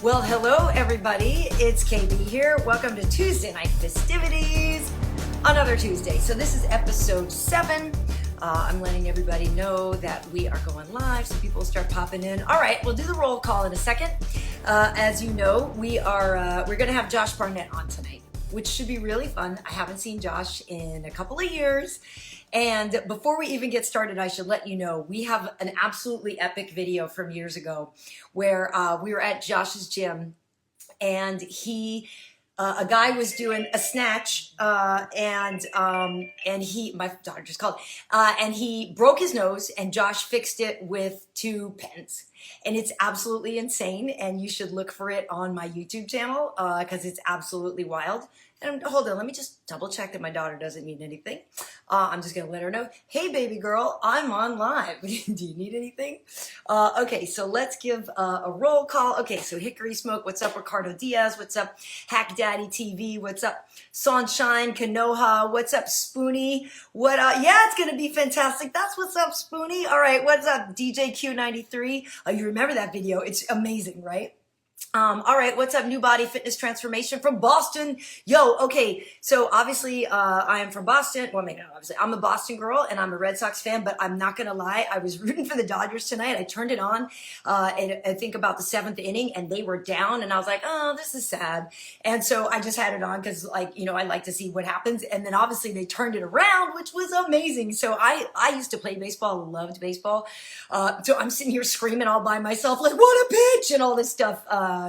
Well, hello everybody, it's KB here. Welcome to Tuesday Night Fistivities, another Tuesday. So this is episode 7. I'm letting everybody know that we are going live, so people start popping in. All right, we'll do the roll call in a second. As you know, we're gonna have Josh Barnett on tonight, which should be really fun. I haven't seen Josh in a couple of years. And before we even get started, I should let you know, we have an absolutely epic video from years ago where we were at Josh's gym and a guy was doing a snatch and my daughter just called, and he broke his nose and Josh fixed it with 2 pens. And it's absolutely insane, and you should look for it on my YouTube channel because it's absolutely wild. And hold on, let me just double check that my daughter doesn't need anything. I'm just gonna let her know, hey baby girl, I'm on live. Do you need anything? Okay, so let's give a roll call. Okay, so Hickory Smoke, what's up? Ricardo Diaz, what's up? Hack Daddy TV, what's up? Sunshine, Kanoha, what's up? Spoonie, what up? Yeah, it's gonna be fantastic. That's what's up, Spoonie. All right, what's up? DJ Q93. You remember that video? It's amazing, right? All right, what's up? New Body Fitness Transformation from Boston. Yo, okay, so obviously I am from Boston. Well, maybe not obviously. I'm a Boston girl and I'm a Red Sox fan, but I'm not going to lie. I was rooting for the Dodgers tonight. I turned it on, and I think about the 7th inning, and they were down, and I was like, oh, this is sad. And so I just had it on because, like, you know, I like to see what happens. And then obviously they turned it around, which was amazing. So I used to play baseball, loved baseball. So I'm sitting here screaming all by myself, like, what a pitch, and all this stuff.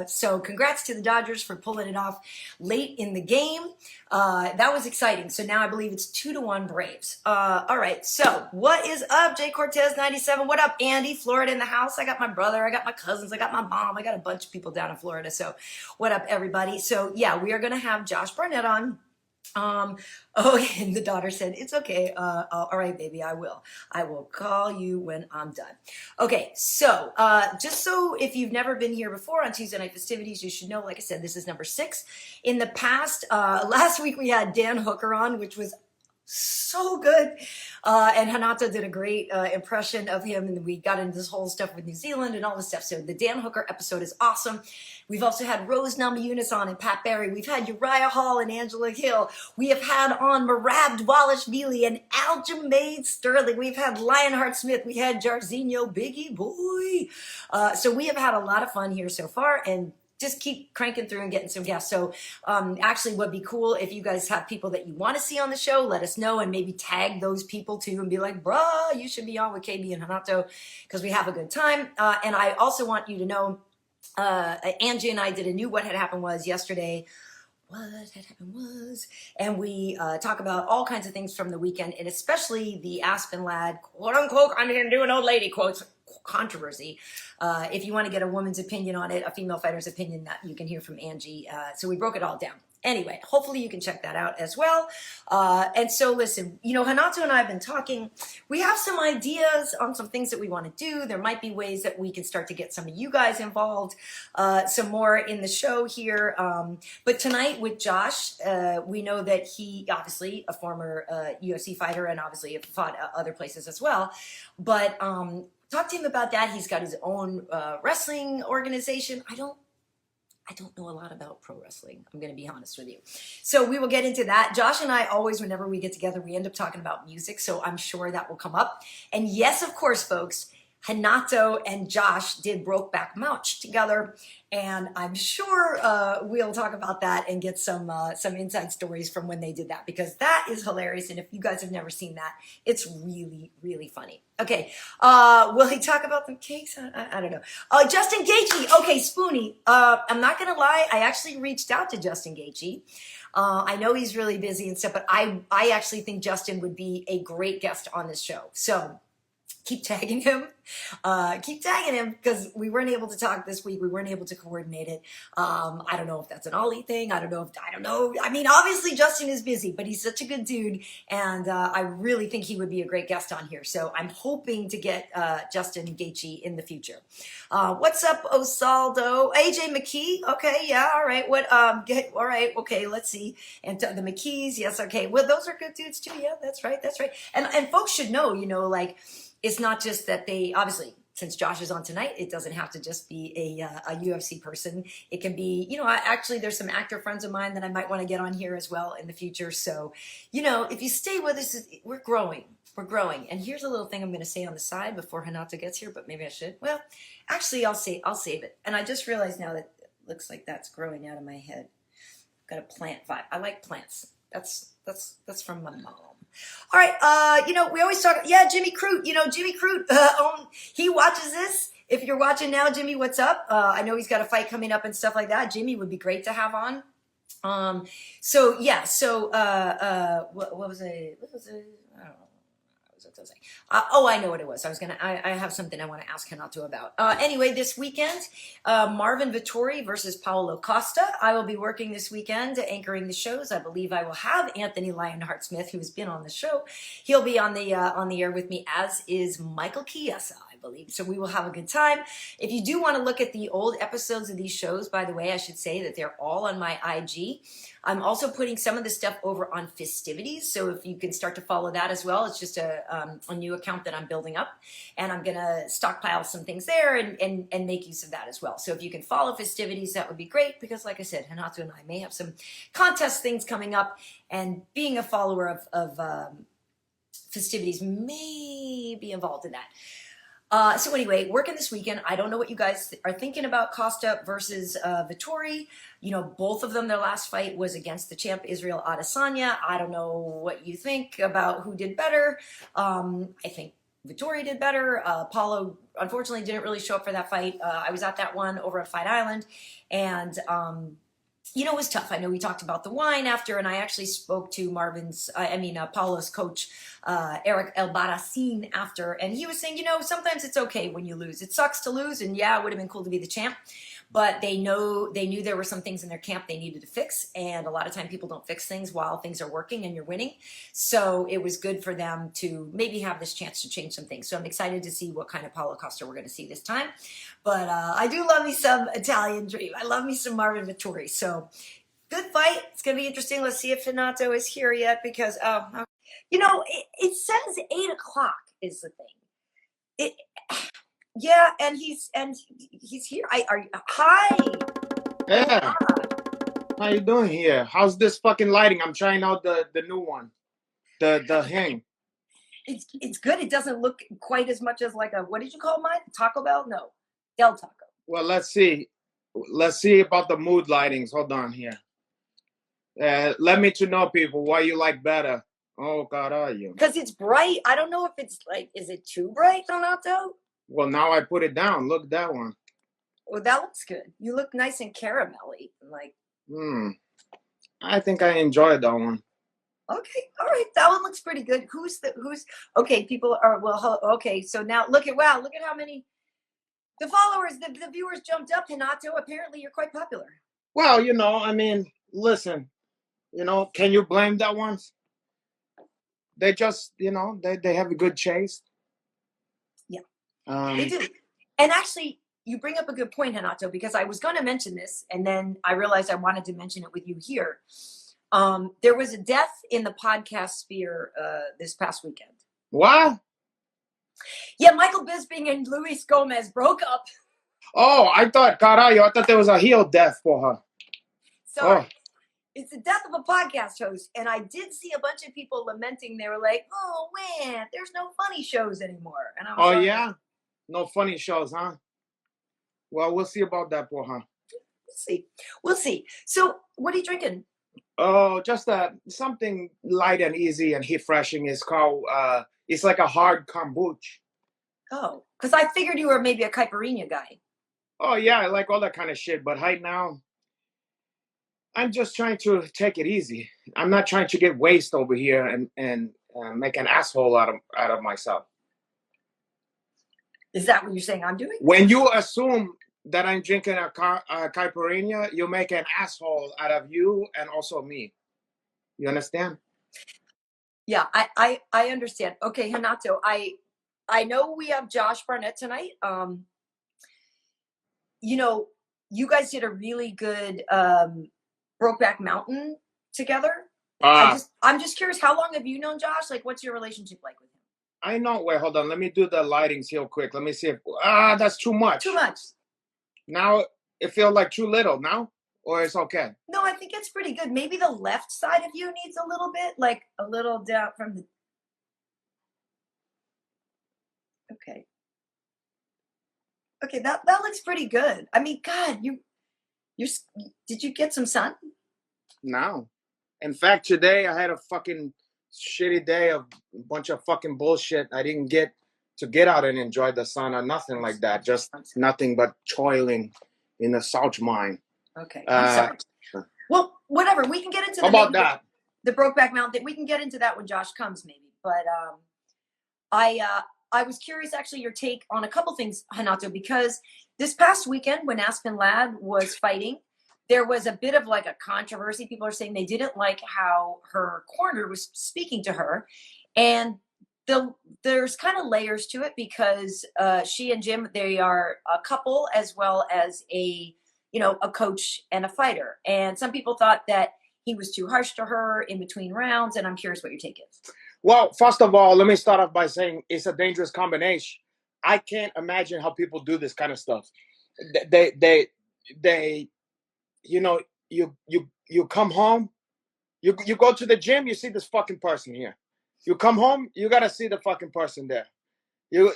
So congrats to the Dodgers for pulling it off late in the game. That was exciting. So now I believe it's 2-1 Braves. All right. So what is up? Jay Cortez 97. What up, Andy? Florida in the house. I got my brother. I got my cousins. I got my mom. I got a bunch of people down in Florida. So what up, everybody? So yeah, we are going to have Josh Barnett on. And the daughter said, it's okay. All right, baby, I will call you when I'm done. Okay. So, just so if you've never been here before on Tuesday Night Festivities, you should know, like I said, this is number 6. In the past, last week we had Dan Hooker on, which was so good. And Hanato did a great impression of him, and we got into this whole stuff with New Zealand and all this stuff. So the Dan Hooker episode is awesome. We've also had Rose Namajunas on and Pat Barry. We've had Uriah Hall and Angela Hill. We have had on Marab Dwalishvili and Aljamaid Sterling. We've had Lionheart Smith. We had Jarzinho Biggie Boy. So we have had a lot of fun here so far, and just keep cranking through and getting some guests. So actually what'd be cool if you guys have people that you want to see on the show, let us know and maybe tag those people too and be like, bruh, you should be on with KB and Hanato because we have a good time. And I also want you to know, Angie and I did a new What Had Happened Was yesterday. What had happened was, and we talk about all kinds of things from the weekend, and especially the Aspen Ladd, quote unquote, I'm going to do an old lady quotes, controversy. If you want to get a woman's opinion on it, a female fighter's opinion, that you can hear from Angie. So we broke it all down. Anyway, hopefully you can check that out as well. And so listen, you know, Hanato and I have been talking. We have some ideas on some things that we want to do. There might be ways that we can start to get some of you guys involved, some more in the show here. But tonight with Josh, we know that he obviously a former UFC fighter and obviously fought other places as well. But talk to him about that. He's got his own wrestling organization. I don't know a lot about pro wrestling. I'm going to be honest with you. So we will get into that. Josh and I always, whenever we get together, we end up talking about music. So I'm sure that will come up. And yes, of course, folks, Hanato and Josh did Brokeback Mountain together. And I'm sure we'll talk about that and get some inside stories from when they did that, because that is hilarious. And if you guys have never seen that, it's really, really funny. Okay. Will he talk about the cakes? I don't know. Justin Gaethje. Okay, Spoonie. I'm not going to lie. I actually reached out to Justin Gaethje. I know he's really busy and stuff, but I actually think Justin would be a great guest on this show. So keep tagging him. Because we weren't able to talk this week. We weren't able to coordinate it. I don't know if that's an Ollie thing. I don't know. I mean, obviously Justin is busy, but he's such a good dude. And I really think he would be a great guest on here. So I'm hoping to get Justin Gaethje in the future. What's up, Osaldo? AJ McKee. Okay. Yeah. All right. All right. Okay. Let's see. And the McKees. Yes. Okay. Well, those are good dudes too. Yeah, that's right. And folks should know, like, it's not just that they obviously since Josh is on tonight, it doesn't have to just be a UFC person. It can be, actually, there's some actor friends of mine that I might want to get on here as well in the future. So, if you stay with us, we're growing. We're growing. And here's a little thing I'm going to say on the side before Hanato gets here, but maybe I should. Well, actually, I'll save it. And I just realized now that it looks like that's growing out of my head. I've got a plant vibe. I like plants. That's from my mom. All right, we always talk. Yeah, Jimmy Crute. Jimmy Crute. He watches this. If you're watching now, Jimmy, what's up? I know he's got a fight coming up and stuff like that. Jimmy would be great to have on. So yeah. So what was it? What was it? I don't know. I know what it was. I have something I want to ask Hanato about. Anyway, this weekend, Marvin Vittori versus Paulo Costa. I will be working this weekend anchoring the shows. I believe I will have Anthony Lionheart Smith, who's been on the show. He'll be on the air with me, as is Michael Chiesa, I believe. So we will have a good time. If you do want to look at the old episodes of these shows, by the way, I should say that they're all on my IG. I'm also putting some of the stuff over on Fistivities, so if you can start to follow that as well. It's just a new account that I'm building up, and I'm going to stockpile some things there and make use of that as well. So if you can follow Fistivities, that would be great, because like I said, Hanato and I may have some contest things coming up, and being a follower of Fistivities may be involved in that. So anyway, working this weekend. I don't know what you guys are thinking about Costa versus Vittori. Both of them, their last fight was against the champ Israel Adesanya. I don't know what you think about who did better. I think Vittori did better. Paulo, unfortunately, didn't really show up for that fight. I was at that one over at Fight Island, and it was tough. I know we talked about the wine after, and I actually spoke to Paulo's coach, Eric Elbaracin, after, and he was saying, sometimes it's okay when you lose. It sucks to lose, and yeah, it would have been cool to be the champ, but they knew there were some things in their camp they needed to fix, and a lot of time people don't fix things while things are working and you're winning. So it was good for them to maybe have this chance to change some things. So I'm excited to see what kind of Paulo Costa we're going to see this time. But I do love me some Italian Dream. I love me some Marvin Vittori. So good fight. It's going to be interesting. Let's see if Hanato is here yet, because it says 8:00 is the thing. Yeah, and he's here. Hi. Yeah. How you doing here? How's this fucking lighting? I'm trying out the new one. The hang. It's good. It doesn't look quite as much as like a, what did you call mine? Taco Bell? No. Del Taco. Well, let's see. Let's see about the mood lightings. Hold on here. Let me to know, people, what you like better. Oh, God, are you? Because it's bright. I don't know if it's like, is it too bright, Hanato? Well, now I put it down. Look at that one. Well, that looks good. You look nice and caramelly. I think I enjoyed that one. Okay, all right. That one looks pretty good. Okay, people are, okay, so now look at how many, the followers, the viewers jumped up, Hanato. Apparently you're quite popular. Well, listen, can you blame that ones? They just, they have a good chase. Yeah, they do. And actually, you bring up a good point, Hanato, because I was going to mention this, and then I realized I wanted to mention it with you here. There was a death in the podcast sphere this past weekend. What? Yeah, Michael Bisping and Luis Gomez broke up. Oh, I thought there was a heel death for her. Sorry. Oh. It's the death of a podcast host. And I did see a bunch of people lamenting. They were like, oh, man, there's no funny shows anymore. And I was like, yeah? No funny shows, huh? Well, we'll see about that for her. We'll see. So what are you drinking? Oh, just something light and easy and refreshing. It's called, it's like a hard kombucha. Oh, because I figured you were maybe a caipirinha guy. Oh, yeah, I like all that kind of shit. But right now, I'm just trying to take it easy. I'm not trying to get waste over here and make an asshole out of myself. Is that what you're saying I'm doing? When you assume that I'm drinking a caipirinha, you make an asshole out of you and also me. You understand? Yeah, I understand. Okay, Hanato, I know we have Josh Barnett tonight. You guys did a really good Brokeback Mountain together. I'm just curious, how long have you known Josh? Like, what's your relationship like with him? I know. Wait, hold on. Let me do the lightings real quick. Let me see if that's too much. Too much. Now it feels like too little now, or it's okay. No, I think it's pretty good. Maybe the left side of you needs a little bit, like a little down from the. Okay. Okay, that looks pretty good. I mean, God, did you get some sun? No. In fact, today I had a fucking shitty day of a bunch of fucking bullshit. I didn't get to get out and enjoy the sun or nothing like that. Just nothing but toiling in the salt mine. Okay, I'm sorry. Well, whatever. We can get into how about that? The Brokeback Mountain. We can get into that when Josh comes, maybe. But I was curious, actually, your take on a couple things, Hanato, because this past weekend when Aspen Ladd was fighting, there was a bit of like a controversy. People are saying they didn't like how her corner was speaking to her. And there's kind of layers to it because she and Jim, they are a couple as well as a coach and a fighter. And some people thought that he was too harsh to her in between rounds. And I'm curious what your take is. Well, first of all, let me start off by saying it's a dangerous combination. I can't imagine how people do this kind of stuff. They you come home, you go to the gym, you see this fucking person here. You come home, you gotta see the fucking person there. You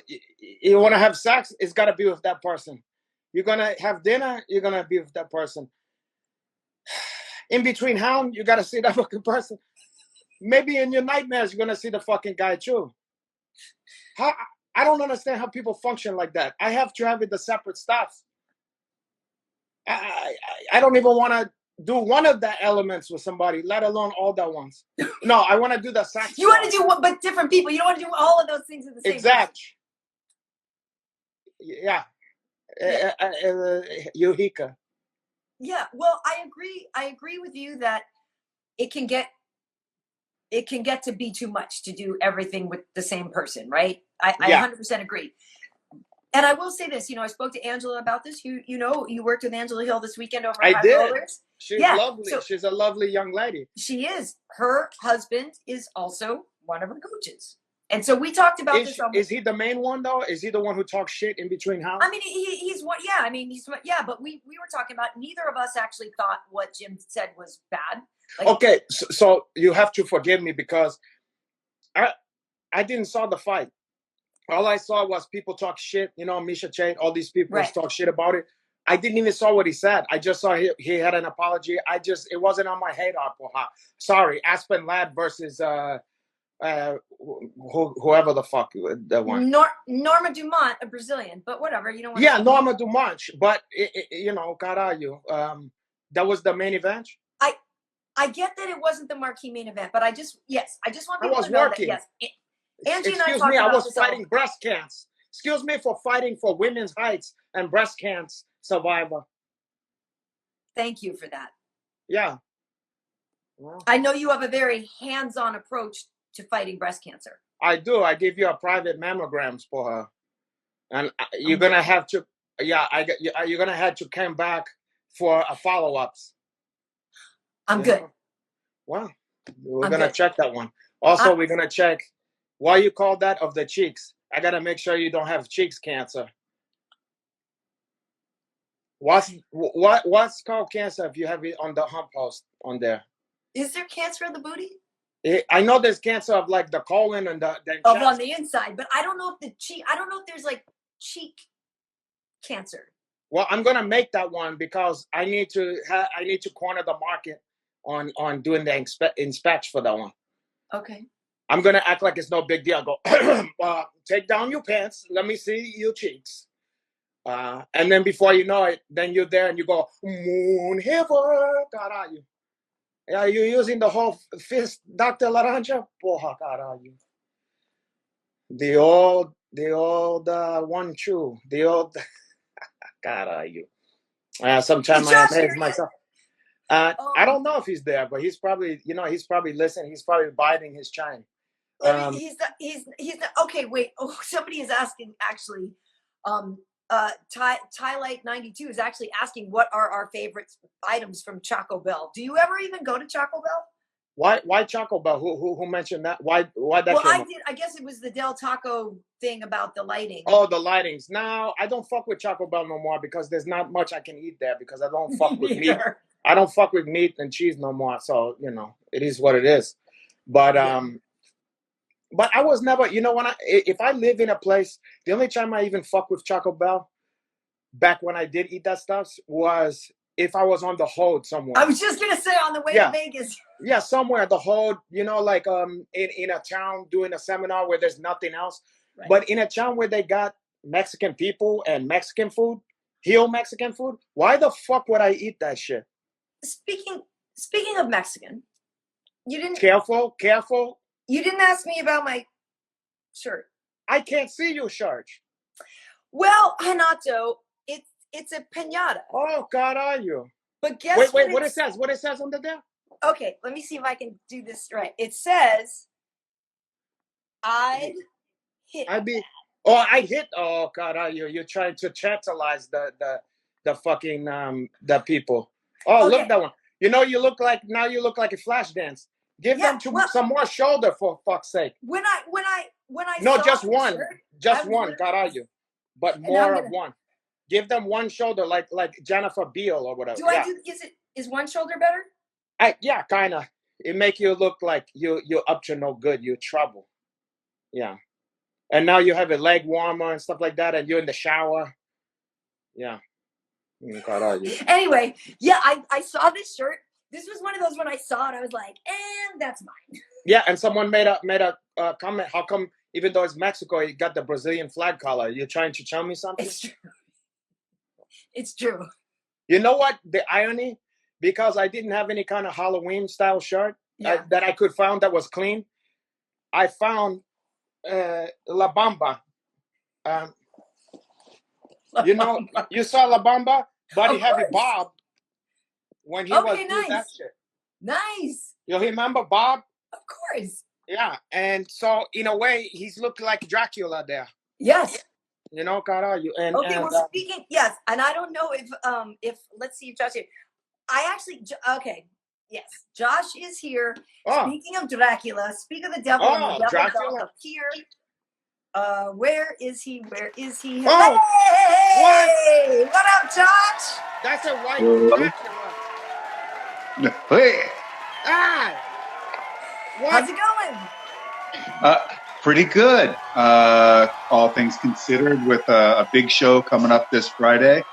want to have sex, it's gotta be with that person. You're gonna have dinner, you're gonna be with that person. In between hound, you gotta see that fucking person. Maybe in your nightmares, you're gonna see the fucking guy too. I don't understand how people function like that. I have to have the separate stuff. I don't even want to do one of the elements with somebody, let alone all the ones. No, I want to do the sex. You want to do what, but different people. You don't want to do all of those things at the same time. Exactly. Yeah. Yuhika. Yeah. Well, I agree. I agree with you that it can get to be too much to do everything with the same person, right? I 100% agree. And I will say this, I spoke to Angela about this. You worked with Angela Hill this weekend over at High Rollers. She's lovely. So, she's a lovely young lady. She is. Her husband is also one of her coaches. And so we talked about this. Is he the main one, though? Is he the one who talks shit in between house? I mean, he's one. Yeah, I mean, but we were talking about, neither of us actually thought what Jim said was bad. Like, okay, so you have to forgive me because I didn't saw the fight. All I saw was people talk shit, Misha Che, all these people talk shit about it. I didn't even saw what he said. I just saw he had an apology. It wasn't on my radar. Sorry, Aspen Ladd versus whoever the fuck that one. Norma Dumont, a Brazilian, but whatever. Yeah, Norma Dumont, but caralho, that was the main event. I get that it wasn't the marquee main event, but I just want people to know working. that yes. Angie and Excuse me, I was fighting breast cancer. Excuse me for fighting for women's rights and breast cancer survivor. Thank you for that. Yeah. Well, I know you have a very hands-on approach to fighting breast cancer. I do. I give you a private mammograms for her. And you're going to have to, you're going to have to come back for a follow-ups. I'm good. Well, we're going to check that one. Also, we're going to check, why you call that of the cheeks? I got to make sure you don't have cheeks cancer. What's called cancer if you have it on the hump post on there? Is there cancer of the booty? I know there's cancer of like the colon and the chest. On the inside, but I don't know if there's like cheek cancer. Well, I'm gonna make that one because I need to corner the market on doing the inspection for that one. Okay. I'm gonna act like it's no big deal. I go, take down your pants. Let me see your cheeks. And then before you know it, then you're there and you go, moon heaven, caralho. Yeah, you're using the whole fist, Dr. Laranja? Porra, caralho. The old 1-2. The old, caralho. Sometimes I amaze myself. I don't know if he's there, but he's probably listening. He's probably biding his time. He's okay. Wait. Oh, somebody is asking actually. Light 92 is actually asking what are our favorite items from Taco Bell. Do you ever even go to Taco Bell? Why Taco Bell? Who mentioned that? Why that Well, came I up? did. I guess it was the Del Taco thing about the lighting. Oh, the lightings. Now I don't fuck with Taco Bell no more because there's not much I can eat there because I don't fuck with meat. I don't fuck with meat and cheese no more. So it is what it is. But but I was never. If I live in a place, the only time I even fuck with Taco Bell back when I did eat that stuff was if I was on the hold somewhere. I was just gonna say on the way to Vegas. Yeah, somewhere the hold, like in a town doing a seminar where there's nothing else. Right. But in a town where they got Mexican people and Mexican food, Hill Mexican food, why the fuck would I eat that shit? Speaking of Mexican, you didn't careful. You didn't ask me about my shirt. I can't see your shirt. Well, Hanato, it's a piñata. Oh God, are you? But guess wait, what it says? What it says under there? Okay, let me see if I can do this right. It says, I hit. Oh God, are you? You're trying to tantalize the fucking the people. Oh, okay. Look that one. You look like a flash dance. Give them some more shoulder for fuck's sake. When I no, saw just one, shirt, just one. God, are you? But more of one. Give them one shoulder, like Jennifer Beal or whatever. Is one shoulder better? Yeah, kind of. It make you look like you're up to no good. You're trouble. Yeah. And now you have a leg warmer and stuff like that, and you're in the shower. Yeah. Anyway, yeah, I saw this shirt. This was one of those when I saw it, I was like, and that's mine. Yeah, and someone made a comment. How come, even though it's Mexico, you got the Brazilian flag color? You're trying to tell me something? It's true. It's true. You know what? The irony, because I didn't have any kind of Halloween style shirt that I could find that was clean. I found La Bamba. You saw La Bamba, Buddy Heavy Bob, when he was doing that shit. Nice. You remember Bob? Of course. Yeah, and so in a way, he's looking like Dracula there. Yes. Cara, you and okay. Well, speaking, yes, and I don't know if let's see if Josh here. Yes, Josh is here. Oh. Speaking of Dracula, speak of the devil. Oh, the devil Dracula up here. Where is he? Oh, hey! What up, Josh? That's a white Dracula. Hey. Ah. What? How's it going? Pretty good. All things considered, with a big show coming up this Friday.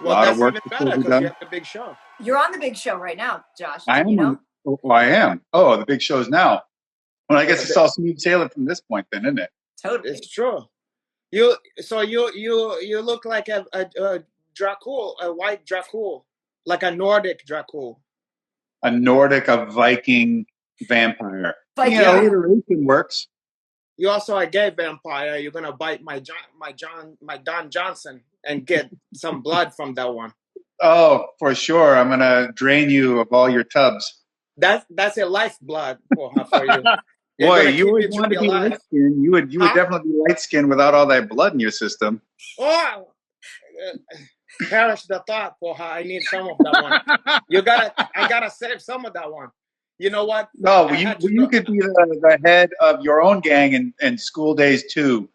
Well, a lot of work even better because you have the big show. You're on the big show right now, Josh. I am. I am. Oh, the big show's now. Well, I guess it's all smooth sailing from this point, then, isn't it? Totally. It's true. You look like a Dracula, a white Dracula, like a Nordic Dracula. A Viking vampire. Alliteration works. You also a gay vampire. You're gonna bite my Don Johnson and get some blood from that one. Oh, for sure. I'm gonna drain you of all your tubs. That's a lifeblood for you. Boy, you would want to be light skinned. You would definitely be light skinned without all that blood in your system. Oh, perish the thought, Porha. I need some of that one. I gotta save some of that one. You know what? No, you could be the head of your own gang in School Days 2,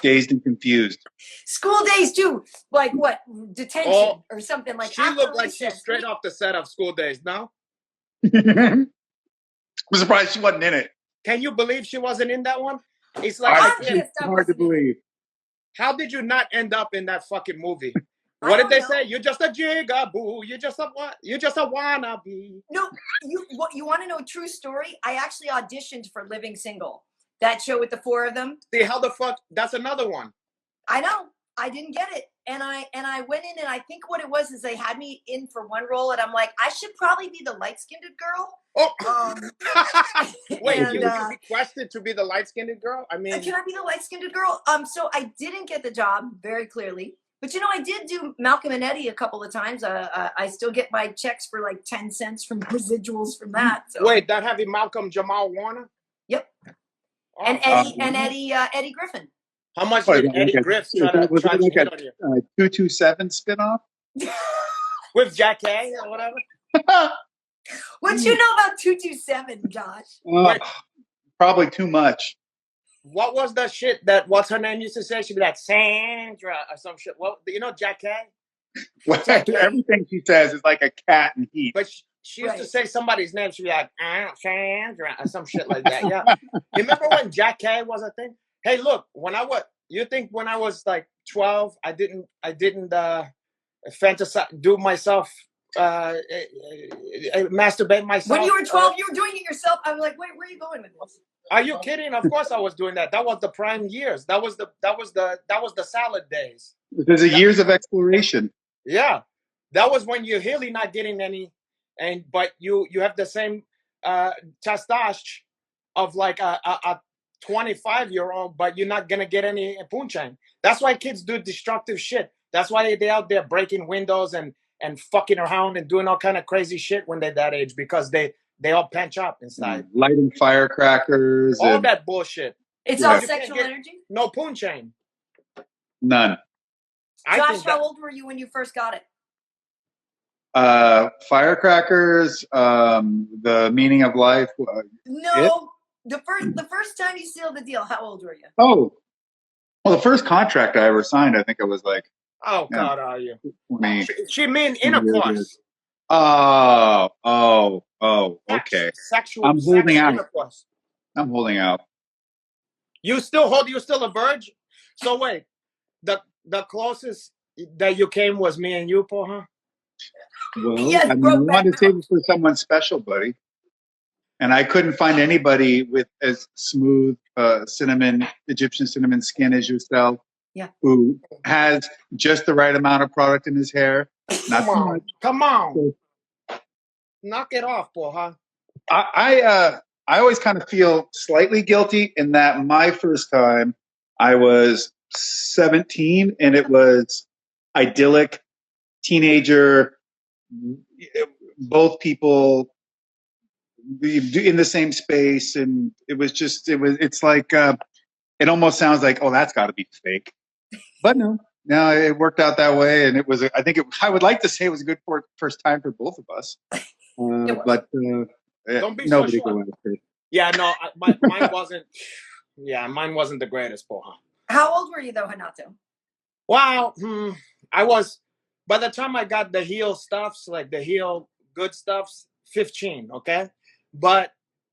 Dazed and Confused. School Days 2, like what? Detention or something like that. She looked like she's straight off the set of School Days, no? I'm surprised she wasn't in it. Can you believe she wasn't in that one? It's like it's hard to believe. How did you not end up in that fucking movie? What did they say? You're just a jigaboo. You're just a what? You're just a wannabe. No, you want to know a true story? I actually auditioned for Living Single. That show with the 4 of them. See, how the fuck? That's another one. I know. I didn't get it. And I went in, and I think what it was is they had me in for one role, and I'm like, I should probably be the light-skinned girl. Oh. Wait, you requested to be the light-skinned girl? I mean, can I be the light-skinned girl? So I didn't get the job, very clearly. But, I did do Malcolm and Eddie a couple of times. I still get my checks for like 10 cents from residuals from that. So. Wait, that having Malcolm Jamal Warner? Yep. Oh, and Eddie Griffin. How much did Eddie Griffin try to get on you? 227 spinoff? With Jack A or whatever? What you know about 227, Josh? Wait. Probably too much. What was the shit that what's her name used to say? She'd be like Sandra or some shit. Well, you know Jack K? Everything she says is like a cat in heat. But she used to Right. say somebody's name. She'd be like Sandra or some shit like that. Yeah. You remember when Jack K was a thing? Hey, look, you think when I was like 12, I didn't fantasize, do myself, masturbate myself. When you were 12, you were doing it yourself. I was like, wait, where are you going with this? Are you kidding? Of course I was doing that. That was the prime years. That was the salad days. There's years of exploration. Yeah. That was when you're really not getting any, but you have the same testosterone of like a 25-year-old, but you're not gonna get any punchline. That's why kids do destructive shit. That's why they're out there breaking windows and fucking around and doing all kind of crazy shit when they're that age, because they all pinch up inside. Lighting firecrackers. All that bullshit. It's Yeah. all You can't sexual get- energy? No punchline. None. Josh, how old were you when you first got it? Firecrackers, the meaning of life. No. The first time you sealed the deal, how old were you? Oh, well, the first contract I ever signed, I think I was like Oh, Yeah. God, are you? 20. She mean intercourse. Oh, okay. Sexual. I'm holding sexual out. intercourse. I'm holding out. You still a virgin? So wait, the closest that you came was me and you, Paul, huh? Well, Yes, I Brokeback wanted to save it for someone special, buddy. And I couldn't find anybody with as smooth Egyptian cinnamon skin as yourself. Yeah. Who has just the right amount of product in his hair. Not too much. Come on. Knock it off, Paul, huh? I always kind of feel slightly guilty in that my first time I was 17 and it was idyllic, teenager, both people in the same space, and it's like it almost sounds like, oh, that's got to be fake, but no, it worked out that way, and I would like to say it was a good first time for both of us, but Don't be nobody so sure. go after it. Yeah, no, mine wasn't. Yeah, mine wasn't the greatest, Paul, huh? How old were you though, Hanato? Wow, I was. By the time I got the heel stuffs, like the heel good stuffs, 15. Okay, but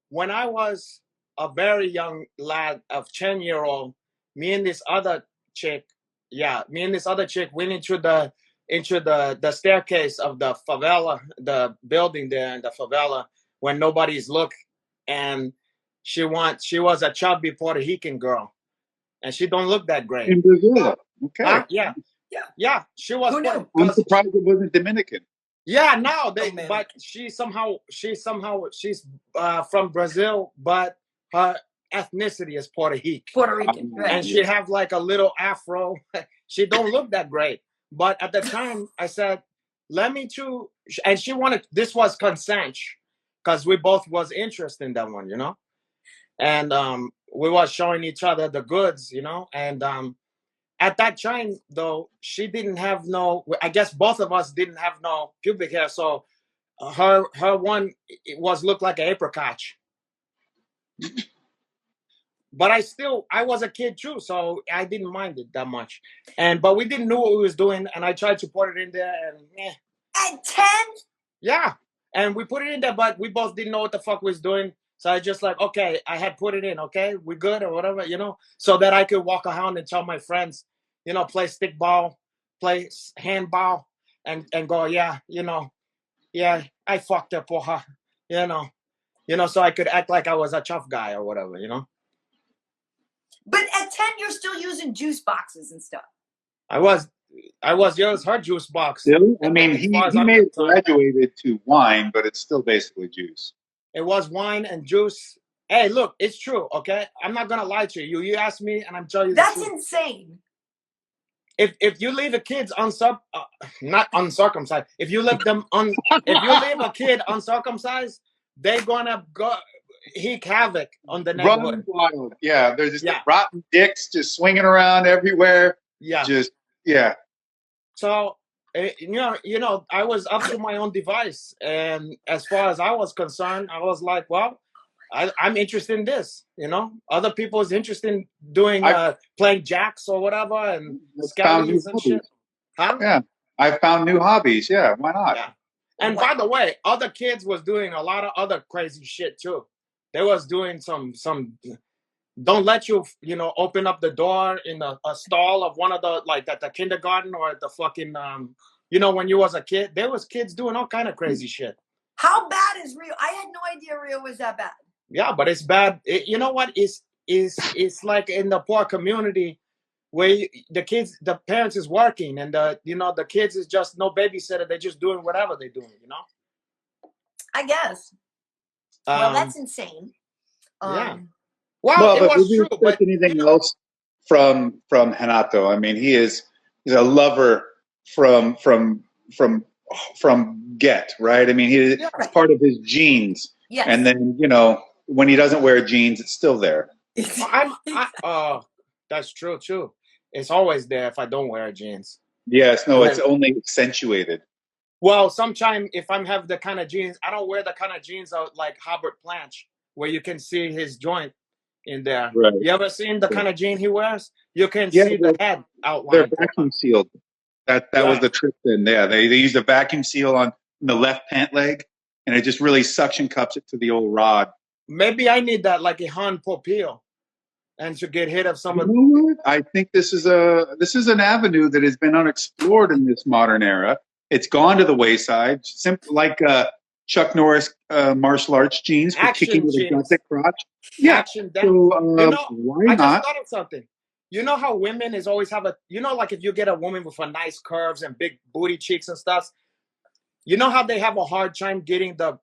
when I was a very young lad of 10-year-old, me and this other chick went into the staircase of the favela, the building there in the favela when nobody's look, and she was a chubby Puerto Rican girl, and she don't look that great. In Brazil, okay. Yeah. She was. Who knew? I'm surprised it wasn't Dominican. Yeah, no, Dominican. but she's from Brazil, but her ethnicity is Puerto Rican. Puerto Rican, right? And she have like a little afro. She don't look that great. But at the time, I said, "Let me too." And she wanted. This was consent, because we both was interested in that one, And we was showing each other the goods, And at that time, though, she didn't have no. I guess both of us didn't have no pubic hair, so her one looked like an apricot. But I was a kid too, so I didn't mind it that much. But we didn't know what we was doing, and I tried to put it in there, and At 10? yeah, and we put it in there, but we both didn't know what the fuck we was doing. So I just like, okay, I had put it in, okay, we good or whatever, so that I could walk around and tell my friends, play stickball, play handball, and go, yeah, I fucked up for her, so I could act like I was a tough guy or whatever, But at 10, you're still using juice boxes and stuff. I was yours, her juice box. Really? I mean, As he far as I'm may have concerned. graduated to wine, but it's still basically juice. It was wine and juice. Hey, look, it's true, okay? I'm not gonna lie to you. You asked me, and I'm telling you the That's truth. insane. If you leave a kid not uncircumcised, if you leave a kid uncircumcised, they're gonna go heap havoc on the neighborhood. Running wild. Yeah, there's just rotten dicks just swinging around everywhere. Yeah. Just, yeah. So I was up to my own device, and as far as I was concerned, I was like, well, I'm interested in this. Other people is interested in doing playing jacks or whatever and found new skellies and hobbies. shit. Huh? Yeah, I found new hobbies. Yeah, why not? Yeah. And by the way, other kids was doing a lot of other crazy shit too. They was doing some don't let you open up the door in a stall of one of the like at the kindergarten or at the fucking when you was a kid. There was kids doing all kind of crazy shit. How bad is Rio? I had no idea Rio was that bad. Yeah, but it's bad. You know what is like in the poor community where the parents is working and the kids is just no babysitter. They're just doing whatever they're doing. I guess. Well, that's insane. Yeah. Well, it was true. But anything else from Hanato? I mean, he's a lover from get, right? I mean, it's part of his genes. Yes. And then when he doesn't wear jeans, it's still there. That's true too. It's always there if I don't wear jeans. Yes, no, it's only accentuated. Well, sometimes if I have the kind of jeans, I don't wear the kind of jeans like Howard Planch, where you can see his joint in there. Right. You ever seen the kind of jean he wears? You can see the head outline. They're vacuum sealed. That was the trick then. Yeah, they used a vacuum seal on the left pant leg, and it just really suction cups it to the old rod. Maybe I need that like a Han Popil, and to get hit of some of. I think this is an avenue that has been unexplored in this modern era. It's gone to the wayside, simple like Chuck Norris martial arts jeans for kicking with a gusset crotch. Yeah. Action so why not? I just thought of something. You know how women is always have like if you get a woman with a nice curves and big booty cheeks and stuff, you know how they have a hard time getting the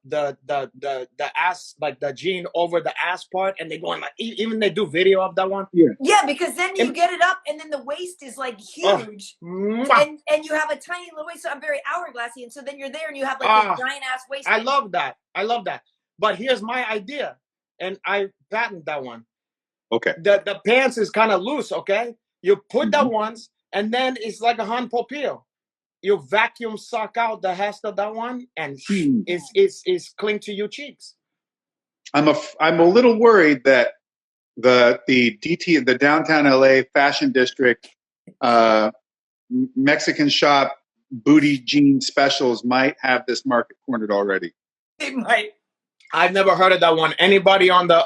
ass, like the jean over the ass part, and they go like even they do video of that one. Yeah, because then you get it up, and then the waist is like huge, and you have a tiny little waist. So I'm very hourglassy, and so then you're there, and you have like a giant ass waist. I love that. But here's my idea, and I patent that one. Okay. The pants is kind of loose. Okay, you put that ones, and then it's like a Han Popil. You vacuum suck out the rest of that one, and it's cling to your cheeks. I'm a little worried that the downtown LA fashion district Mexican shop booty jean specials might have this market cornered already. It might. I've never heard of that one. Anybody on the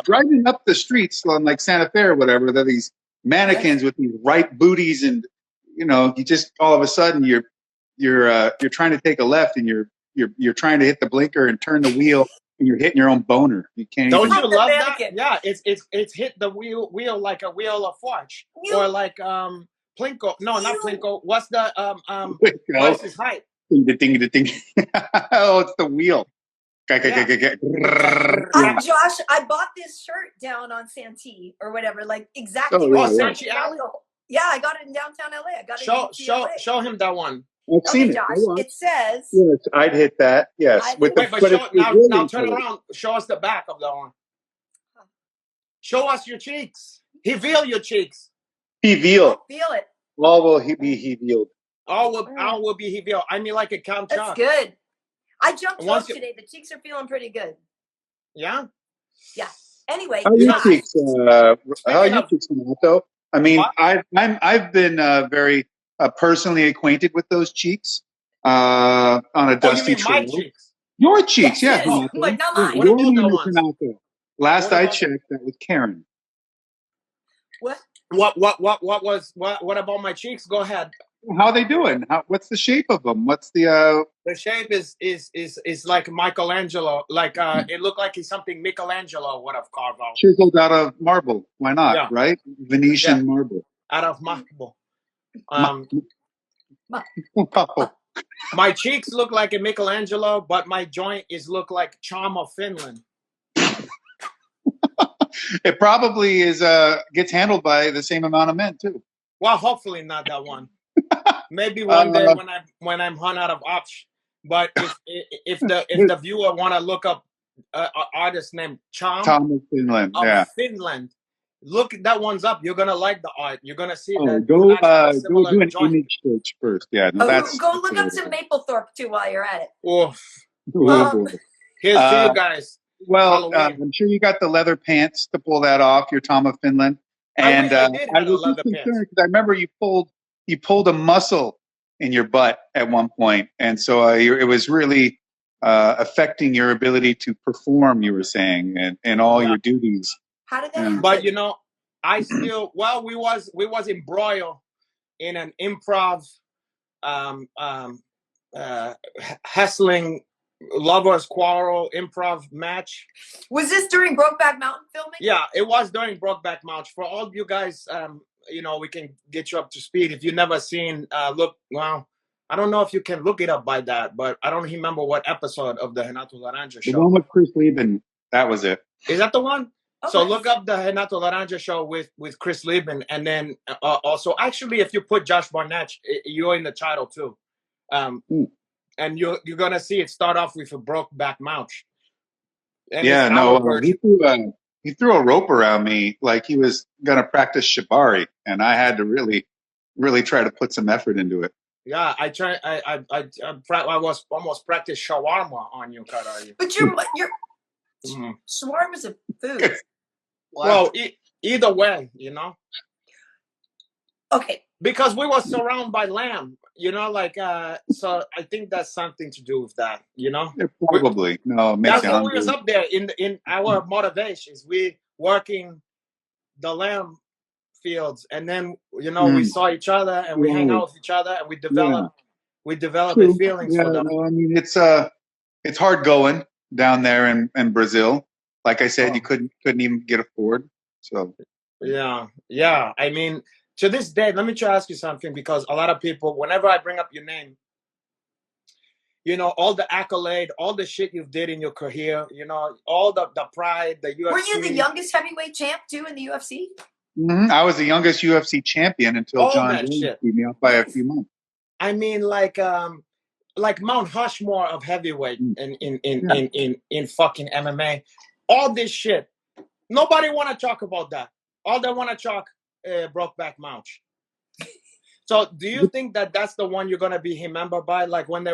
driving up the streets on like Santa Fe or whatever, there are these mannequins with these right booties, and you just all of a sudden you're trying to take a left, and you're trying to hit the blinker and turn the wheel, and you're hitting your own boner. You can't. Don't you love that? Yeah, it's hit the wheel like a wheel of forge, or like Plinko. No, not Plinko. What's the Price is Right? Ding. Oh, it's the wheel. Josh, I bought this shirt down on Santee or whatever, like exactly. Santee Alley. Yeah, I got it in downtown LA. I got it. Show him that one. I've seen it. Josh, it says. Yes, I'd hit that. Yes. Now turn around. Show us the back of that one. Show us your cheeks. Reveal your cheeks. Reveal. Feel it. All will be revealed. All will be revealed. I mean, like a Count Chuck. That's good. I jumped rope today. The cheeks are feeling pretty good. Yeah. Yeah. Anyway, how are your cheeks, Hanato? I mean, I've been very personally acquainted with those cheeks on a dusty trail. My cheeks? Your cheeks, yes. But not mine. Your name is Hanato. Last I checked, that was Karyn. What about my cheeks? Go ahead. How are they doing? What's the shape of them? What's the shape is like Michelangelo. Like it looked like it's something Michelangelo would have carved out. Chiseled out of marble. Why not? Right? Venetian marble. Out of marble. My cheeks look like a Michelangelo, but my joint look like Charm of Finland. It probably is gets handled by the same amount of men too. Well, hopefully not that one. Maybe one day when I'm run out of options. But if the viewer want to look up an artist named Charm of Finland, Finland, Look, that one's up. You're gonna like the art. You're gonna see Oh, that we're actually a go similar do an joint. image search first. Yeah, no, Go that's look what up it some is. Mapplethorpe too while you're at it. Oof. Oh, Um, boy. Here's to Uh, you guys. Well, Halloween. I'm sure you got the leather pants to pull that off. Your Tom of Finland, I and wish I did I have a was just leather pants. concerned because I remember you pulled a muscle in your butt at one point, and so it was really affecting your ability to perform. You were saying, and all Yeah. your duties. how did that Yeah. happen? But you know, I still we was embroiled in an improv hustling lovers quarrel improv match. Was this during Brokeback Mountain filming? Yeah, it was during Brokeback Mountain. For all you guys, you know, we can get you up to speed. If you've never seen, I don't know if you can look it up by that, but I don't remember what episode of the Renato Laranja The show. one with Chris Lieben, that was it. Is that the one? Okay. So look up the Renato Laranja show with Chris Lieben, and then also actually, if you put Josh Barnett, you're in the title too, and you're gonna see it start off with a Brokeback Mountain. And Yeah, it's no, our version. he threw a rope around me like he was gonna practice shibari, and I had to really, really try to put some effort into it. Yeah, I was almost practice shawarma on you, Karyn. But your shawarma's a food. Well, either way, you know. Okay. Because we were surrounded by lamb, you know, like so I think that's something to do with that, you know. Yeah, probably no, it makes That's you what we hungry. was up there in our motivations. We working the lamb fields, and then you know we saw each other and we hang out with each other, and we developed True. the feelings Yeah, for them. no, I mean it's hard going down there in Brazil. Like I said, you couldn't even get a Ford. So yeah. I mean, to this day, let me try to ask you something, because a lot of people, whenever I bring up your name, you know, all the accolade, all the shit you did in your career, you know, all the pride, the UFC. Were you the youngest heavought champ too in the UFC? I was the youngest UFC champion until All John that Jones shit. beat me up by a few months. I mean, like Mount Rushmore of heavyweight in fucking MMA. All this shit. Nobody want to talk about that. All they want to talk Brokeback Mountain. So, do you think that that's the one you're gonna be remembered by? Like when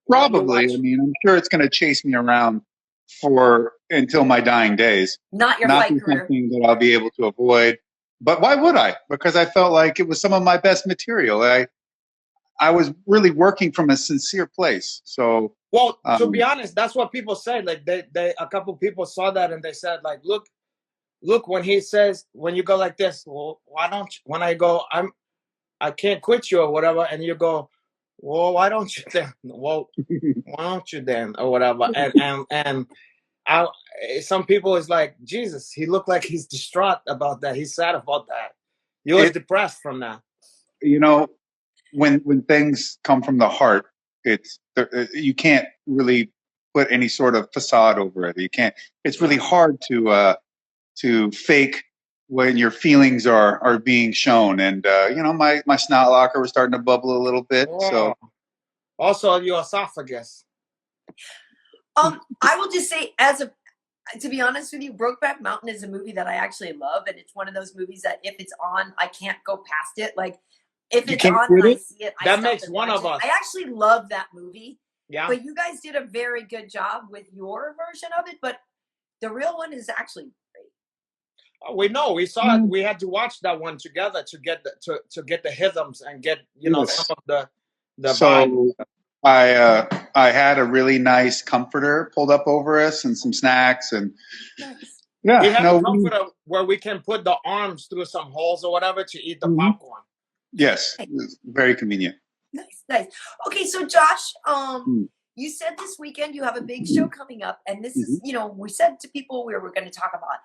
Probably. I mean, I'm sure it's going to chase me around until my dying days. Not your Not fight be career. something that I'll be able to avoid. But why would I? Because I felt like it was some of my best material. I was really working from a sincere place. So, well, to be honest, that's what people say. Like they a couple people saw that and they said, like, look, when he says, when you go like this, well, why don't you, when I go, I can't quit you or whatever, and you go, well, why don't you then? Well, why don't you then or whatever? And some people is like, Jesus, he looked like he's distraught about that. He's sad about that. He was depressed from that. You know, when things come from the heart, you can't really put any sort of facade over it. You can't. It's really hard to fake when your feelings are being shown. And you know, my snot locker was starting to bubble a little bit. Oh. So also your esophagus. I will just say, to be honest with you, Brokeback Mountain is a movie that I actually love, and it's one of those movies that if it's on, I can't go past it. Like if it's on and I see it, that makes one of us. I actually love that movie. Yeah. But you guys did a very good job with your version of it, but the real one is actually great. We know. We saw it. We had to watch that one together to get the rhythms and get some of the vibe. I had a really nice comforter pulled up over us and some snacks and we have a comforter where we can put the arms through some holes or whatever to eat the popcorn. Yes, it was very convenient. Nice. Okay, so Josh, you said this weekend you have a big show coming up, and this is, you know, we said to people we were going to talk about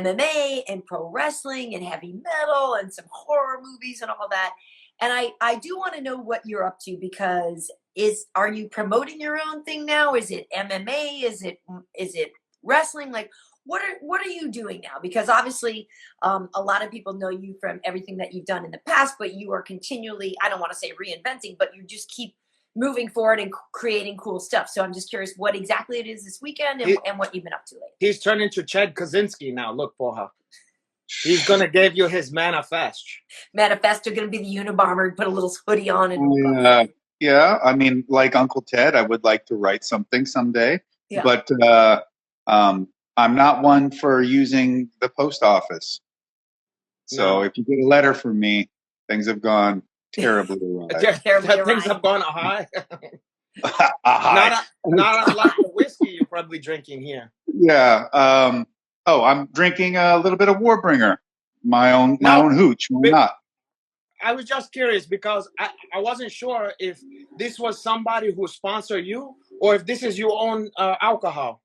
MMA and pro wrestling and heavy metal and some horror movies and all that. And I do want to know what you're up to, because are you promoting your own thing now? Is it MMA? Is it wrestling? Like what are you doing now? Because obviously a lot of people know you from everything that you've done in the past, but you are continually, I don't want to say reinventing, but you just keep moving forward and creating cool stuff. So I'm just curious what exactly it is this weekend and what you've been up to lately. He's turned into Chad Kaczynski now. Look for her. He's gonna give you his Manifesto going to be the Unabomber, put a little hoodie on and Yeah, I mean, like Uncle Ted, I would like to write something someday, Yeah. but I'm not one for using the post office. So No. if you get a letter from me, things have gone terribly awry. Things have gone high. Hi. Not unlike the whiskey you're probably drinking here. Yeah. I'm drinking a little bit of Warbringer, my own hooch. Why not? I was just curious because I wasn't sure if this was somebody who sponsored you or if this is your own alcohol.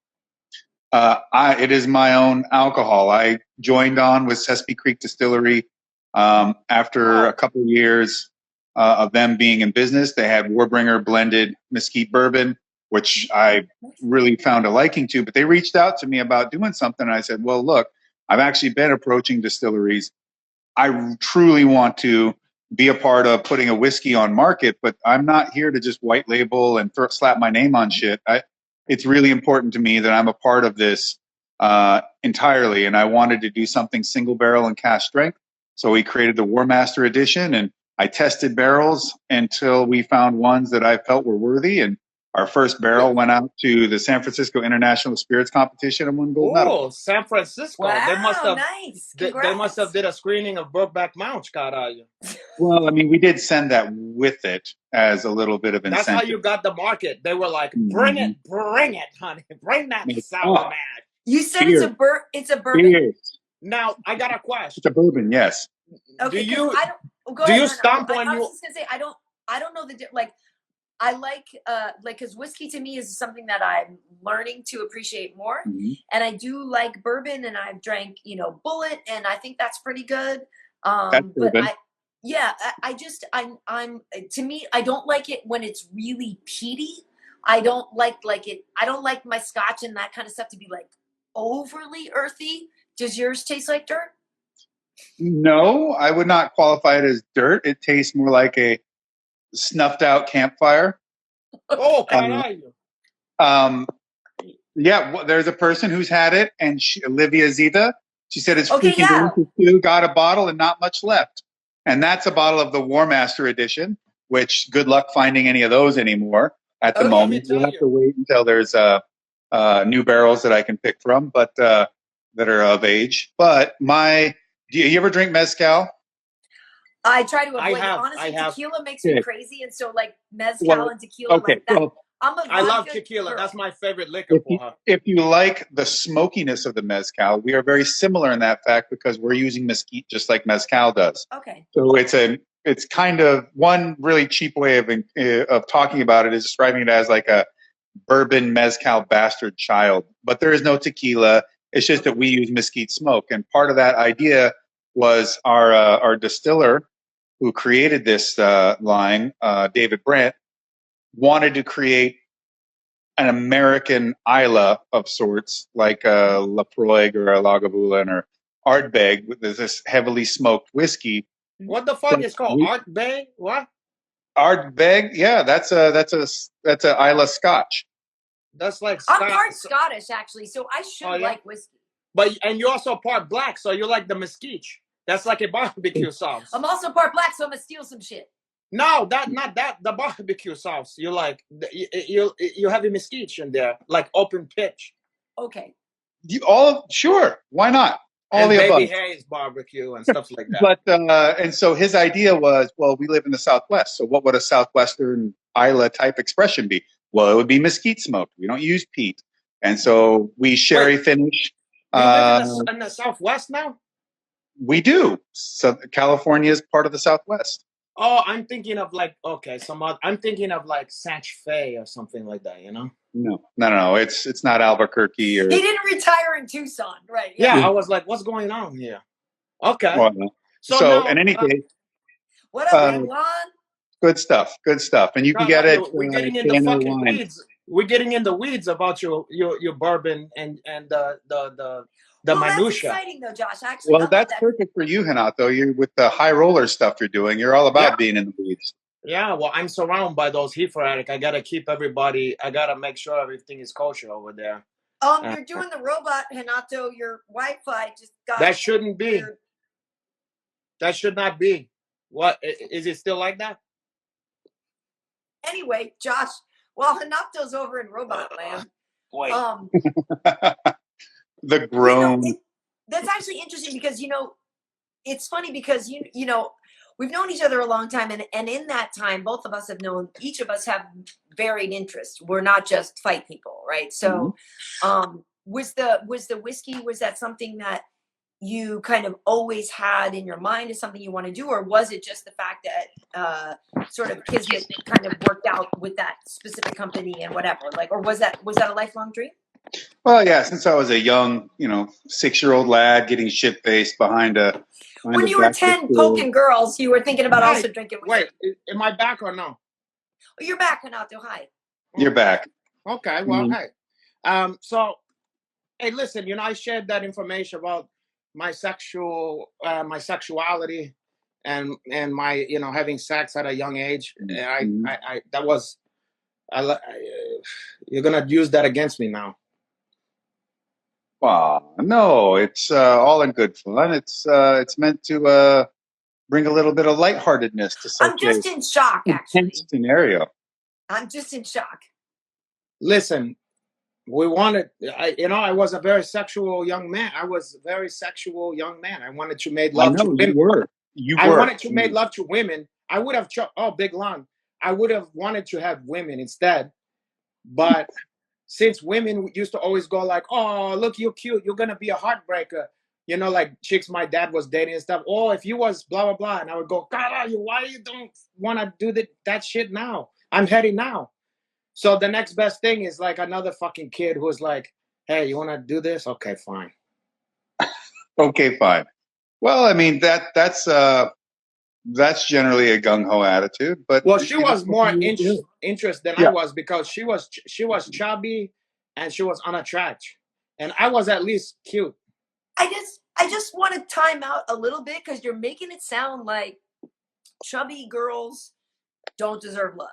It is my own alcohol. I joined on with Sespe Creek Distillery after a couple of years of them being in business. They had Warbringer blended mesquite bourbon, which I really found a liking to. But they reached out to me about doing something. And I said, well, look, I've actually been approaching distilleries. I truly want to be a part of putting a whiskey on market, but I'm not here to just white label and slap my name on shit. It's really important to me that I'm a part of this entirely, and I wanted to do something single barrel and cask strength. So we created the War Master Edition, and I tested barrels until we found ones that I felt were worthy. And our first barrel went out to the San Francisco International Spirits Competition and won gold medal. Oh, San Francisco! Wow, they must have nice. They must have did a screening of Brokeback Mountain, caralho. Well, I mean, we did send that with it as a little bit of incentive. That's how you got the market. They were like, bring it, honey, bring that sour mash. You said Cheers. it's a bourbon. Cheers. Now I got a question. It's a bourbon, yes. Okay, do you stomp on I you? was just gonna say I don't know I like because whiskey to me is something that I'm learning to appreciate more, and I do like bourbon, and I've drank Bullet, and I think that's pretty good. That's bourbon. I'm to me I don't like it when it's really peaty. I don't like it. I don't like my scotch and that kind of stuff to be like overly earthy. Does yours taste like dirt? No, I would not qualify it as dirt. It tastes more like a snuffed out campfire. Oh, caralho. There's a person who's had it, and Olivia Zita, she said it's freaking delicious too. Got a bottle and not much left. And that's a bottle of the War Master Edition, which good luck finding any of those anymore at the moment. We'll have to wait until there's new barrels that I can pick from, but that are of age. But do you ever drink mezcal? I try to avoid it. Honestly, tequila makes me crazy, and so mezcal and tequila like that. I love tequila. Girl. That's my favorite liquor for her. If you like the smokiness of the mezcal, we are very similar in that fact because we're using mesquite just like mezcal does. Okay. So it's kind of one really cheap way of talking about it is describing it as like a bourbon mezcal bastard child. But there is no tequila. It's just that we use mesquite smoke, and part of that idea was our distiller who created this line, David Brandt, wanted to create an American Isla of sorts, like a Laphroaig or a Lagavulin or Ardbeg, with this heavily smoked whiskey. What the fuck is called Ardbeg? What? Ardbeg? Yeah, that's a Isla Scotch. That's like I'm part Scottish actually, so I should like whiskey. And you're also part black, so you like the mesquite. That's like a barbecue sauce. I'm also part black, so I'm gonna steal some shit. No, not that. The barbecue sauce. You like you have a mesquite in there, like open pitch. Okay. Sure. Why not? All the Baby above. Hayes barbecue and stuff like that. But and so his idea was, well, we live in the Southwest, so what would a Southwestern Isla type expression be? Well, it would be mesquite smoked. We don't use peat, and so we sherry finish. You live in the Southwest now? We do. So California is part of the Southwest. Oh, I'm thinking of I'm thinking of like Santa Fe or something like that, No. It's not Albuquerque or. He didn't retire in Tucson, right? Yeah, I was like, what's going on here? Okay. Well, so now, in any case. What up, Juan? Good stuff. And you can get it. We're getting in the fucking weeds. We're getting in the weeds about your bourbon and the minutia. That's exciting though, Josh. Actually, that's perfect for you, Hanato. You're with the high roller stuff you're doing. You're all about being in the weeds. Yeah, well, I'm surrounded by those heat addicts. I gotta make sure everything is kosher over there. You're doing the robot, Hanato. Your Wi-Fi just got That shouldn't be. weird. That should not be. What is it still like that? Anyway, Josh, while Hanato's over in robot land, Wait. The groan. That's actually interesting because it's funny because you know we've known each other a long time, and in that time, both of us have known each of us have varied interests. We're not just fight people, right? So, was the whiskey, was that something that you kind of always had in your mind as something you want to do, or was it just the fact that sort of kismet kind of worked out with that specific company and whatever, like, or was that a lifelong dream? Well, yeah, since I was a young, 6-year-old lad getting shit-faced behind when you were 10 poking girls, you were thinking about also drinking whiskey. Wait, am I back or no? Oh, you're back, Hanato. Hi. You're back. Okay, well, hey. So, hey, listen, I shared that information about my sexuality and my, having sex at a young age. And you're going to use that against me now. No, it's all in good fun. It's meant to bring a little bit of lightheartedness to such I'm just in shock, actually. Scenario. I'm just in shock. Listen, I was a very sexual young man. I wanted to make love to women. I wanted to make love to women. I would have, big lung. I would have wanted to have women instead. But since women used to always go like, oh, look, you're cute. You're going to be a heartbreaker. Like chicks my dad was dating and stuff. Oh, if you was blah, blah, blah. And I would go, God, why you don't want to do that shit now? I'm heady now. So the next best thing is like another fucking kid who's like, hey, you want to do this? Okay, fine. Okay, fine. Well, I mean, that's generally a gung-ho attitude. But she was more interested than I was because she was chubby and she was unattractive. And I was at least cute. I just want to time out a little bit because you're making it sound like chubby girls don't deserve love.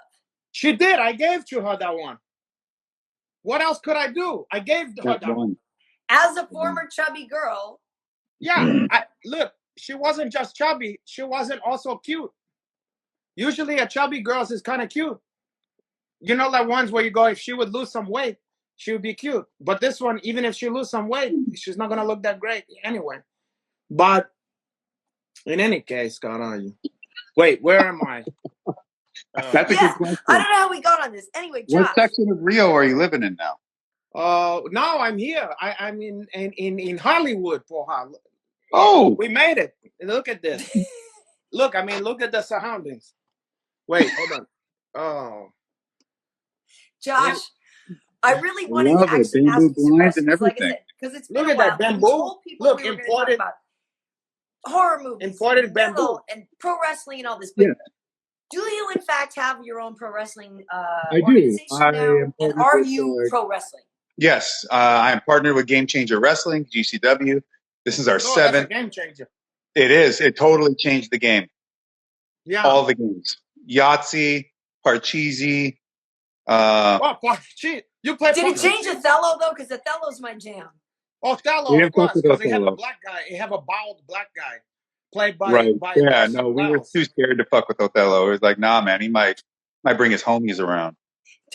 She did. I gave to her that one. What else could I do? I gave her that one. As a former chubby girl. Yeah. Look, she wasn't just chubby. She wasn't also cute. Usually a chubby girl is kind of cute. Like ones where you go, if she would lose some weight, she would be cute. But this one, even if she lose some weight, she's not going to look that great anyway. But in any case, God on you. Wait, where am I? That's a good question. I don't know how we got on this. Anyway, Josh. What section of Rio are you living in now? No, I'm here. I'm in Hollywood, porra. Oh, we made it. Look at this. Look at the surroundings. Wait, hold on. Oh, Josh, I really wanted to actually ask you some questions, like I said, because it's been a while. Look at that bamboo. Look, imported horror movies, imported bamboo, and pro wrestling and all this. But do you, in fact, have your own pro wrestling organization now? And are you pro wrestling? Yes, I'm partnered with Game Changer Wrestling, GCW. This is our seventh. That's a game changer. It is. It totally changed the game. Yeah. All the games. Yahtzee, Parcheesi. You play. Did it change Othello though? Because Othello's my jam. Othello, of course, because they have a black guy. They have a bald black guy played by. Yeah, no, we were too scared to fuck with Othello. It was like, nah, man, he might bring his homies around.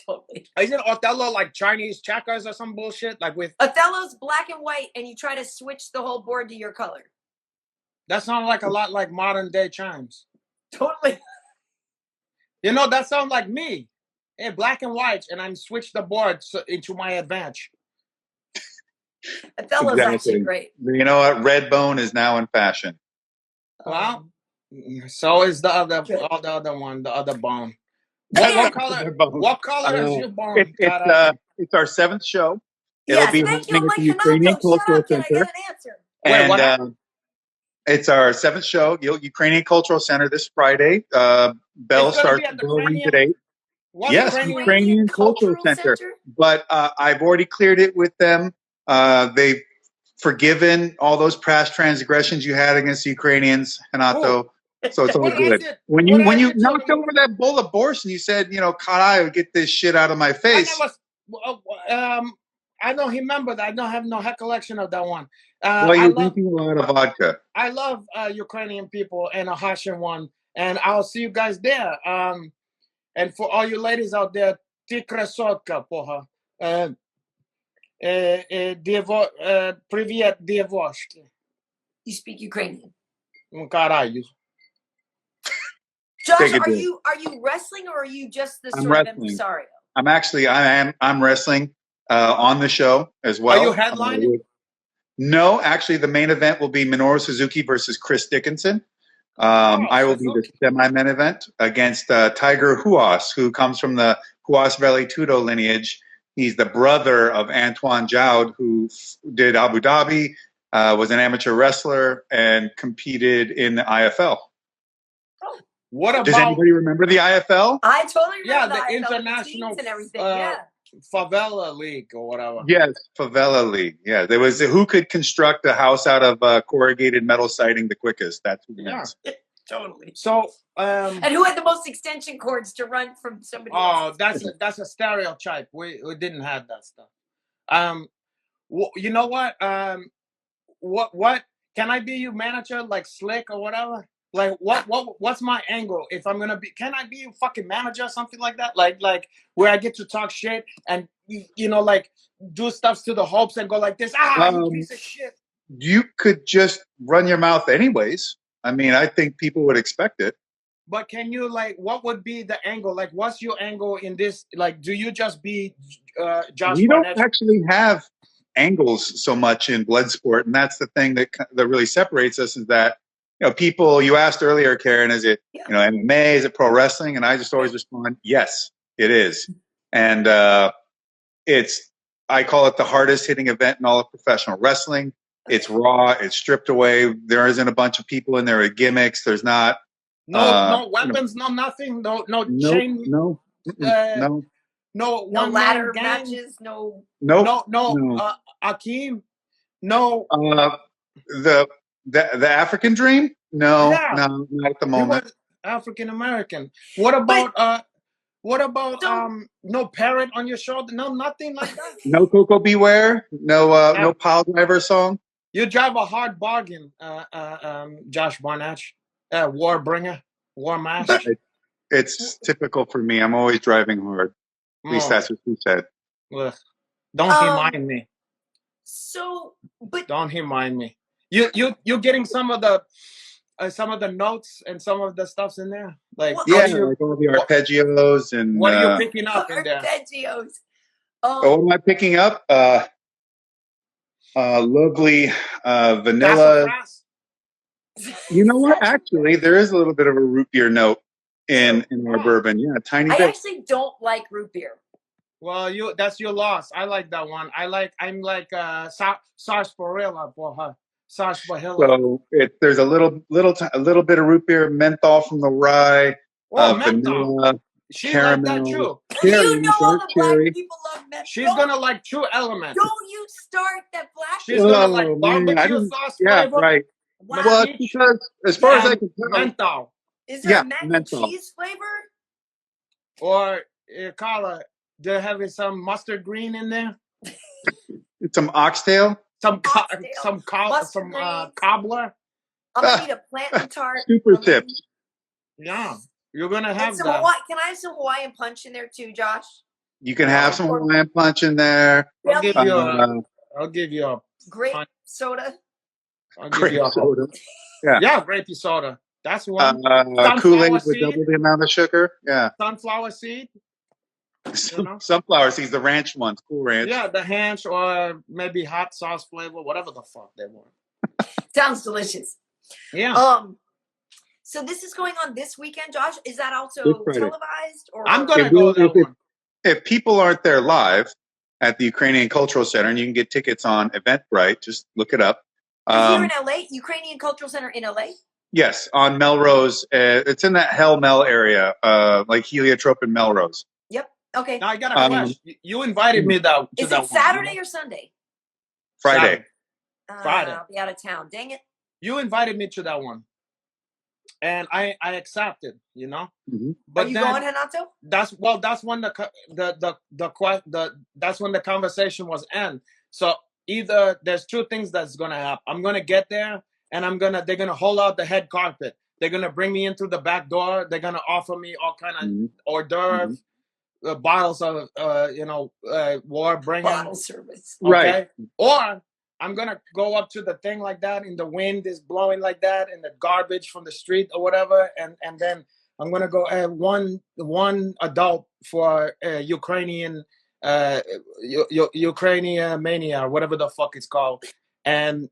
Totally. Isn't Othello like Chinese checkers or some bullshit? Like with Othello's black and white, and you try to switch the whole board to your color. That sounds like a lot like modern day chimes. Totally. That sounds like me. Hey, black and white, and I'm switched the board into my advantage. Othello's actually great. You know what? Red bone is now in fashion. Well, so is the other one, the other bone. What color is your bone? It's our seventh show. Yes, thank you. Like, Ukrainian Cultural Center. Can I get an answer? And what it's our seventh show, Ukrainian Cultural Center, this Friday. Bell starts at 8. Yes, Ukrainian Cultural Center. But I've already cleared it with them. They've forgiven all those past transgressions you had against the Ukrainians, Hanato. So it's all good. When you knocked over that bowl of borscht and you said, Karai, get this shit out of my face. I don't remember that. I don't have no recollection of that one. Well, I you're love drinking a lot of vodka. I love Ukrainian people and a Russian one, and I'll see you guys there. And for all you ladies out there, ты красотка, porra. Привет, девушки. You speak Ukrainian. Caralho. Josh, Take a are drink. you wrestling or are you just the I'm sort of wrestling. impresario? I'm wrestling on the show as well. Are you headlining? No, actually, the main event will be Minoru Suzuki versus Chris Dickinson. I will be the semi-main event against Tiger Huas, who comes from the Huas Valley Tudo lineage. He's the brother of Antoine Joud, who did Abu Dhabi, was an amateur wrestler, and competed in the IFL. Oh. What about? Does anybody remember the IFL? I totally remember Yeah, the the IFL, international teams and everything. Yeah. favela league or whatever. Yes, Favela League. Yeah, there was who could construct a house out of corrugated metal siding the quickest. That's who wins. Totally. So, And who had the most extension cords to run from somebody else? that's a stereotype. We didn't have that stuff. You know what? What can I be your manager, like Slick or whatever? Like what's my angle if I'm gonna be? Can I be your fucking manager or something like that? Like where I get to talk shit and like do stuff to the hopes and go like this. You piece of shit. You could just run your mouth anyways. I mean, I think people would expect it. But can you what would be the angle? Like, what's your angle in this? Like, do you just be Josh We don't Barnett? actually have angles so much in Bloodsport, and that's the thing that really separates us is that people. You asked earlier, Karyn, is it MMA? Is it pro wrestling? And I just always respond, yes, it is. And I call it the hardest hitting event in all of professional wrestling. It's raw. It's stripped away. There isn't a bunch of people in there with gimmicks. There's not no weapons, no nothing, no chain, no ladder matches, no Akeem, no. The African Dream? No, not at the moment. African American. What about no parrot on your shoulder? No, nothing like that. No Coco Beware. No Pile Driver song. You drive a hard bargain, Josh Barnett, Warbringer, War Master. It's typical for me. I'm always driving hard. At least that's what you said. Ugh. Don't remind me. Don't remind me. You're getting some of the notes and some of the stuff's in there. Like like all the arpeggios and. What are you picking up in there? Arpeggios. What am I picking up? Lovely vanilla. You know what? Actually, there is a little bit of a root beer note in our bourbon. Yeah, tiny bit. I actually don't like root beer. Well, that's your loss. I like that one. I'm like sarsaparilla for her. Sarsaparilla. So there's a little bit of root beer, menthol from the rye, vanilla, she caramel. Like that too. Cherry, all the black people love menthol. She's gonna like True Element. Don't you start that black. She's gonna like barbecue sauce flavor. Right. Wow. Well, because as far as I can tell, menthol. Is there a mac and cheese flavor? Or Carla, they're having some mustard green in there. Some oxtail. Some cobbler. I'm gonna need a plantain tart. Super tips. Yeah, you're gonna have some that. Can I have some Hawaiian punch in there too, Josh? You can have some Hawaiian punch in there. I'll give you a grape soda. Grape soda. Yeah, grapey soda. That's one. Kool-Aid with double the amount of sugar. Yeah. Sunflower seed. Sunflower seeds, the ranch ones, Cool Ranch. Yeah, the ranch or maybe hot sauce flavor, whatever the fuck they want. Sounds delicious. Yeah. So this is going on this weekend, Josh. Is that also televised? Or I'm gonna go that one. If people aren't there live at the Ukrainian Cultural Center, and you can get tickets on Eventbrite, just look it up. Here in LA, Ukrainian Cultural Center in LA. Yes, on Melrose. It's in that Hell Mel area, like Heliotrope and Melrose. Yep. Okay. Now I got a question. You invited me to Is that it Saturday or Sunday? Friday. Friday. I'll be out of town. Dang it. You invited me to that one. and I accepted, you know. Mm-hmm. But Are you then going, Hanato? that's when that's when the conversation was end. So either there's two things that's gonna happen. I'm gonna get there, and they're gonna hold out the head carpet. They're gonna bring me in through the back door. They're gonna offer me all kind of Mm-hmm. hors d'oeuvre, bottles of war bringing. Bottle service. Okay. Right. Or I'm gonna go up to the thing like that, and the wind is blowing like that, and the garbage from the street or whatever, and then I'm gonna go one adult for Ukrainian Ukrainian mania or whatever the fuck it's called, and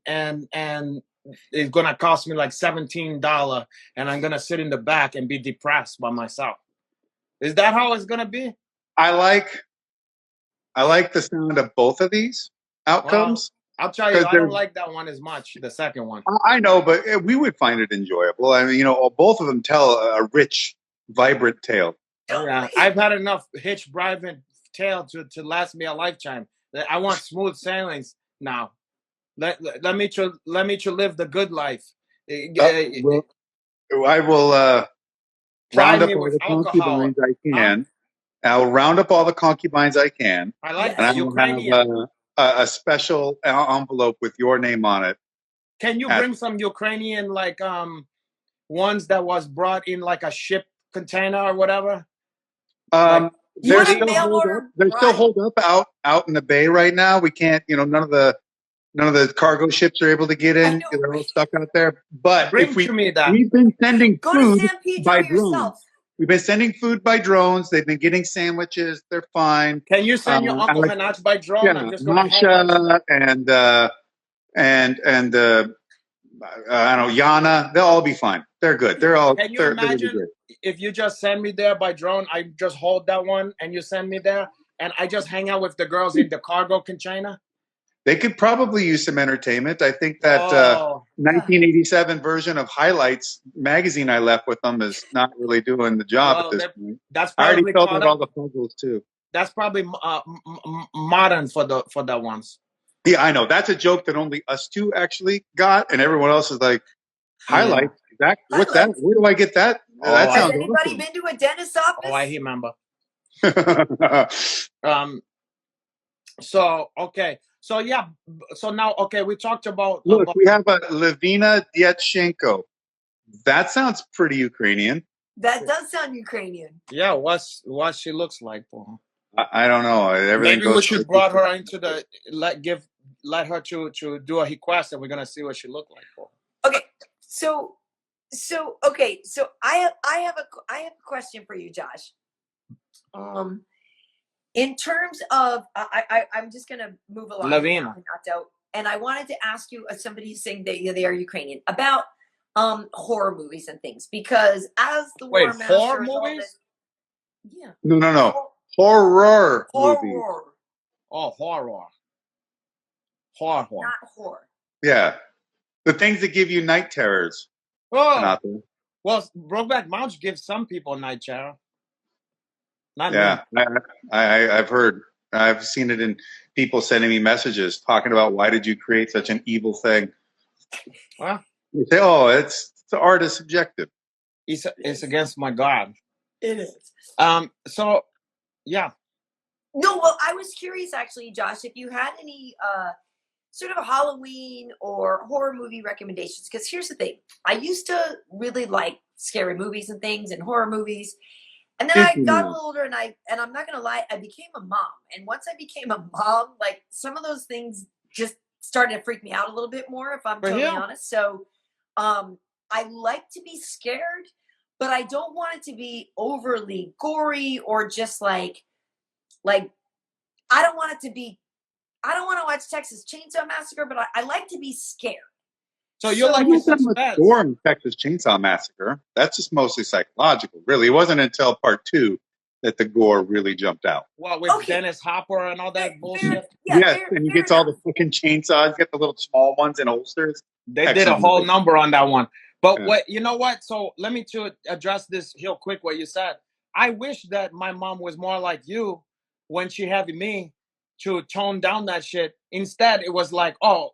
it's gonna cost me like $17, and I'm gonna sit in the back and be depressed by myself. Is that how it's gonna be? I like the sound of both of these outcomes. I'll tell you, I don't like that one as much. The second one. I know, but we would find it enjoyable. I mean, both of them tell a rich, vibrant tale. Yeah, I've had enough hitch vibrant tale to last me a lifetime. I want smooth sailings now. Let me live the good life. I will round up all the alcohol. concubines I can. I'll round up all the concubines I can. I like and that. I will Ukrainian. have a special envelope with your name on it. Can you bring some Ukrainian ones that was brought in like a ship container or whatever? They're still holed up out in the bay right now. We can't, none of the cargo ships are able to get in. They're all stuck out there. But we've been sending food by drones. We've been sending food by drones. They've been getting sandwiches. They're fine. Can you send your Uncle Hanato by drone? Yeah, Masha and I don't know, Yana. They'll all be fine. They're good. They're all. Can you imagine if you just send me there by drone? I just hold that one and you send me there, and I just hang out with the girls in the cargo container. They could probably use some entertainment. I think that 1987 version of Highlights magazine I left with them is not really doing the job at this point. That's I already probably filled out all the puzzles too. That's probably modern for that ones. Yeah, I know. That's a joke that only us two actually got, and everyone else is like, Highlights? What's that? Where do I get that? That Has anybody been to a dentist's office? Oh, I remember. So okay. So yeah. So now, okay, we talked about. Look, we have a Levina Dyachenko. That sounds pretty Ukrainian. That does sound Ukrainian. Yeah, what she looks like. I don't know. Maybe we should brought her into the let her to do a request, and we're gonna see what she looked like for. Okay, so I have a question for you, Josh. In terms of, I'm just gonna move along. Lavina. And I wanted to ask you, somebody saying that they are Ukrainian, about horror movies and things, because as the war master, horror movies? Yeah. No. Horror movies. Oh, horror. Not horror. Yeah. The things that give you night terrors. Oh. Well, Brokeback Mountain gives some people night terror. Not me. I've heard. I've seen it in people sending me messages talking about why did you create such an evil thing. Well, you say, the art is subjective. It's against my God. It is. So, yeah. No, well, I was curious actually, Josh, if you had any sort of Halloween or horror movie recommendations. Because here's the thing: I used to really like scary movies and things and horror movies. And then I got a little older, and I'm not gonna lie, I became a mom. And once I became a mom, like some of those things just started to freak me out a little bit more, if I'm totally honest. So, I like to be scared, but I don't want it to be overly gory or just like I don't want to watch Texas Chainsaw Massacre, but I like to be scared. So you're like gore in Texas Chainsaw Massacre. That's just mostly psychological, really. It wasn't until part 2 that the gore really jumped out. Well, with Dennis Hopper and all that bullshit. And he gets all the fucking chainsaws, get the little small ones in holsters. They did a whole number on that one. But you know what? So let me address this real quick. What you said. I wish that my mom was more like you when she had me to tone down that shit. Instead, it was like, oh,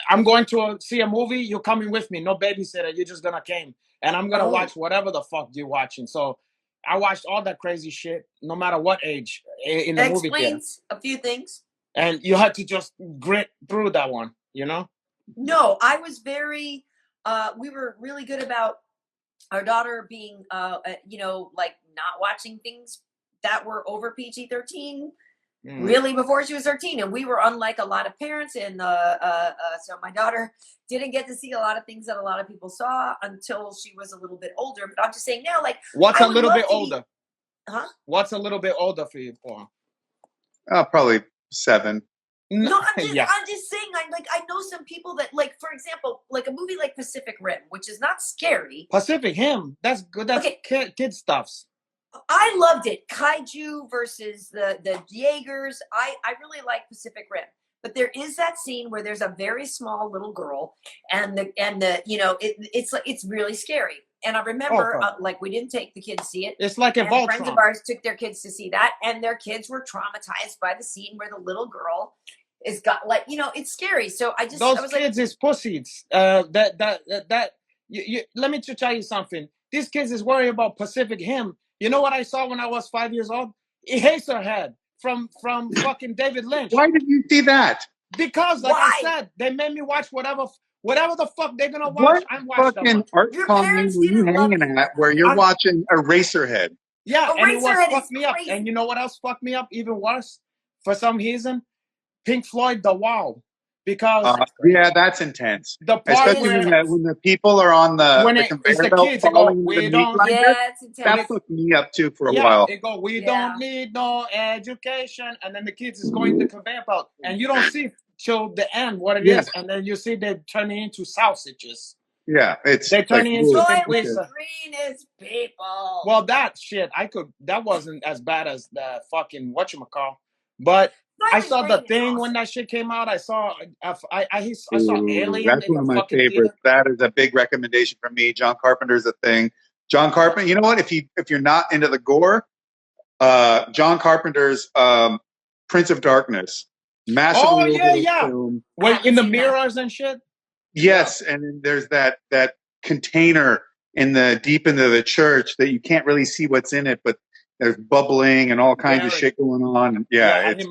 I'm going to see a movie. You're coming with me. No babysitter. You're just gonna came, and I'm gonna watch whatever the fuck you're watching. So I watched all that crazy shit, no matter what age, in the That movie theater. explains a few things. And you had to just grit through that one, you know? No, I was very. We were really good about our daughter being, like not watching things that were over PG-13. Really, before she was 13, and we were unlike a lot of parents, and so my daughter didn't get to see a lot of things that a lot of people saw until she was a little bit older. But I'm just saying now, like, what's a little bit older? What's a little bit older for you, Paul? Probably 7. No, I'm just saying, I know some people that, like, for example, like a movie like Pacific Rim, which is not scary. Pacific Rim, that's good. That's kid stuffs. I loved it. Kaiju versus the Jaegers. I really like Pacific Rim. But there is that scene where there's a very small little girl, and it's really scary. And I remember, we didn't take the kids to see it. It's like a Voltron. Friends of ours took their kids to see that, and their kids were traumatized by the scene where the little girl is got, it's scary. So I was kids is pussies. Let me tell you something. These kids is worried about Pacific Rim. You know what I saw when I was 5 years old? Eraserhead from fucking David Lynch. Why did you see that? Because, like I said, they made me watch whatever the fuck they're gonna watch. I'm watching. What fucking art commune were you hanging at where you're watching Eraserhead? Yeah, and it was fucked me up. And you know what else fucked me up even worse? For some reason, Pink Floyd, The Wall. Because yeah, that's intense. The part especially when the people are on the conveyor belt falling into the meat grinder. It's intense. That fucked me up too for a while. They go, we don't need no education, and then the kids is going to the conveyor belt, and you don't see till the end what it is, and then you see they turning into sausages. Yeah, they're turning into greenest people. Well, that shit, that wasn't as bad as the fucking whatchamacall, but I saw The Thing when that shit came out. I saw Alien. That's one of my favorites. That is a big recommendation for me. John Carpenter's The Thing. John Carpenter. You know what? If you're not into the gore, John Carpenter's Prince of Darkness, massively film. Wait, in the mirrors and shit. Yes, and then there's that container deep into the church that you can't really see what's in it, but there's bubbling and all kinds of shit going on. And that's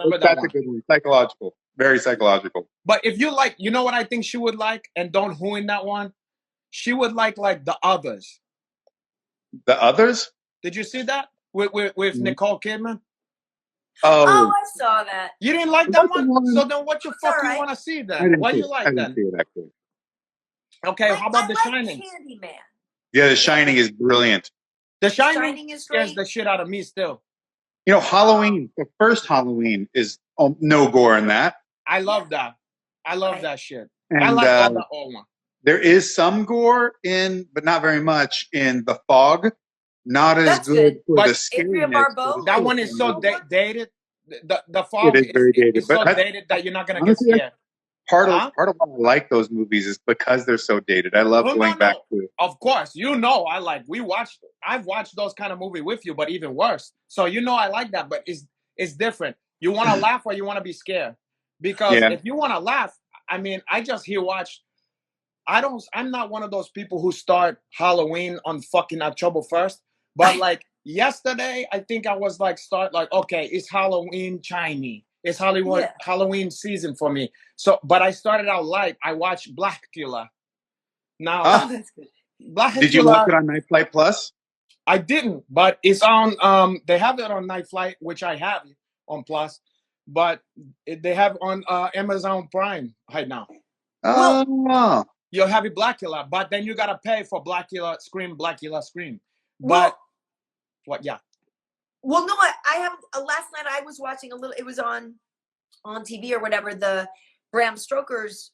a good one. Psychological. Very psychological. But if you like, you know what I think she would like, and don't ruin that one? She would like The Others. The Others? Did you see that? With Nicole Kidman? Oh, I saw that. You didn't like that one? So then what the fuck do you want to see then? Why do you like that? I didn't see it, actually. Okay, how about The Shining? Candyman. Yeah, The Shining is brilliant. The Shining scares the shit out of me still. You know, Halloween, the first Halloween is no gore in that. I love that. I love that shit. And, I like all the old one. There is some gore but not very much in The Fog. Not as good for the scariness. That one is so dated. The Fog is very dated. So dated that you're not going to get scared. Part of why I like those movies is because they're so dated. I love going back to it. Of course, I've watched those kind of movies with you, but even worse. So I like that, but it's different. You want to laugh or you want to be scared? Because if you want to laugh, I mean, I just watch. I'm not one of those people who start Halloween on fucking October 1st. But like yesterday, I think I was okay, it's Halloween Chinese. It's Halloween season for me. So, but I started out light. I watched Dracula. Now, that's good. Did you watch it on Night Flight Plus? I didn't, but it's on. They have it on Night Flight, which I have on Plus, but they have on Amazon Prime right now. Oh, you'll have it Dracula, but then you gotta pay for Dracula Scream. But what? Yeah. Well, no, I have. Last night I was watching a little. It was on TV or whatever. The Bram Stoker's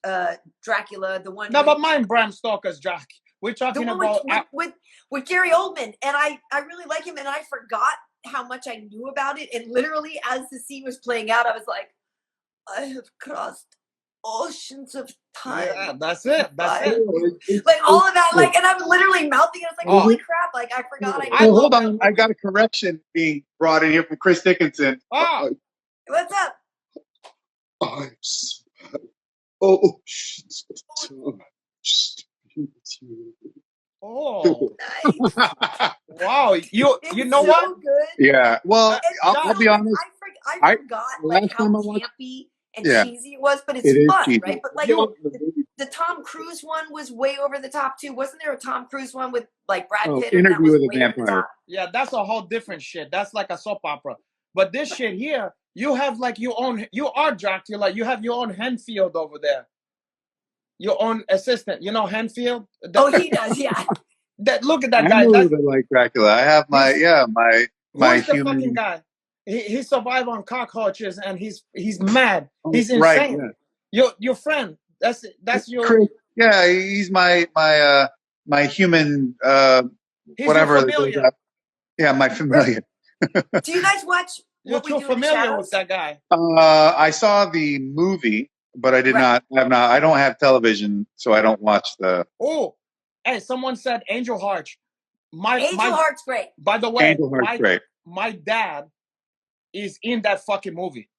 Dracula, the one. No, but mine Bram Stoker's Dracula. We're talking about with Gary Oldman, and I really like him, and I forgot how much I knew about it. And literally, as the scene was playing out, I was like, I have crossed oceans of time. Yeah, that's it. Like all of that, like, and I'm literally mouthing it. I was like, holy crap! Like I forgot. Hold on, I got a correction being brought in here from Chris Dickinson. What's up? Oh. Oh, Nice. wow! You It's know so what? good. Yeah. Well, And I'll you Josh, be know, honest. I forgot like Last how time I watched, campy and yeah, cheesy it was, but it it's is fun, cheesy. right? But like you the Tom Cruise one was way over the top too. Wasn't there a Tom Cruise one with like Brad Pitt that Interview was with a way over the Vampire. top? yeah, that's a whole different shit. That's like a soap opera. But this shit here, you have like your own. You are Dracula. You have your own Henfield over there. Your own assistant. You know Henfield. Oh, he does, yeah. That look at that I'm guy. a That little bit like Dracula. I have he's, who my is the fucking human. guy? He survived on cockroaches and he's mad. Oh, He's right. insane. Yeah. Your friend. That's your. Chris. Yeah, he's my human. He's your Whatever. familiar. Yeah, my familiar. Do you guys watch You're What We too Do in the familiar Shadows? with that guy. I saw the movie, but I did Right. not. I don't have television, so I don't watch the Oh, hey, someone said Angel Hearts. Angel Heart's great. By the way, Angel Heart's great. my dad is in that fucking movie.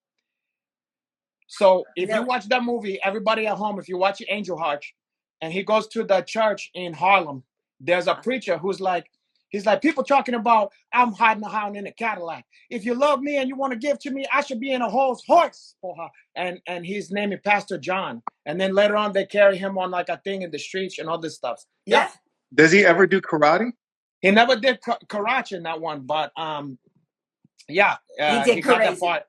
So if you watch that movie, everybody at home, if you watch Angel Hearts, and he goes to the church in Harlem, there's a preacher who's like, he's like, people talking about I'm hiding a hound in a Cadillac. If you love me and you want to give to me, I should be in a horse for her. And his name is Pastor John. And then later on, they carry him on like a thing in the streets and all this stuff. Yeah. Does he ever do karate? He never did karate in that one, but yeah, he got that crazy. part.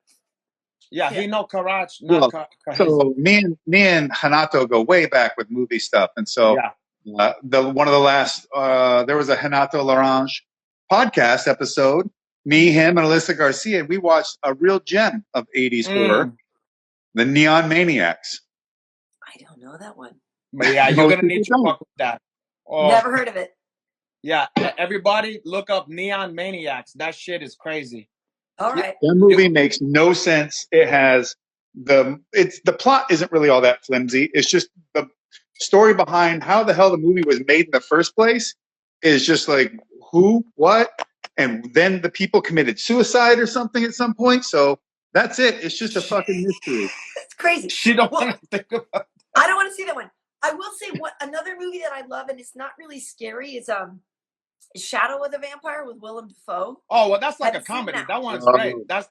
Yeah, he know karate. Well, so me and Hanato go way back with movie stuff, and so one of the last there was a Renato Laranja podcast episode. Me, him, and Alyssa Garcia. We watched a real gem of '80s horror, The Neon Maniacs. I don't know that one. But yeah, you're gonna need to fuck with that. Oh, never heard of it. Yeah, everybody look up Neon Maniacs. That shit is crazy. All right. That movie makes no sense. It has the plot isn't really all that flimsy. It's just the story behind how the hell the movie was made in the first place is just like who, what, and then the people committed suicide or something at some point. So that's it. It's just a fucking mystery. It's crazy. She don't want to think about that. I don't want to see that one. I will say another movie that I love, and it's not really scary, is Shadow of the Vampire with Willem Dafoe. Oh, well, that's like a comedy. That one's great. That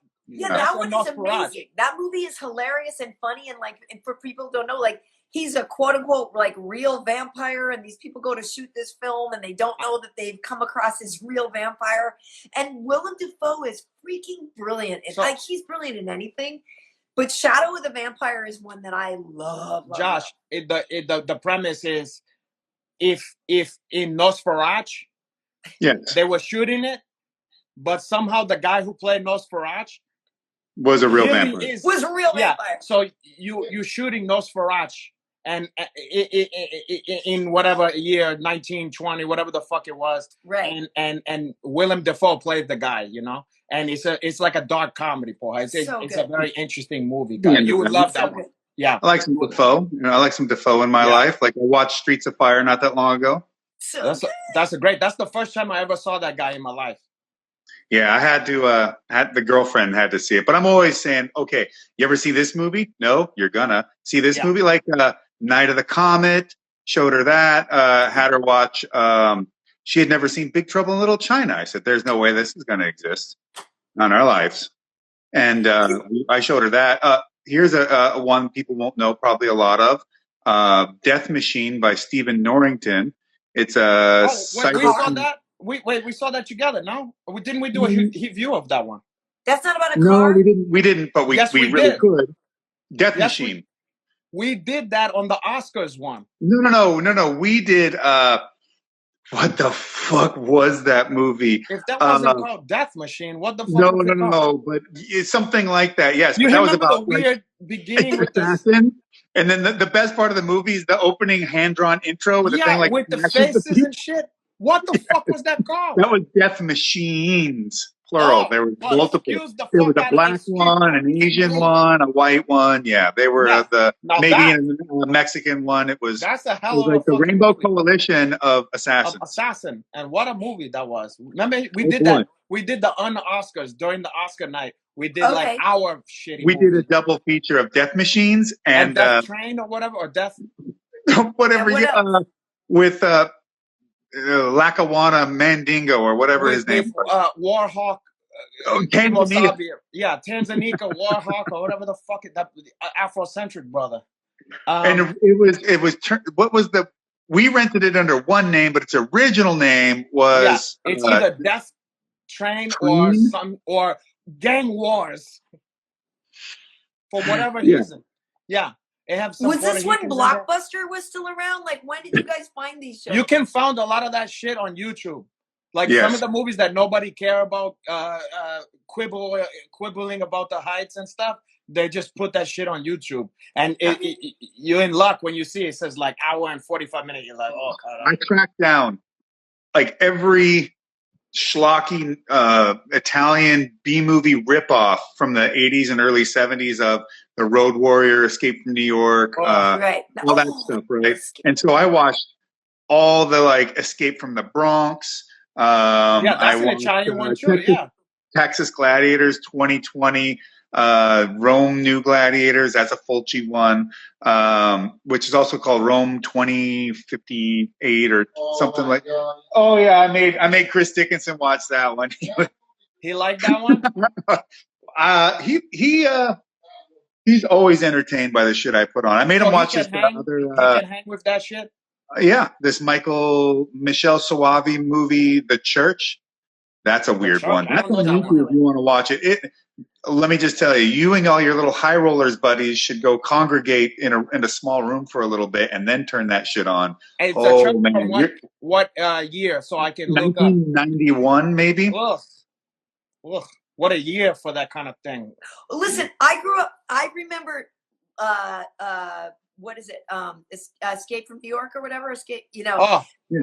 one is amazing. That movie is hilarious and funny, and like, and for people who don't know, like, he's a quote unquote like real vampire, and these people go to shoot this film, and they don't know that they've come across this real vampire. And Willem Dafoe is freaking brilliant. And like, he's brilliant in anything. But Shadow of the Vampire is one that I love. Josh, the premise is if in Nosferatu, yes, they were shooting it, but somehow the guy who played Nosferatu was a real vampire. Was a real vampire. So you shooting Nosferatu, and in whatever year, 1920, whatever the fuck it was, right? And Willem Dafoe played the guy, you know, and it's like a dark comedy, boy. It's a very interesting movie. Yeah, you would love that one. Yeah, I like some Dafoe. You know, I like some Dafoe in my life. Like I watched Streets of Fire not that long ago. So that's the first time I ever saw that guy in my life. Yeah, I had to. The girlfriend had to see it, but I'm always saying, okay, you ever see this movie? No, you're gonna see this movie. Like Night of the Comet. Showed her that. Had her watch. She had never seen Big Trouble in Little China. I said, "There's no way this is gonna exist on our lives." And I showed her that. Here's a one people won't know probably a lot of. Death Machine by Stephen Norrington. It's a. We saw that. We saw that together. No, didn't we do a review of that one? That's not about a car. No, we didn't. But we really could. Death Machine. We did that on the Oscars one. No. We did. What the fuck was that movie? If that wasn't called Death Machine, what the fuck? No. But it's something like that. Yes, you that remember was about the weird beginning with assassin. And then the best part of the movie is the opening hand-drawn intro with the thing like with the faces and shit. What the fuck was that called? That was Death Machines. plural. There were well, multiple. excuse the There was fuck a out of black excuse one, an Asian one, a white one. Yeah, they were Now maybe a Mexican one. that's a It hell was of a like the fucking Rainbow movie. Coalition of Of assassins. Assassin, and what a movie that was. Remember, we Oh, did boy. that. We did the Oscars during the Oscar night. We did like Okay. our shitty We movie. did a double feature of Death Machines and and Death Train or whatever, or Death. whatever And what else? with Lackawanna Mandingo or whatever his name was. Warhawk. Tanzania. Yeah, Tanzania Warhawk or whatever the fuck that Afrocentric brother. And what was the? We rented it under one name, but its original name was it's either Death Train or Gang Wars for whatever reason. Yeah, it have some. Was this when Blockbuster was still around? Like, when did you guys find these shows? You can find a lot of that shit on YouTube. Like some of the movies that nobody care about, quibbling about the heights and stuff. They just put that shit on YouTube, and you're in luck when you see it says like hour and 45 minutes. You're like, oh god. I tracked down like every schlocky Italian B movie ripoff from the 80s and early 70s of The Road Warrior, Escape from New York, all that stuff, right? And so I watched all the like Escape from the Bronx. That's an Italian one too. Texas Gladiators 2020. Rome New Gladiators, that's a Fulci one, which is also called Rome 2058 or something like that. Oh yeah, I made Chris Dickinson watch that one. He liked that one? He's always entertained by the shit I put on. I made him watch this other he can hang with that shit. Yeah, this Michelle Soavi movie, The Church. That's a weird one. That's on YouTube if you want to watch it. Let me just tell you, you and all your little high rollers buddies should go congregate in a small room for a little bit and then turn that shit on. Hey, man. What year? So I can look up. 1991, maybe. Ugh. What a year for that kind of thing. Listen, I grew up. I remember. What is it? Escape from New York or whatever. Escape.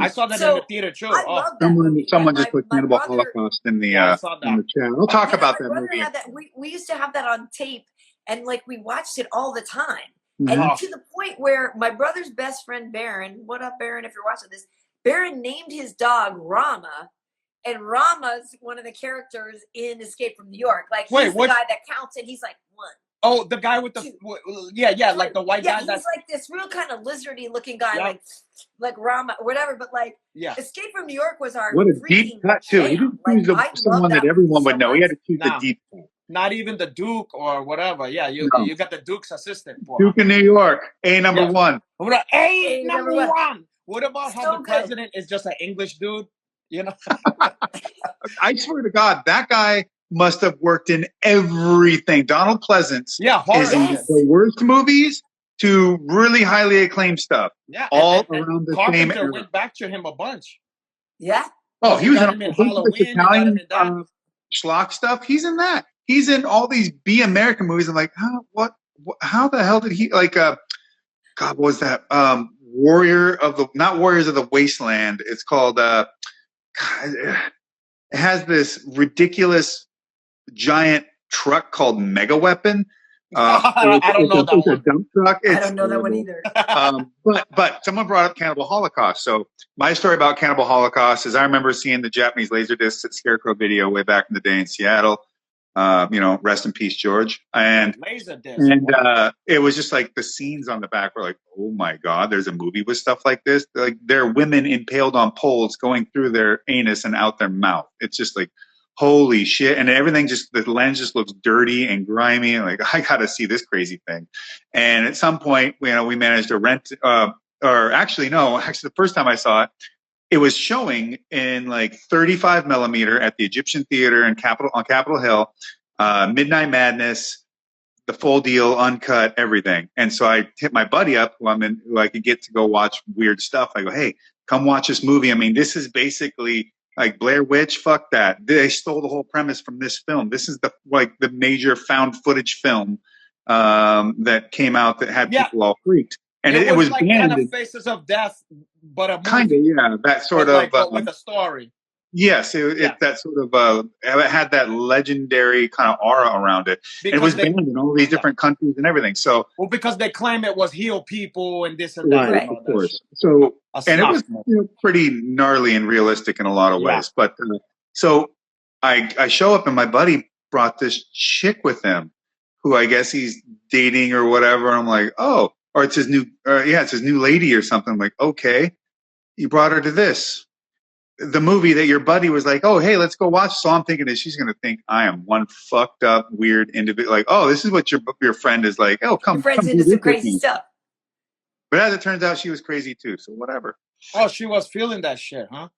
I saw that in the theater too. I love that movie. Someone just put Cannibal Holocaust in the chat. We'll talk about that movie. Had that. We used to have that on tape, and like we watched it all the time. Mm-hmm. And to the point where my brother's best friend Baron, what up, Baron? If you're watching this, Baron named his dog Rama. And Rama's one of the characters in Escape from New York. Like, he's the guy that counts, and he's like, 1. Oh, the guy with the like the white guy. He's like this real kind of lizardy looking guy, like Rama, whatever. But like, Escape from New York was our what a deep cut too. He didn't choose someone that everyone would know. He had to choose the deep cut. Not even the Duke or whatever. Yeah, you got the Duke's assistant for Duke in New York, number one. A number one. What about how the president is just an English dude? You know, I swear to God, that guy must have worked in everything. Donald Pleasance is in the worst movies to really highly acclaimed stuff. Yeah, all around the same era. Went back to him a bunch. Yeah. Oh, he was in Halloween, Italian schlock stuff. He's in that. He's in all these B American movies. I'm like, how the hell did he God, what was that? Not Warriors of the Wasteland. It's called it has this ridiculous giant truck called Mega Weapon. I don't know that one. It's a dump truck. I don't know that one either. But someone brought up Cannibal Holocaust. So my story about Cannibal Holocaust is I remember seeing the Japanese laser discs at Scarecrow Video way back in the day in Seattle. Rest in peace, George. And laser disc. And it was just like the scenes on the back were like, oh my God, there's a movie with stuff like this. Like there are women impaled on poles going through their anus and out their mouth. It's just like, holy shit. And everything the lens just looks dirty and grimy. And like, I got to see this crazy thing. And at some point, we managed to rent, actually, the first time I saw it, it was showing in like 35 millimeter at the Egyptian Theater on Capitol Hill, Midnight Madness, the full deal, uncut, everything. And so I hit my buddy up who I could get to go watch weird stuff. I go, hey, come watch this movie. I mean, this is basically like Blair Witch. Fuck that. They stole the whole premise from this film. This is the major found footage film that came out that had people all freaked. And it was like banned. Kind of Faces of Death, but a movie. Kind of, yeah. That sort of with a story. Yes, Yeah. that sort of it had that legendary kind of aura around it. And it was banned in all these different countries and everything. So, well, because they claim it was heel people and this and that. right, And all of that course. shit. So, A and it was snuff. pretty gnarly and realistic in a lot of Yeah. ways. But so I show up and my buddy brought this chick with him, who I guess he's dating or whatever. I'm like, oh, or it's his new lady or something. I'm like, okay, you brought her to this. The movie that your buddy was like, oh, hey, let's go watch. So I'm thinking that she's going to think I am one fucked up, weird individual. Like, oh, this is what your friend is like. Oh, come Your friend's do into this some with crazy me. stuff. But as it turns out, she was crazy too. So whatever. Oh, she was feeling that shit, huh?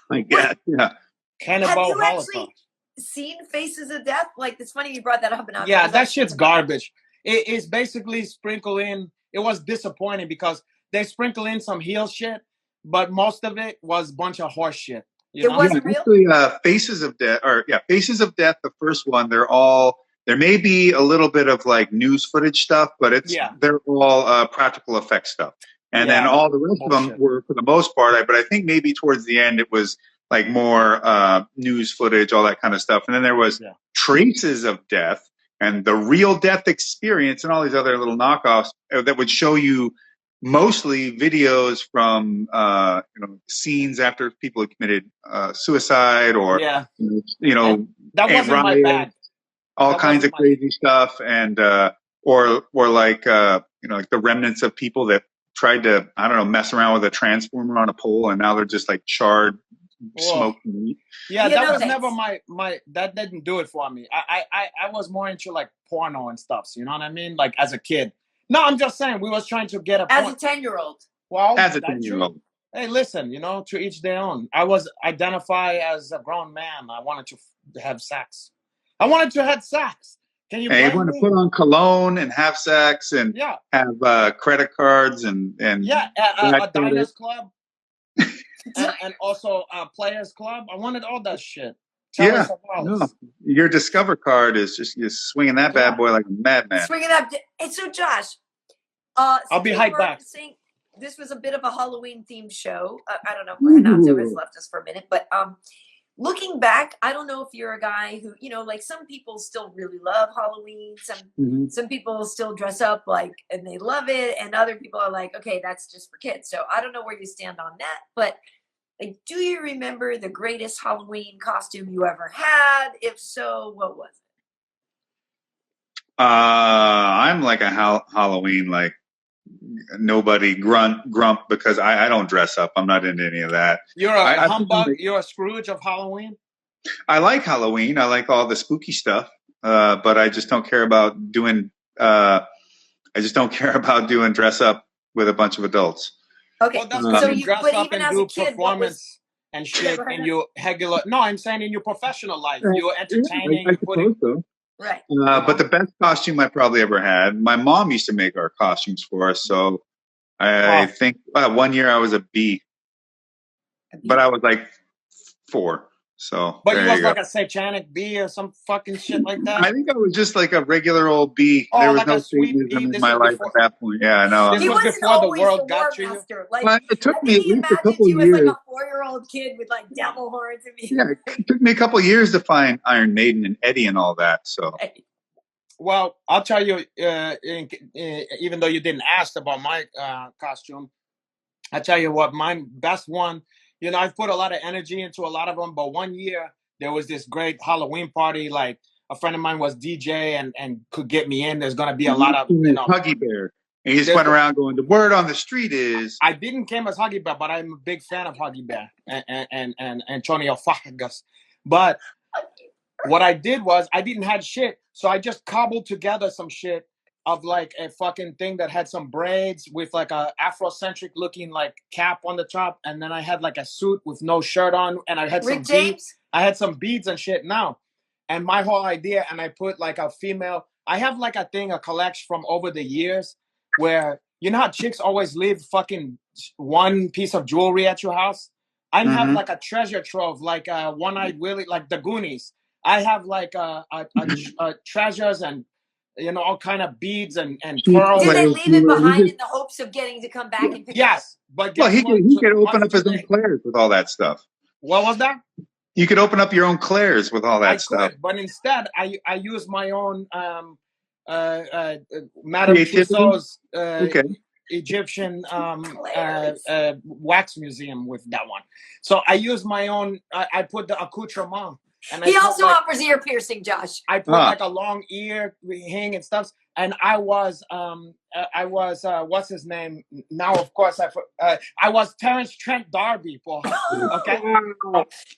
I guess, yeah. Cannibal Have you Holocaust. actually seen Faces of Death? Like, it's funny you brought that up. And Yeah, that shit's garbage. It's basically sprinkle in. It was disappointing because they sprinkle in some heel shit, but most of it was a bunch of horse shit. It wasn't real? Actually, Faces of Death, Faces of Death, the first one, there may be a little bit of like news footage stuff, but they're all practical effects stuff. And then all the rest of them were, for the most part, but I think maybe towards the end it was like more news footage, all that kind of stuff. And then there was Traces of Death and the Real Death Experience and all these other little knockoffs that would show you mostly videos from scenes after people had committed suicide or that wasn't my bag. All kinds of crazy stuff, and or like like the remnants of people that tried to mess around with a transformer on a pole, and now they're just like charred, smoked meat. Yeah, that was never my. That didn't do it for me. I was more into like porno and stuff. So you know what I mean? Like as a kid. No, I'm just saying we was trying to get a as a 10-year-old. Well, as a 10-year-old. Hey, listen, to each their own. I was identify as a grown man. I wanted to have sex. I wanted to have sex. Can you? Hey, you want to put on cologne and have sex and have credit cards and a diners club and also a players club. I wanted all that shit. No. Your Discover card is just swinging that bad boy like a madman. Swinging up. And so, Josh, I'll be hyped back. This was a bit of a Halloween themed show. I don't know if Renato has left us for a minute, but looking back, I don't know if you're a guy who, like some people still really love Halloween. Some people still dress up and they love it, and other people are like, okay, that's just for kids. So I don't know where you stand on that, but do you remember the greatest Halloween costume you ever had? If so, what was it? I'm like a Halloween nobody grump because I don't dress up. I'm not into any of that. You're a humbug. You're a Scrooge of Halloween. I like Halloween. I like all the spooky stuff, but I just don't care about doing. I just don't care about doing dress up with a bunch of adults. Okay, well, that's so you dress up and do performance and shit in your regular. No, I'm saying in your professional life, you're entertaining. I suppose so. Right. But the best costume I probably ever had, my mom used to make our costumes for us. So I think 1 year I was a bee, but I was like 4. So, but you was like a satanic bee or some fucking shit like that. I think I was just like a regular old bee. There was no Satanism in my life at that point. Yeah, I know. This was before the world got to you. It took me at least a couple of years. Like a 4-year-old kid with devil horns and me. Yeah, it took me a couple of years to find Iron Maiden and Eddie and all that. So. Well, I'll tell you, even though you didn't ask about my costume, I'll tell you what, my best one. I've put a lot of energy into a lot of them, but 1 year there was this great Halloween party. Like a friend of mine was DJ and could get me in. There's going to be a lot of, Huggy Bear. And he just went around going, the word on the street is. I didn't came as Huggy Bear, but I'm a big fan of Huggy Bear and Antonio Fargas. But what I did was I didn't have shit. So I just cobbled together some shit of like a fucking thing that had some braids with like a Afrocentric looking cap on the top, and then I had like a suit with no shirt on, and I had some beads. I had some beads and shit now, and my whole idea, and I put like a female. I have like a collection from over the years where how chicks always leave fucking one piece of jewelry at your house. I have like a treasure trove, like a One-Eyed Willie, like the Goonies. I have like a treasures and. All kind of beads and pearls. Did they leave it behind in the hopes of getting to come back and pick it up? Yes, but he could open up his own players with all that stuff. What was that? You could open up your own Claire's with all that I stuff. could, but instead I use my own Madame Creativity? Tussauds Okay. Egyptian Claire's. wax museum with that one. So I use my own. I put the accoutrement. And He I put, also like, offers ear piercing, Josh. I put like a long ear hang and stuff. And I was what's his name? Now of course I was Terrence Trent D'Arby, okay?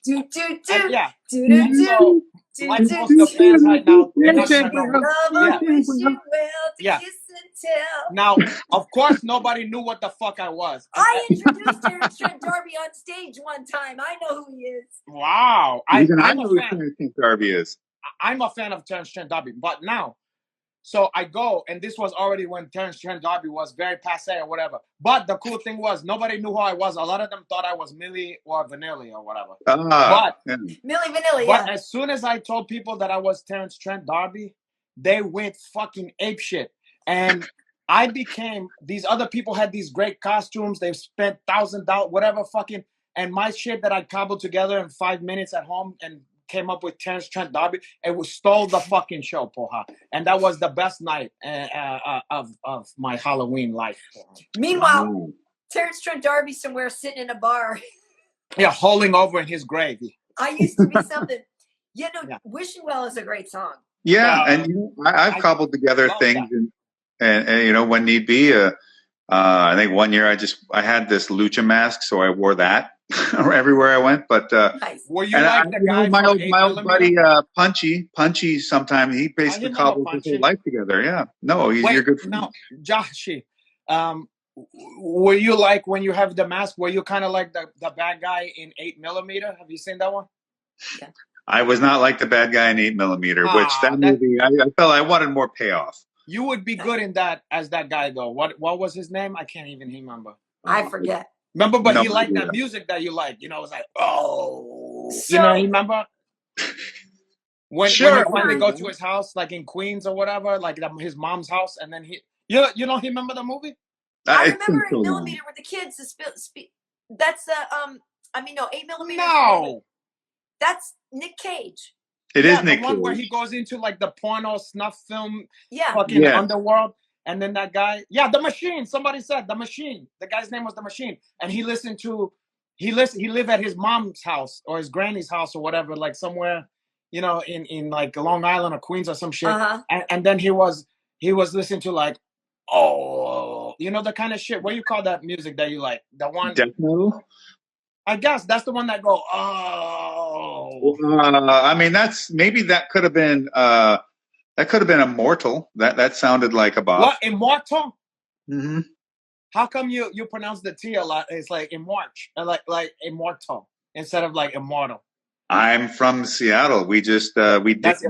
Do And, yeah. do And so like most of the fans right now, they're not gonna know. Love, I wish you well to Yeah. kiss and tell. Now, of course, nobody knew what the fuck I was. I introduced Terrence Trent D'Arby on stage one time. I know who he is. Wow. Even I I'm know a who fan. Terrence Trent D'Arby is. I'm a fan of Terrence Trent D'Arby, but now, so I go, and this was already when Terrence Trent D'Arby was very passe or whatever. But the cool thing was, nobody knew who I was. A lot of them thought I was Millie or Vanilli or whatever. Millie Vanilli, But as soon as I told people that I was Terrence Trent D'Arby, they went fucking apeshit. And I became, these other people had these great costumes. They've spent $1,000, whatever fucking, and my shit that I cobbled together in 5 minutes at home and came up with Terrence Trent D'Arby, it was stole the fucking show, Poha. And that was the best night of my Halloween life. Poha. Meanwhile, Terrence Trent D'Arby somewhere sitting in a bar. Yeah, holding over in his grave. I used to be something. Wishing Well is a great song. Yeah, and I've cobbled together things, and when need be. I think one year I had this lucha mask, so I wore that everywhere I went. But nice. Were you like the guy my old buddy Punchy? Sometimes he basically cobbled his whole life together. Yeah, no, you're good. No, Joshy, were you like when you have the mask? Were you kind of like the bad guy in 8mm? Have you seen that one? Yeah. I was not like the bad guy in 8mm, which that movie I felt I wanted more payoff. You would be good in that as that guy though. What was his name? I can't even remember. I forget. Remember, but he liked that music that you like. You know, it was like, you remember? When you finally go to his house, like in Queens or whatever, like his mom's house, and then you don't remember the movie? I remember 8mm with the kids. That's 8mm. No, that's Nick Cage. It is Nick the one Cage. Where he goes into like the porno snuff film, fucking underworld, and then that guy, the Machine. Somebody said the Machine. The guy's name was the Machine, and he lived at his mom's house or his granny's house or whatever, like somewhere, in like Long Island or Queens or some shit. And then he was listening to like, the kind of shit. What do you call that music that you like? The one death metal. I guess that's the one that go, I mean, that could have been Immortal. That sounded like a boss. What, Immortal? Mm-hmm. How come you pronounce the T a lot? It's like Immorch, like Immortal instead of like Immortal. I'm from Seattle. We just we have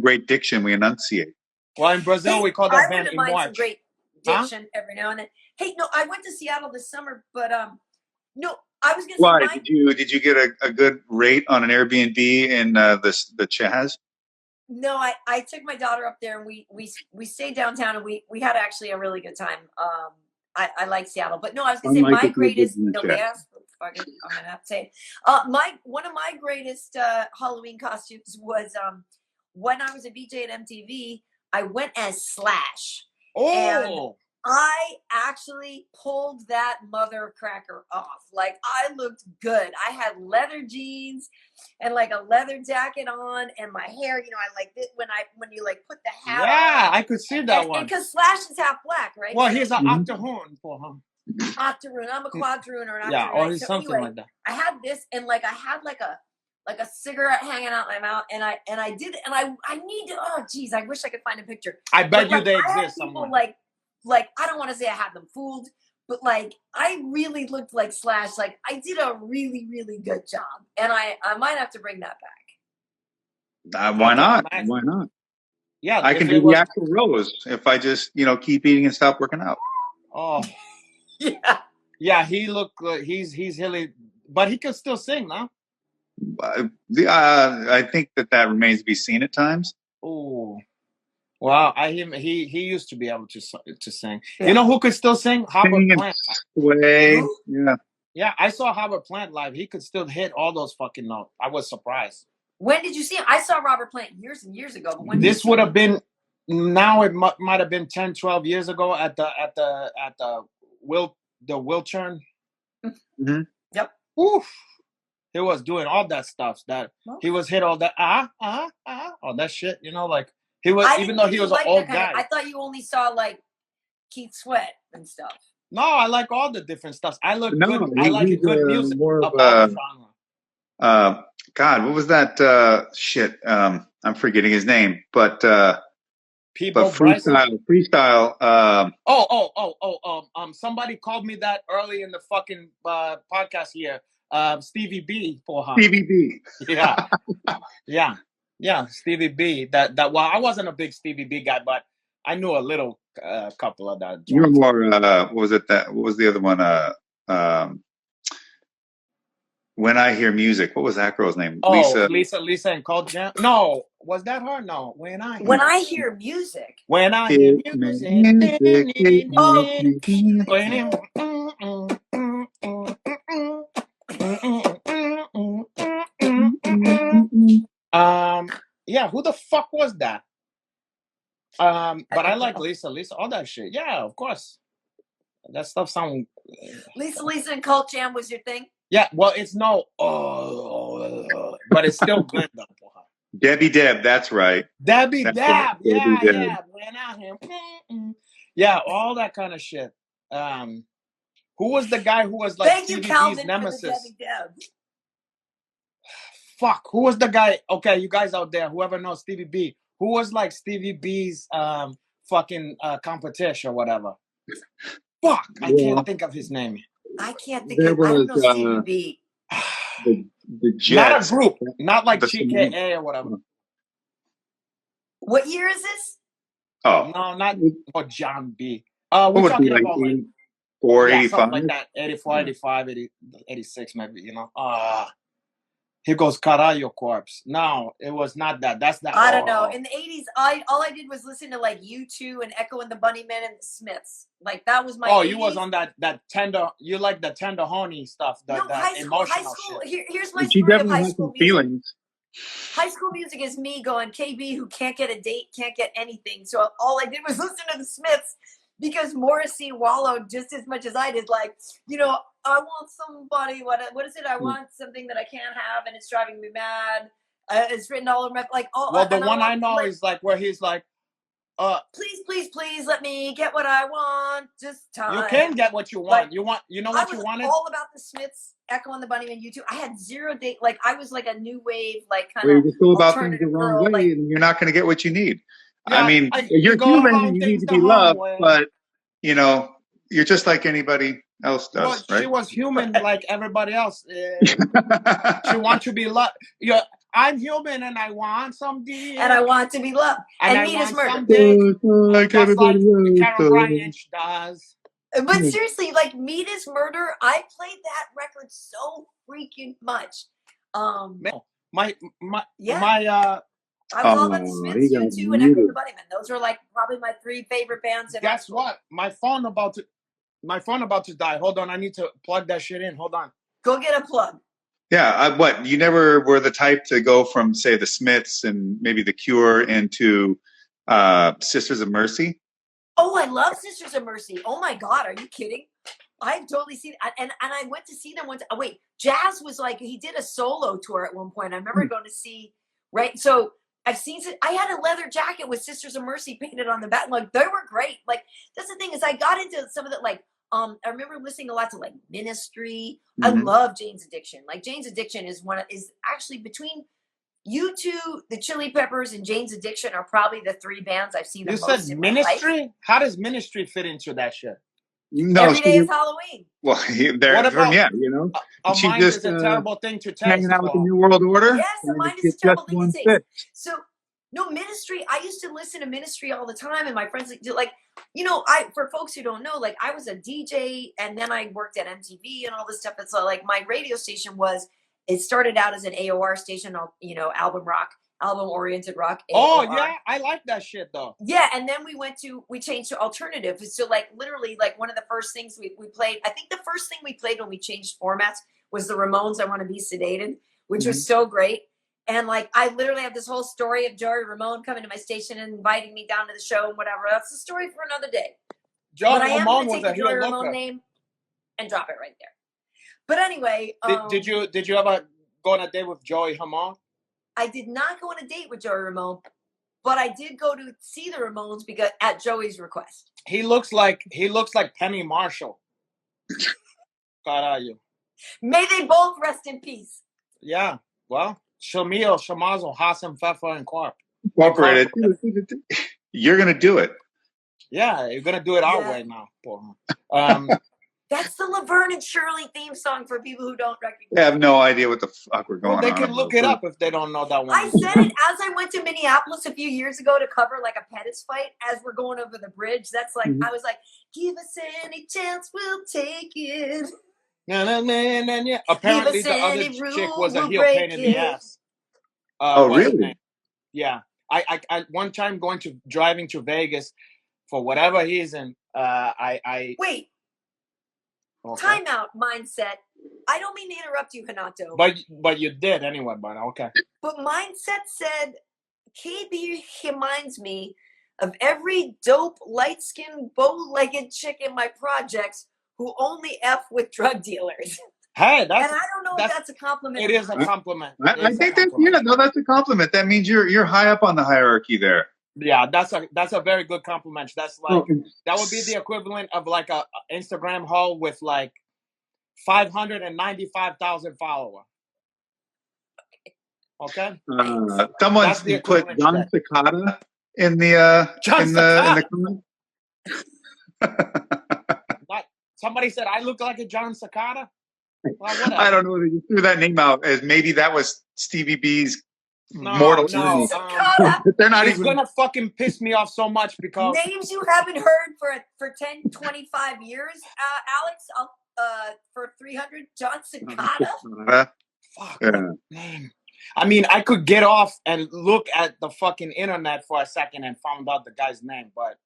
great diction. We enunciate. Well, in Brazil, we call that band Immorch. Some great diction every now and then. Hey, no, I went to Seattle this summer, but no. I was going to say, did you get a good rate on an Airbnb in the Chaz? No, I took my daughter up there and we stayed downtown and we had actually a really good time. I like Seattle, but no, I was going to say my greatest. No, they asked. I'm gonna have to say it. One of my greatest Halloween costumes was when I was a VJ at MTV. I went as Slash. And I actually pulled that mother cracker off. Like, I looked good. I had leather jeans and like a leather jacket on, and my hair, I like it when you like put the hat on. Yeah, I could see that one. Because Slash is half black, right? Well, he's an octoroon for him. Octoroon. I'm a quadroon or an octoroon. Yeah, or he's something like that. I had this, and like I had like a cigarette hanging out my mouth, and I did it, and I need to. Oh, geez, I wish I could find a picture. I bet you they exist somewhere. Like, I don't want to say I had them fooled, but like, I really looked like Slash. Like, I did a really, really good job. And I might have to bring that back. Why not? Why not? Yeah. I can do the actual Rose if I just, keep eating and stop working out. Oh. Yeah. Yeah, he looked like he's hilly, but he could still sing, no? I think that remains to be seen at times. Oh. Wow, he used to be able to sing. Yeah. You know who could still sing? Howard Plant. Sway. Yeah. Yeah, I saw Robert Plant live. He could still hit all those fucking notes. I was surprised. When did you see him? I saw Robert Plant years and years ago. But when This would have been, now it might have been 10, 12 years ago at the Wiltern. Mm-hmm. Yep. Oof. He was doing all that stuff. That he was hit all that all that shit. You know, like he was. Even though he was an old guy. I thought you only saw like Keith Sweat and stuff. No, I like all the different stuff. I like good music more of all genre. God, what was that shit? I'm forgetting his name, but freestyle. Somebody called me that early in the fucking podcast here. Stevie B. Stevie B. Yeah, Stevie B. That. Well, I wasn't a big Stevie B guy, but I knew a little couple of that. You were more. What was it? What was the other one? When I Hear Music. What was that girl's name? Oh, Lisa and Cold Jam. No, was that her? No. When I hear music. Oh, yeah, who the fuck was that? But I like Lisa, all that shit. Yeah, of course. That stuff sounds. Lisa and Cult Jam was your thing? Yeah, well, it's no, but it's still good though. Debbie Deb, that's right. Debbie Deb, yeah. Deb. Went out here. Yeah, all that kind of shit. Who was the guy who was like Stevie B's nemesis? Fuck, who was the guy? Okay, you guys out there, whoever knows Stevie B, who was like Stevie B's fucking competition or whatever? Fuck, I can't think of his name. I can't think of. I don't know Stevie B. The Jets. Not a group, not like GKA or whatever. What year is this? Oh no, not John B. We're talking like about 84, 85, like that. 84, 85, 86, maybe. You know. Here goes Carayo Corpse. No, it was not that. That's that. I don't know. In the 80s, all I did was listen to like U2 and Echo and the Bunnymen and the Smiths. Like that was my. 80s. You was on that tender. You like the tender honey stuff. High school. Shit. Here's my she story of definitely high has school some music. feelings. High school music is me going KB who can't get a date, can't get anything. So all I did was listen to the Smiths because Morrissey wallowed just as much as I did. Like, you know, I want somebody. What is it? I want something that I can't have, and it's driving me mad. It's written all over my like. Oh, well, the one I know is like where he's like, please, let me get what I want. Just time. You can get what you want. You know what you wanted? All about the Smiths, Echo and the Bunnymen, U2. I had zero date. Like I was like a new wave, like kind of. You just go about things the wrong way, like, and you're not going to get what you need. Yeah, I mean, you're human and you need to be loved, but you know, you're just like anybody else does, right? She was human like everybody else. She wants to be loved. I'm human and I want something. And I want to be loved. And meat is murder. Like Karyn Bryant does. But seriously, like Meat is Murder, I played that record so freaking much. I was all about the Smiths, U2, and Echo and the Bunnymen. Those are like probably my three favorite bands. Guess what? My phone about to die. Hold on, I need to plug that shit in. Hold on. Go get a plug. Yeah, you never were the type to go from, say, the Smiths and maybe the Cure into Sisters of Mercy? Oh, I love Sisters of Mercy. Oh my God, are you kidding? I've totally seen it. And I went to see them once. Oh, wait, Jazz was like, he did a solo tour at one point. I remember going to see, right? So I've seen, I had a leather jacket with Sisters of Mercy painted on the back. Like, they were great. Like, that's the thing is I got into some of the, like, I remember listening a lot to like Ministry. Mm-hmm. I love Jane's Addiction. Like Jane's Addiction is actually between U2, the Chili Peppers, and Jane's Addiction are probably the three bands I've seen the most. You said Ministry? How does Ministry fit into that shit? No, every day is Halloween. Well, they're from, you know. She mind just is a terrible thing to taste. Hanging out with the New World Order? Yes, a mind is a terrible thing to taste. So, no, Ministry, I used to listen to Ministry all the time, and my friends, like, you know, for folks who don't know, like, I was a DJ, and then I worked at MTV and all this stuff, and so, like, my radio station it started out as an AOR station, you know, album rock, album-oriented rock. Oh AOR. yeah, I like that shit though. Yeah, and then we changed to alternative. So like literally like one of the first things we played, I think the first thing we played when we changed formats was the Ramones, I Want to Be Sedated, which was so great. And like I literally have this whole story of Joey Ramone coming to my station and inviting me down to the show and whatever. That's the story for another day. But I am going to take the Joey Ramone name and drop it right there. But anyway, did you ever go on a date with Joey Ramone? I did not go on a date with Joey Ramone, but I did go to see the Ramones because at Joey's request. He looks like Penny Marshall. Caralho. May they both rest in peace. Yeah. Well, Shamil, Shamazel, Hassan, Pfeffer, and Quark. Incorporated. You're gonna do it. Yeah, you're gonna do it our way now. That's the Laverne and Shirley theme song for people who don't recognize. I have no idea what the fuck we're going on. They can look it up if they don't know that one. I said it as I went to Minneapolis a few years ago to cover like a Pettis fight as we're going over the bridge. That's like, I was like, give us any chance, we'll take it. Yeah. Apparently the other chick was a heel pain in the ass. Oh, really? Yeah. I one time driving to Vegas for whatever reason, Wait. Okay. Timeout mindset. I don't mean to interrupt you, Hanato. But you did anyway, but okay. But mindset said, KB reminds me of every dope, light-skinned, bow-legged chick in my projects who only F with drug dealers. Hey, and I don't know if that's a compliment. It is a compliment. I think that's a compliment. That means you're high up on the hierarchy there. Yeah, that's a very good compliment. That's like that would be the equivalent of like a Instagram haul with like 595,000 followers. Okay. Someone put John Cicada in the in the Somebody said I look like a John Cicada. Well, I don't know. You threw that name out as maybe that was Stevie B's mortal name. They're not even gonna fucking piss me off so much because names you haven't heard for 10, 25 years, Alex. For 300, John Cicada. Fuck, man. I mean, I could get off and look at the fucking internet for a second and found out the guy's name, but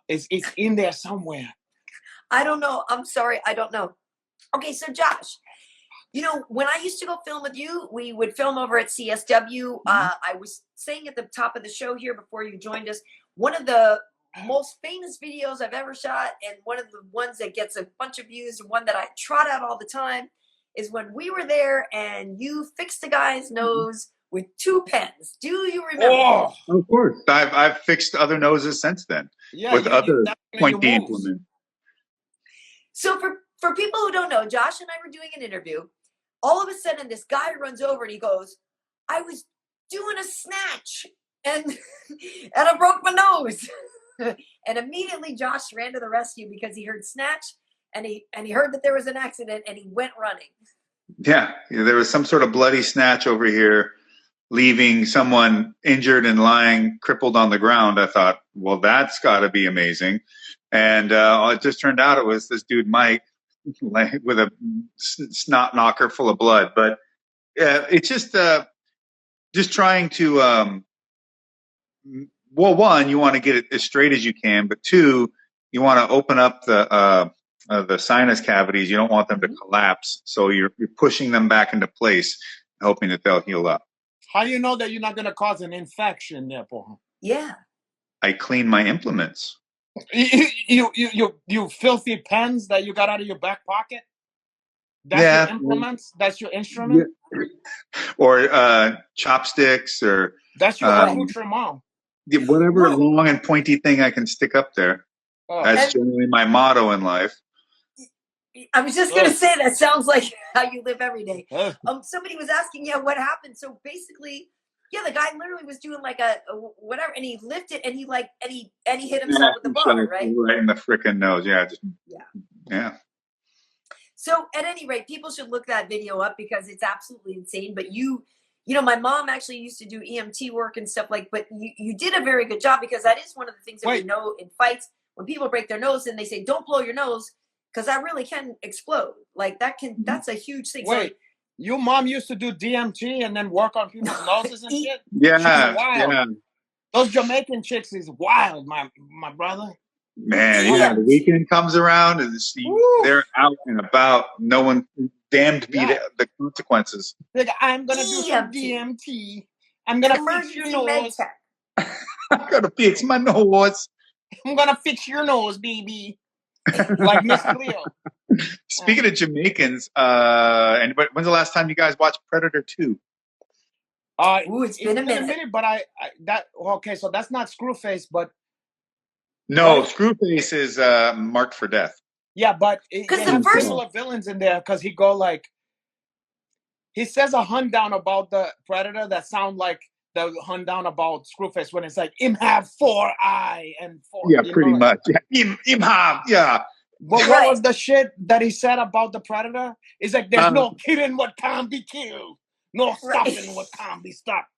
it's in there somewhere. I don't know. I'm sorry. I don't know. Okay, so Josh, you know, when I used to go film with you, we would film over at CSW. I was saying at the top of the show here before you joined us, one of the most famous videos I've ever shot and one of the ones that gets a bunch of views and one that I trot out all the time is when we were there and you fixed the guy's nose with 2 pens. Do you remember? Oh, of course. I've fixed other noses since then with other pointy implements. So for people who don't know, Josh and I were doing an interview. All of a sudden, this guy runs over and he goes, I was doing a snatch and I broke my nose. And immediately Josh ran to the rescue because he heard snatch and he heard that there was an accident and he went running. Yeah, there was some sort of bloody snatch over here, leaving someone injured and lying crippled on the ground. I thought, well, that's got to be amazing. And it just turned out it was this dude, Mike, with a snot knocker full of blood. But it's just trying to, well, one, you want to get it as straight as you can. But two, you want to open up the sinus cavities. You don't want them to collapse. So you're pushing them back into place, hoping that they'll heal up. How do you know that you're not going to cause an infection there, Paul? Yeah. I clean my implements. You filthy pens that you got out of your back pocket? That's your implements? That's your instrument? Yeah. Or chopsticks or... That's your accoutrement. Whatever long and pointy thing I can stick up there. That's generally my motto in life. I was just going to say that sounds like how you live every day. Somebody was asking, what happened? So basically... Yeah, the guy literally was doing like a whatever, and he lifted and he hit himself with the bar, right? Right in the frickin' nose. Yeah. So at any rate, people should look that video up because it's absolutely insane. But you know, my mom actually used to do EMT work and stuff but you did a very good job because that is one of the things that we know in fights when people break their nose and they say don't blow your nose because that really can explode. Like that's a huge thing. Wait. Your mom used to do DMT and then work on people's noses and shit. Yeah, She's wild. yeah. Those Jamaican chicks is wild, my brother. Man, you know, the weekend comes around and they're out and about. No one damned be the consequences. Like, I'm gonna do some DMT. I'm gonna fix your nose. I'm gonna fix my nose. I'm gonna fix your nose, baby. Like Miss Cleo. Speaking of Jamaicans, when's the last time you guys watched Predator 2? It's been a minute. But so that's not Screwface, but no, Screwface is marked for death. Yeah, but because the first couple of villains in there, because he says a hunt down about the Predator that sound like the hunt down about Screwface when it's like him have 4 eye and 4. Yeah, pretty much. Yeah. Him have, yeah. But what was the shit that he said about the Predator? It's like there's no killing what can't be killed, no stopping what can't be stopped.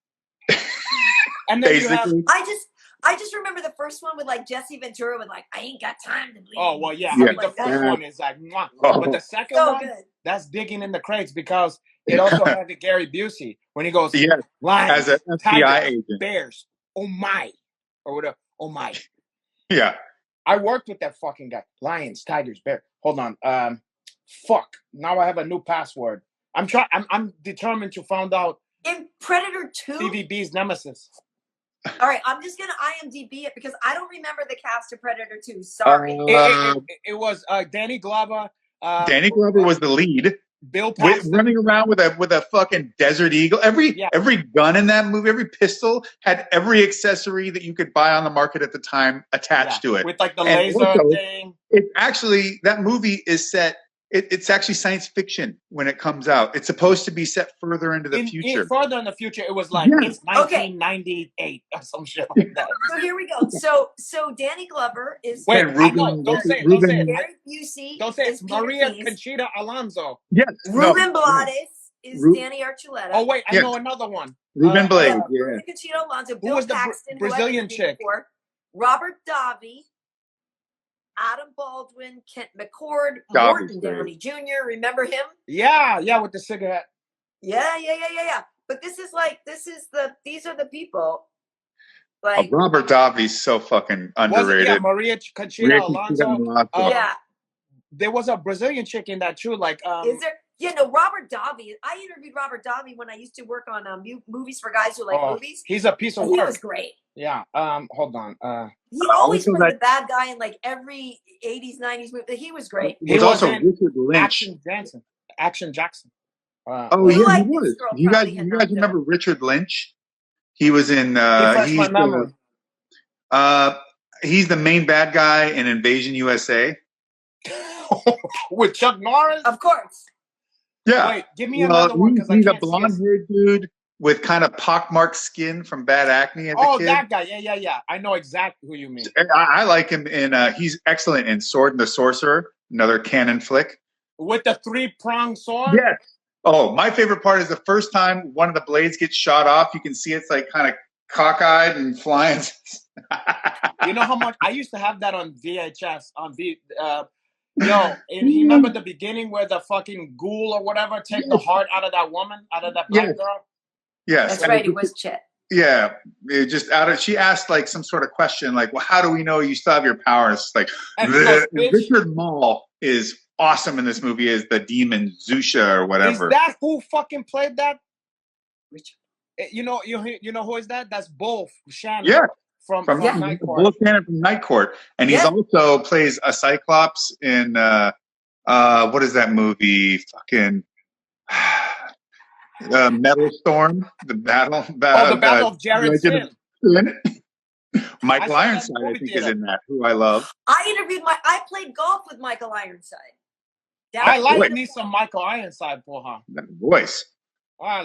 And then basically, I just remember the first one with like Jesse Ventura with like I ain't got time to bleed. Oh well, yeah. I mean, the first one is like, but the second one, that's digging in the crates because it also had the Gary Busey when he goes, lions, as an FBI agent, bears, oh my, or whatever, oh my. Yeah. I worked with that fucking guy. Lions, tigers, bears. Hold on. Fuck. Now I have a new password. I'm determined to find out. In Predator 2? CVB's nemesis. All right, I'm just going to IMDb it because I don't remember the cast of Predator 2. Sorry. It was Danny Glover. Danny Glover was the lead. Bill Paxton. Running around with a fucking Desert Eagle. Every gun in that movie, every pistol had every accessory that you could buy on the market at the time attached to it. With like the laser thing. It actually, that movie is set. It's actually science fiction when it comes out. It's supposed to be set further into the future. Further in the future, it was like it's 1998 or some shit like that. So here we go. So Danny Glover is. Wait, don't say it. Gary Busey. Don't say it. Maria Conchita Alonso. Yes. Ruben Blades is Danny Archuleta. Oh wait, I know another one. Ruben Blades. Maria Conchita Alonso. Who was the Brazilian chick? Robert Davi. Adam Baldwin, Kent McCord, Morton Downey Jr. Remember him? Yeah, with the cigarette. Yeah. But these are the people. Like Robert Davi's so fucking underrated. Maria Conchita Alonso. There was a Brazilian chick in that too. Like, is there? Yeah, no, Robert Davi. I interviewed Robert Davi when I used to work on movies for guys who like movies. He's a piece of work. He was great. Yeah. Hold on. He always played the bad guy in like every 80s, 90s movie. He was great. He was also Richard Lynch. Action Jackson. He was. You guys remember Richard Lynch? He was in. He's the main bad guy in Invasion USA. With Chuck Norris? Of course. Yeah. Wait, give me another one. He's a blonde-haired dude with kind of pockmarked skin from bad acne as a kid. That guy. Yeah. I know exactly who you mean. I like him in, he's excellent in Sword and the Sorcerer, another canon flick. With the 3-pronged sword? Yes. Oh, my favorite part is the first time one of the blades gets shot off. You can see it's like kind of cockeyed and flying. You know how much I used to have that on VHS you remember the beginning where the fucking ghoul or whatever take the heart out of that woman, out of that black girl? Yes. That's right, it was Chet. Yeah. She asked like some sort of question like, well, how do we know you still have your powers? Like Richard Mall is awesome in this movie as the demon Zusha or whatever. Is that who fucking played that? Richard. You know who is that? That's Wolf Shannon. Yeah. From Night Court. Wolf Shannon from Night Court. And he's also plays a Cyclops in what is that movie? Fucking Metal Storm. The Battle of Jared Sin. Michael Ironside, I think, is in that, who I love. I played golf with Michael Ironside. I like me some Michael Ironside for her. That voice. I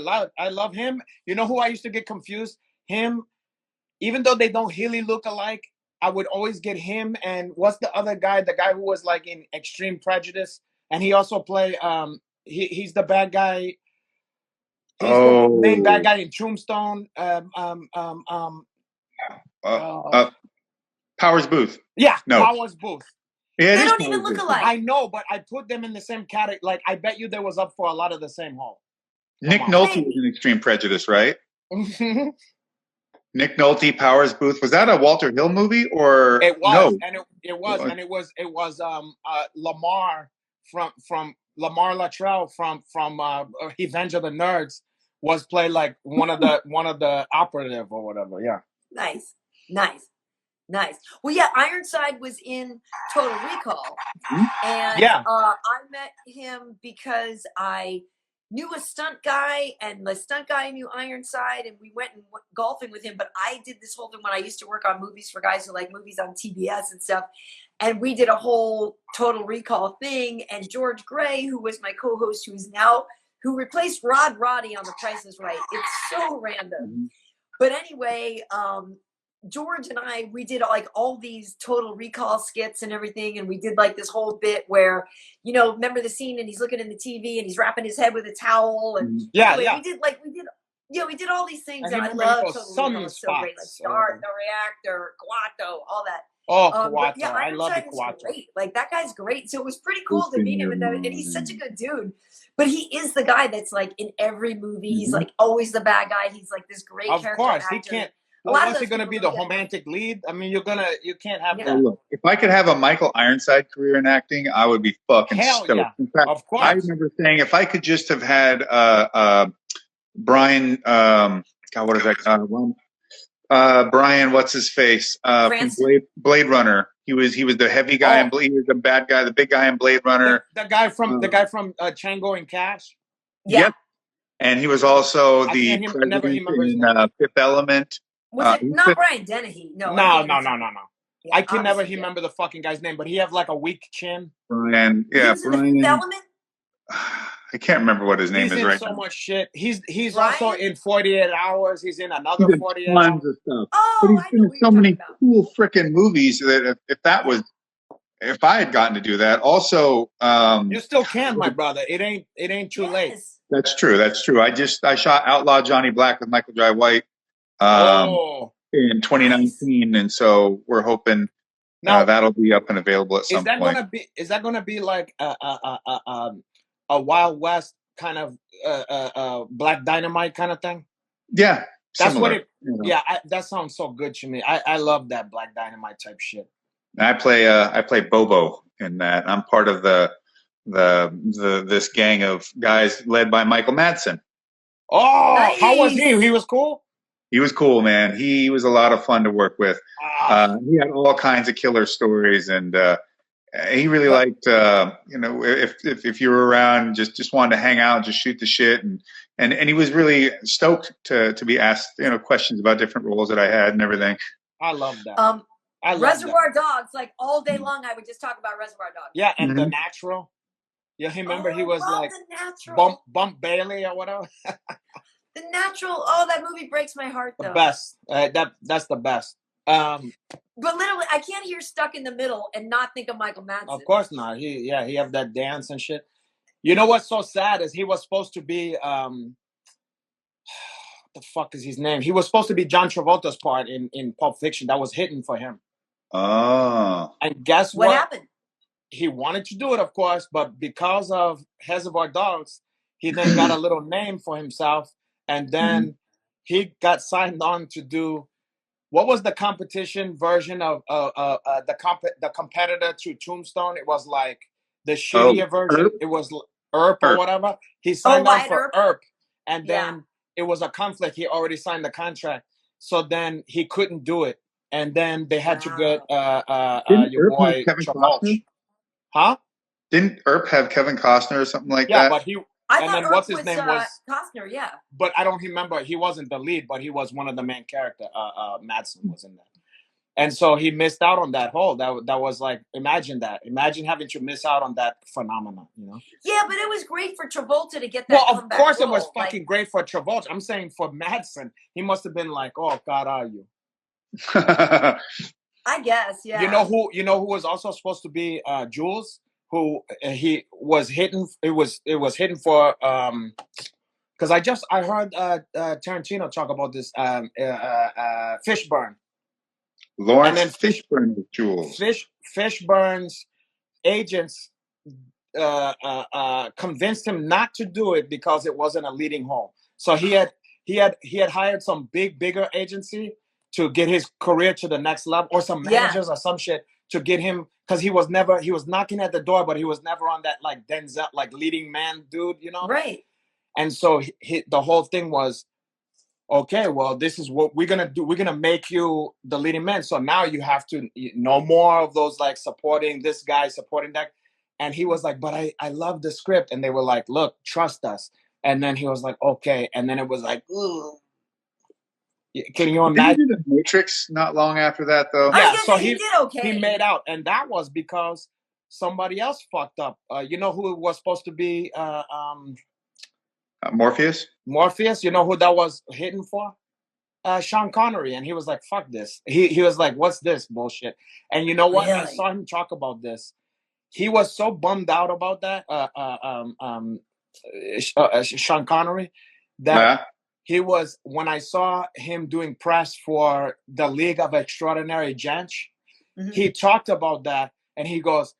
love him. You know who I used to get confused? Him. Even though they don't really look alike, I would always get him and what's the other guy? The guy who was like in Extreme Prejudice, and he also play. He's the bad guy. He's the main bad guy in Tombstone. Powers Booth. Yeah, no. Powers Booth. Yeah, they don't even look alike. I know, but I put them in the same category. Like I bet you there was up for a lot of the same hole. Nick Come on. Nolte was in Extreme Prejudice, right? Nick Nolte, Powers Booth. Was that a Walter Hill movie or It was, no? and it was Lamar from Lamar Latrell from Revenge of the Nerds was played like one of the operative or whatever. Yeah. Nice. Well, yeah, Ironside was in Total Recall, and Yeah. I met him because I knew a stunt guy, and the stunt guy knew Ironside, and we went golfing with him. But I did this whole thing when I used to work on movies for guys who like movies on TBS and stuff, and we did a whole Total Recall thing. And George Gray, who was my co-host, who replaced Rod Roddy on The Price is Right. It's so random. But anyway, George and we did like all these Total Recall skits and everything. And we did like this whole bit where, remember the scene and he's looking in the TV and he's wrapping his head with a towel. And anyway, we did all these things. And I love Total Recall. It's so great. Like Start, The Reactor, Guato, all that. Oh, Guato. Yeah, I love Ironside Guato. Great. Like that guy's great. So it was pretty cool to meet him. And he's such a good dude. But he is the guy that's like in every movie. He's like always the bad guy. He's like this great character actor. Of course, he can't. Unless you're going to be the romantic lead, I mean, you can't have that. Look, if I could have a Michael Ironside career in acting, I would be fucking stoked. Yeah. In fact, of course. I remember saying if I could just have had Brian, God, what is that? Brian, what's his face? From Blade Runner. He was the heavy guy in Blade. He was the bad guy, the big guy in Blade Runner. The guy from Django and Cash. Yeah. Yep. And he was also the president in Fifth Element. Was it not Brian Dennehy? No. Yeah, I can never remember the fucking guy's name, but he have like a weak chin. Brian. Element? I can't remember what his name is right now. He's in so much shit. He's also in 48 Hours. He's in another 48 Hours. Tons of stuff. But he's been in so many cool freaking movies that if I had gotten to do that, also you still can, my brother. It ain't too late. That's true. I shot Outlaw Johnny Black with Michael Jai White in 2019, and so we're hoping that'll be up and available at some point. Is that gonna be like a Wild West kind of Black Dynamite kind of thing? Yeah, that's similar. Yeah, that sounds so good to me. I love that Black Dynamite type shit. I play Bobo in that. I'm part of this gang of guys led by Michael Madsen. Oh, nice. How was he? He was cool? He was cool, man. He was a lot of fun to work with. He had all kinds of killer stories, and he really liked, if you were around, just wanted to hang out, just shoot the shit, and he was really stoked to be asked, questions about different roles that I had and everything. I love that. Reservoir Dogs, like all day long, I would just talk about Reservoir Dogs. Yeah, and The Natural. Yeah, remember he was like Bump Bailey or whatever. The Natural. Oh, that movie breaks my heart though. The best. That's the best. But literally, I can't hear Stuck in the Middle and not think of Michael Madsen. Of course not. He have that dance and shit. You know what's so sad is he was supposed to be what the fuck is his name? He was supposed to be John Travolta's part in Pulp Fiction. That was hidden for him. Oh. And guess what? What happened? He wanted to do it, of course, but because of Reservoir Dogs, he then got a little name for himself, and then he got signed on to do what was the competition version of the competitor to Tombstone. It was like the shittier version. It was Earp or whatever. He signed on for Earp, and then it was a conflict. He already signed the contract, so then he couldn't do it, and then they had to get your boy Travolta. Huh? Didn't Earp have Kevin Costner or something like that? Yeah, but what's his name was Costner, yeah. But I don't remember. He wasn't the lead, but he was one of the main characters. Madsen was in that. And so he missed out on that whole. That was like, imagine that. Imagine having to miss out on that phenomenon, Yeah, but it was great for Travolta to get that. Well, of course it was fucking great for Travolta. I'm saying for Madsen, he must have been like, oh, God, are you? I guess, yeah. You know who was also supposed to be Jules, who he was hidden. It was hidden for because I heard Tarantino talk about this Fishburne. Lawrence Fishburne with Jules. Fishburne's agents convinced him not to do it because it wasn't a leading role. So he had hired some bigger agency to get his career to the next level, or some managers or some shit to get him, because he was knocking at the door, but he was never on that like Denzel, like leading man dude, you know? Right. And so the whole thing was, okay, well, this is what we're gonna do. We're gonna make you the leading man. So now you have to no more of those like supporting this guy, supporting that. And he was like, but I love the script. And they were like, look, trust us. And then he was like, okay. And then it was like, ugh. Can you imagine? Did he do The Matrix not long after that, though? Yeah, so he did okay. He made out, and that was because somebody else fucked up. You know who it was supposed to be? Morpheus? Morpheus. You know who that was hidden for? Sean Connery. And he was like, fuck this. He was like, what's this bullshit? And you know what? Really? I saw him talk about this. He was so bummed out about that, Sean Connery, that he was, when I saw him doing press for the League of Extraordinary Gents, he talked about that, and he was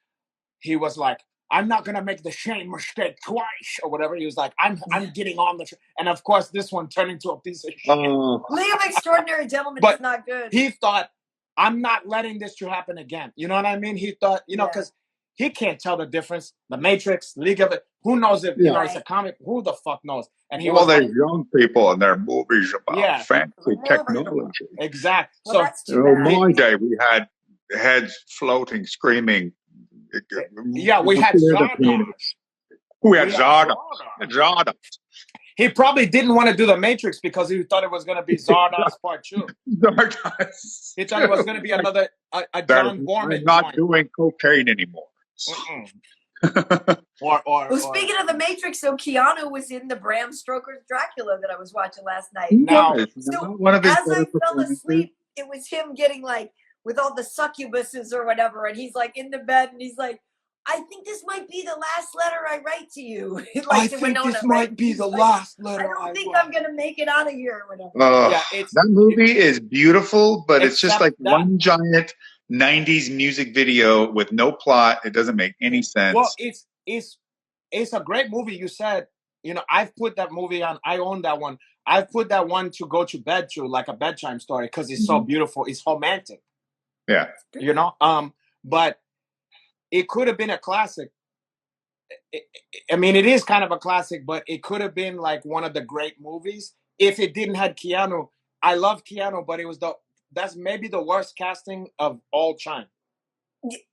like, I'm not gonna make the same mistake twice, or whatever. He was like, I'm getting on the, and of course this one turned into a piece of shit. League of Extraordinary Gentlemen is not good. He thought, I'm not letting this to happen again. You know what I mean? He thought, you know, because he can't tell the difference. The Matrix, League of it. Who knows if you know it's a comic? Who the fuck knows? And he was like, young people and their movies about fancy technology. Exactly. Well, so that's too bad. In my day, we had heads floating, screaming. Yeah, we had Zardoz. We had Zardoz. He probably didn't want to do The Matrix because he thought it was going to be Zardoz Part 2. Zardoz. He thought it was going to be another John Borman. I'm not doing cocaine anymore. Well, speaking of The Matrix, so Keanu was in the Bram Stoker's Dracula that I was watching last night. One of his as I fell asleep, it was him getting like with all the succubuses or whatever, and he's like in the bed, and he's like, I think this might be the last letter I write to you. Like, I think Winona, this might be the last letter. I don't think I'm going to make it out of here or whatever. That movie is beautiful, but it's just like one giant 90s music video with no plot. It doesn't make any sense. Well, it's a great movie. You said, you know, I've put that movie on. I own that one. I've put that one to go to bed to, like a bedtime story, because it's so beautiful. It's romantic. Yeah. You know, but it could have been a classic. I mean, it is kind of a classic, but it could have been like one of the great movies if it didn't have Keanu. I love Keanu, but that's maybe the worst casting of all time.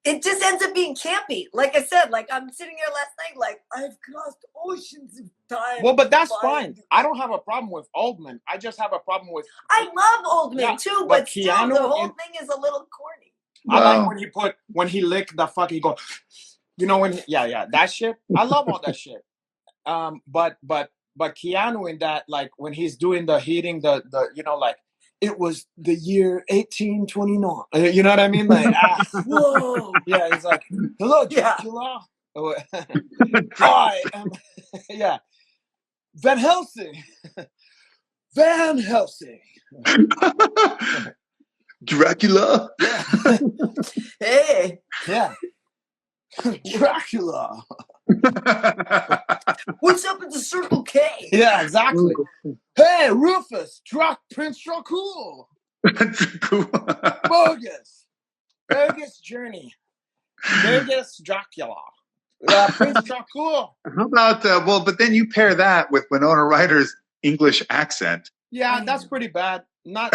It just ends up being campy. Like I said, like I'm sitting here last night, like I've crossed oceans of time. Well, but that's fine. I don't have a problem with Oldman. I just have a problem with. I love Oldman too, but still, Keanu, the whole thing is a little corny. I like when he licked the fuck. He go, you know, that shit. I love all that shit. But Keanu in that, like when he's doing the heating, the you know, like it was the year 1829. You know what I mean? Like, whoa, yeah. He's like, hello, Dracula. Hi, Van Helsing. Van Helsing. Dracula. Yeah. Hey. Yeah. Dracula. What's up at the Circle K? Yeah, exactly. Hey, Rufus, Prince Dracula. Bogus. Bogus journey. Bogus Dracula. Prince Dracula. How about, but then you pair that with Winona Ryder's English accent. Yeah, that's pretty bad. Not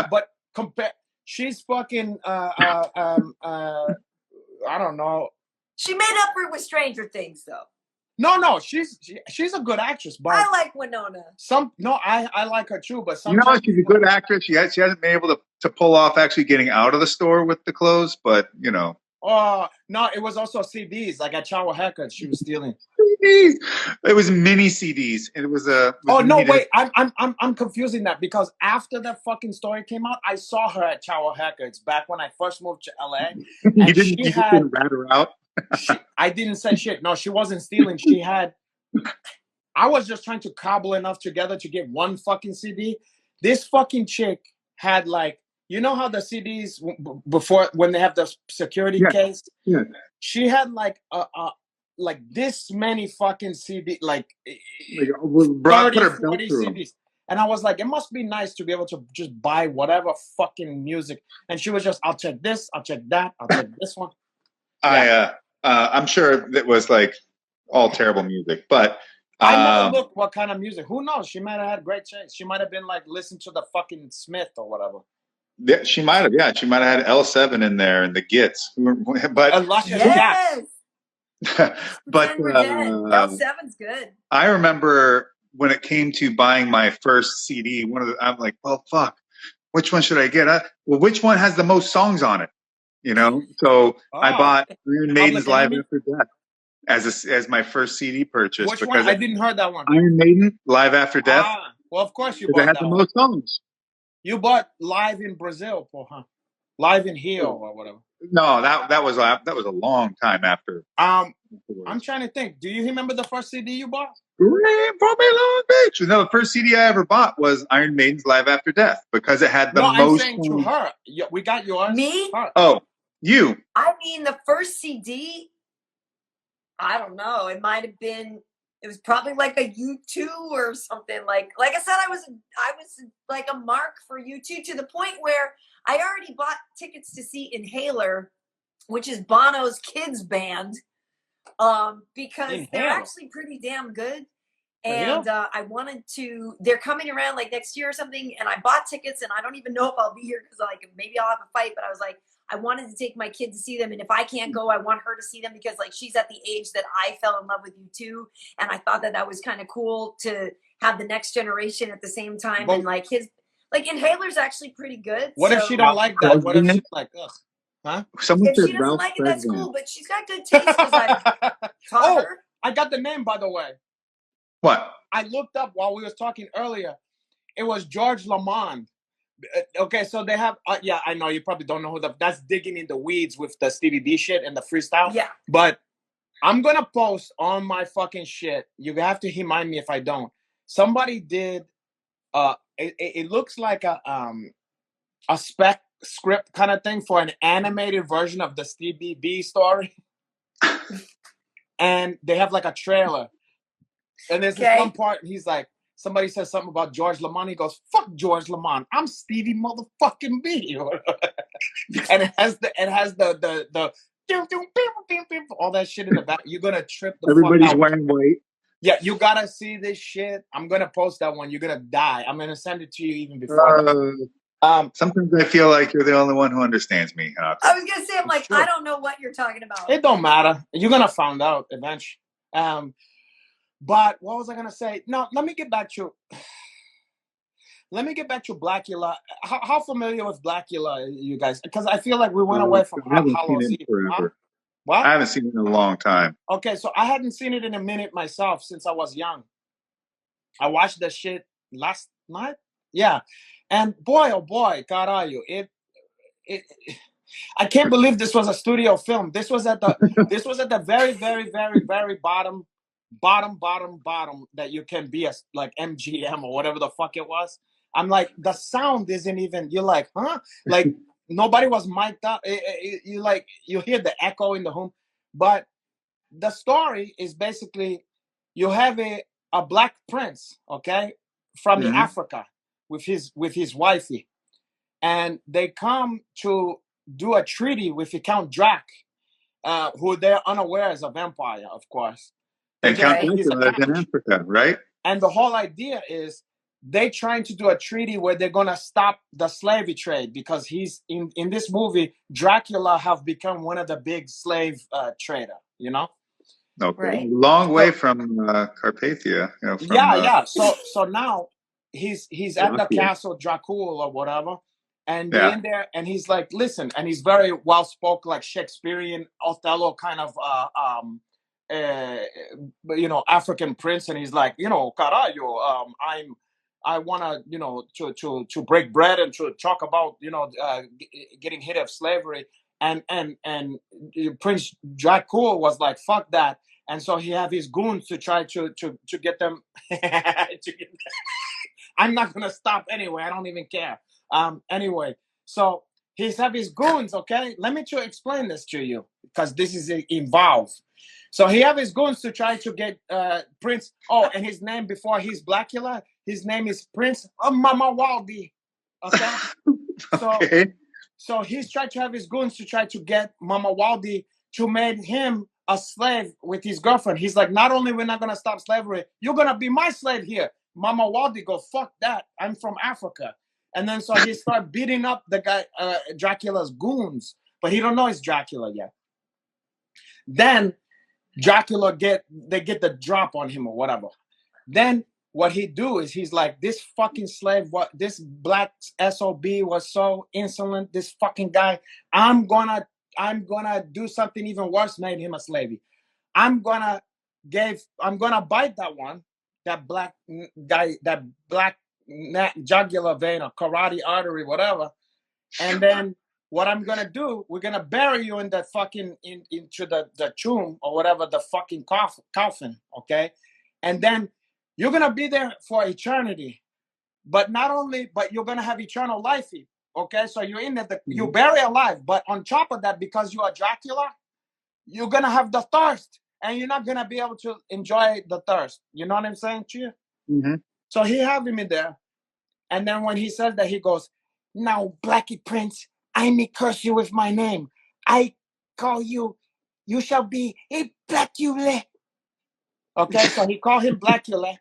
but compare. She's fucking, I don't know. She made up for it with Stranger Things, though. No, she's a good actress. But I like Winona. I like her too. But you know, she's a good actress. She hasn't been able to pull off actually getting out of the store with the clothes. But you know. No, it was also CDs. Like at Chow Haircut, she was stealing. CDs. It was mini CDs, and it was a. Wait, I'm confusing that because after that fucking story came out, I saw her at Chow Haircuts back when I first moved to LA. You didn't rat her out. I didn't say shit. No, she wasn't stealing. I was just trying to cobble enough together to get one fucking CD. This fucking chick had like, you know how the CDs before when they have the security case? Yeah. She had like like this many fucking CD, like Brock 30, put her belt 40 through 'em. CDs. And I was like, it must be nice to be able to just buy whatever fucking music. And she was just, I'll check this, I'll check that, I'll check this one. I'm sure that was like all terrible music, but I never looked what kind of music. Who knows? She might have had great taste. She might have been like, listen to the fucking Smith or whatever. Yeah, she might have. Yeah, she might have had L7 in there and the Gits. But Luscious Cats. but We're dead. L7's good. I remember when it came to buying my first CD. I'm like, well, fuck. Which one should I get? Well, which one has the most songs on it? You know. So I bought Iron Maiden's Live After Death as my first CD purchase. Which one? I didn't heard that one. Iron Maiden Live After Death. Well, of course you bought that had the most songs. You bought Live in Brazil, huh? Live in Rio or whatever. No, that was a long time after. I'm trying to think. Do you remember the first CD you bought? From Long Beach. No, the first CD I ever bought was Iron Maiden's Live After Death because it had the most. I'm saying to her. We got yours. Me? Her. Oh, you. I mean, the first CD. I don't know. It might have been. It was probably like a U2 or something. Like I said, I was like a mark for U2 to the point where I already bought tickets to see Inhaler, which is Bono's kids band, because they're actually pretty damn good. And I wanted to. They're coming around like next year or something, and I bought tickets, and I don't even know if I'll be here because like maybe I'll have a fight. But I was like, I wanted to take my kid to see them, and if I can't go, I want her to see them because like she's at the age that I fell in love with U2, and I thought that was kind of cool to have the next generation at the same time. But, and like his Inhaler's actually pretty good. What if she don't like that? What if she's like, ugh? Huh? If she doesn't like it, that's cool. But she's got good taste because I taught her. I got the name, by the way. What? I looked up while we was talking earlier. It was George Lamond. Okay, so they have. I know you probably don't know who that's digging in the weeds with the Stevie D shit and the freestyle. Yeah. But I'm gonna post on my fucking shit. You have to remind me if I don't. Somebody did. It looks like a spec script kind of thing for an animated version of the Stevie B story, and they have like a trailer. And there's this one part, he's like, somebody says something about George Lamond. He goes, "Fuck George Lamond, I'm Stevie motherfucking B." And it has the all that shit in the back. You're gonna trip the Everybody's fuck out. wearing white. Yeah, you gotta see this shit. I'm gonna post that one. You're gonna die. I'm gonna send it to you even before. Sometimes I feel like you're the only one who understands me. I was gonna say, I'm like, I don't know what you're talking about. It don't matter. You're gonna find out eventually. But what was I gonna say? No, let me get back to Blackula. How familiar with Blackula are you guys? Because I feel like we went away from Halloween. Forever. What? I haven't seen it in a long time. Okay, so I hadn't seen it in a minute myself since I was young. I watched that shit last night. Yeah, and boy, oh boy, caralho, it I can't believe this was a studio film. This was at the very, very, very, very bottom that you can be as like MGM or whatever the fuck it was. I'm like, the sound isn't even. You're like, huh? Like nobody was mic'd up. You hear the echo in the home, but the story is basically you have a black prince, okay, from Africa with his wifey, and they come to do a treaty with the Count Drac, who they're unaware is a vampire, of course. And Count Dracula is in Africa, right? And the whole idea is they trying to do a treaty where they're gonna stop the slavery trade because he's in this movie. Dracula have become one of the big slave trader, you know. Okay, right. Long way from Carpathia. You know, from, yeah. So now he's at the castle Dracula or whatever. And they're in there, and he's like, listen, and he's very well spoken, like Shakespearean Othello kind of, African prince, and he's like, caralho, I want to, to break bread and to talk about, getting rid of slavery, and Prince Dracula was like, fuck that, and so he have his goons to try to get them. I'm not gonna stop anyway. I don't even care. Anyway, so he's have his goons, okay? Let me explain this to you because this is involved. So he have his goons to try to get Prince. Oh, and his name before he's Blackula, his name is Prince Mama Waldy. Okay. Okay. So he's trying to have his goons to try to get Mama Waldy to make him a slave with his girlfriend. He's like, not only we're not gonna stop slavery, you're gonna be my slave here. Mama Waldy go, fuck that. I'm from Africa. And then so he start beating up the guy, Dracula's goons, but he don't know it's Dracula yet. Then Dracula get the drop on him or whatever. Then what he do is he's like, this fucking slave, what this black SOB was so insolent, this fucking guy, I'm gonna do something even worse, made him a slave. I'm gonna bite that one, that black guy, that black jugular vein or carotid artery, whatever. And then what I'm gonna do, we're gonna bury you in the fucking into the tomb or whatever, the fucking coffin, okay? And then you're gonna be there for eternity. But not only, but you're gonna have eternal life, okay? So you're in there, you bury alive, but on top of that, because you are Dracula, you're gonna have the thirst, and you're not gonna be able to enjoy the thirst. You know what I'm saying to you? Mm-hmm. So he have him in there, and then when he says that, he goes, "Now, Blackie Prince, I may curse you with my name. I call you, you shall be a Blackula." Okay, so he called him Blackula.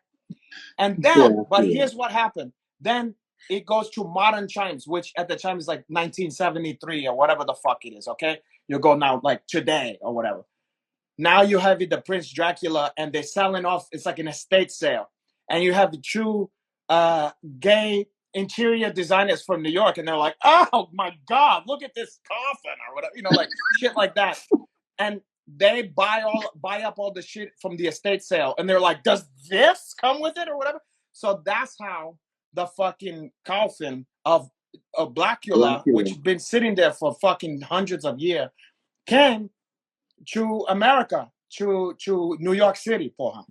And then, but here's what happened. Then it goes to modern times, which at the time is like 1973 or whatever the fuck it is, okay? You go now like today or whatever. Now you have the Prince Dracula, and they're selling off, it's like an estate sale. And you have the two gay interior designers from New York, and they're like, oh my God, look at this coffin or whatever, you know, like shit like that. And they buy up all the shit from the estate sale, and they're like, does this come with it or whatever? So that's how the fucking coffin of Blackula, which has been sitting there for fucking hundreds of years, came to America, to New York City for him.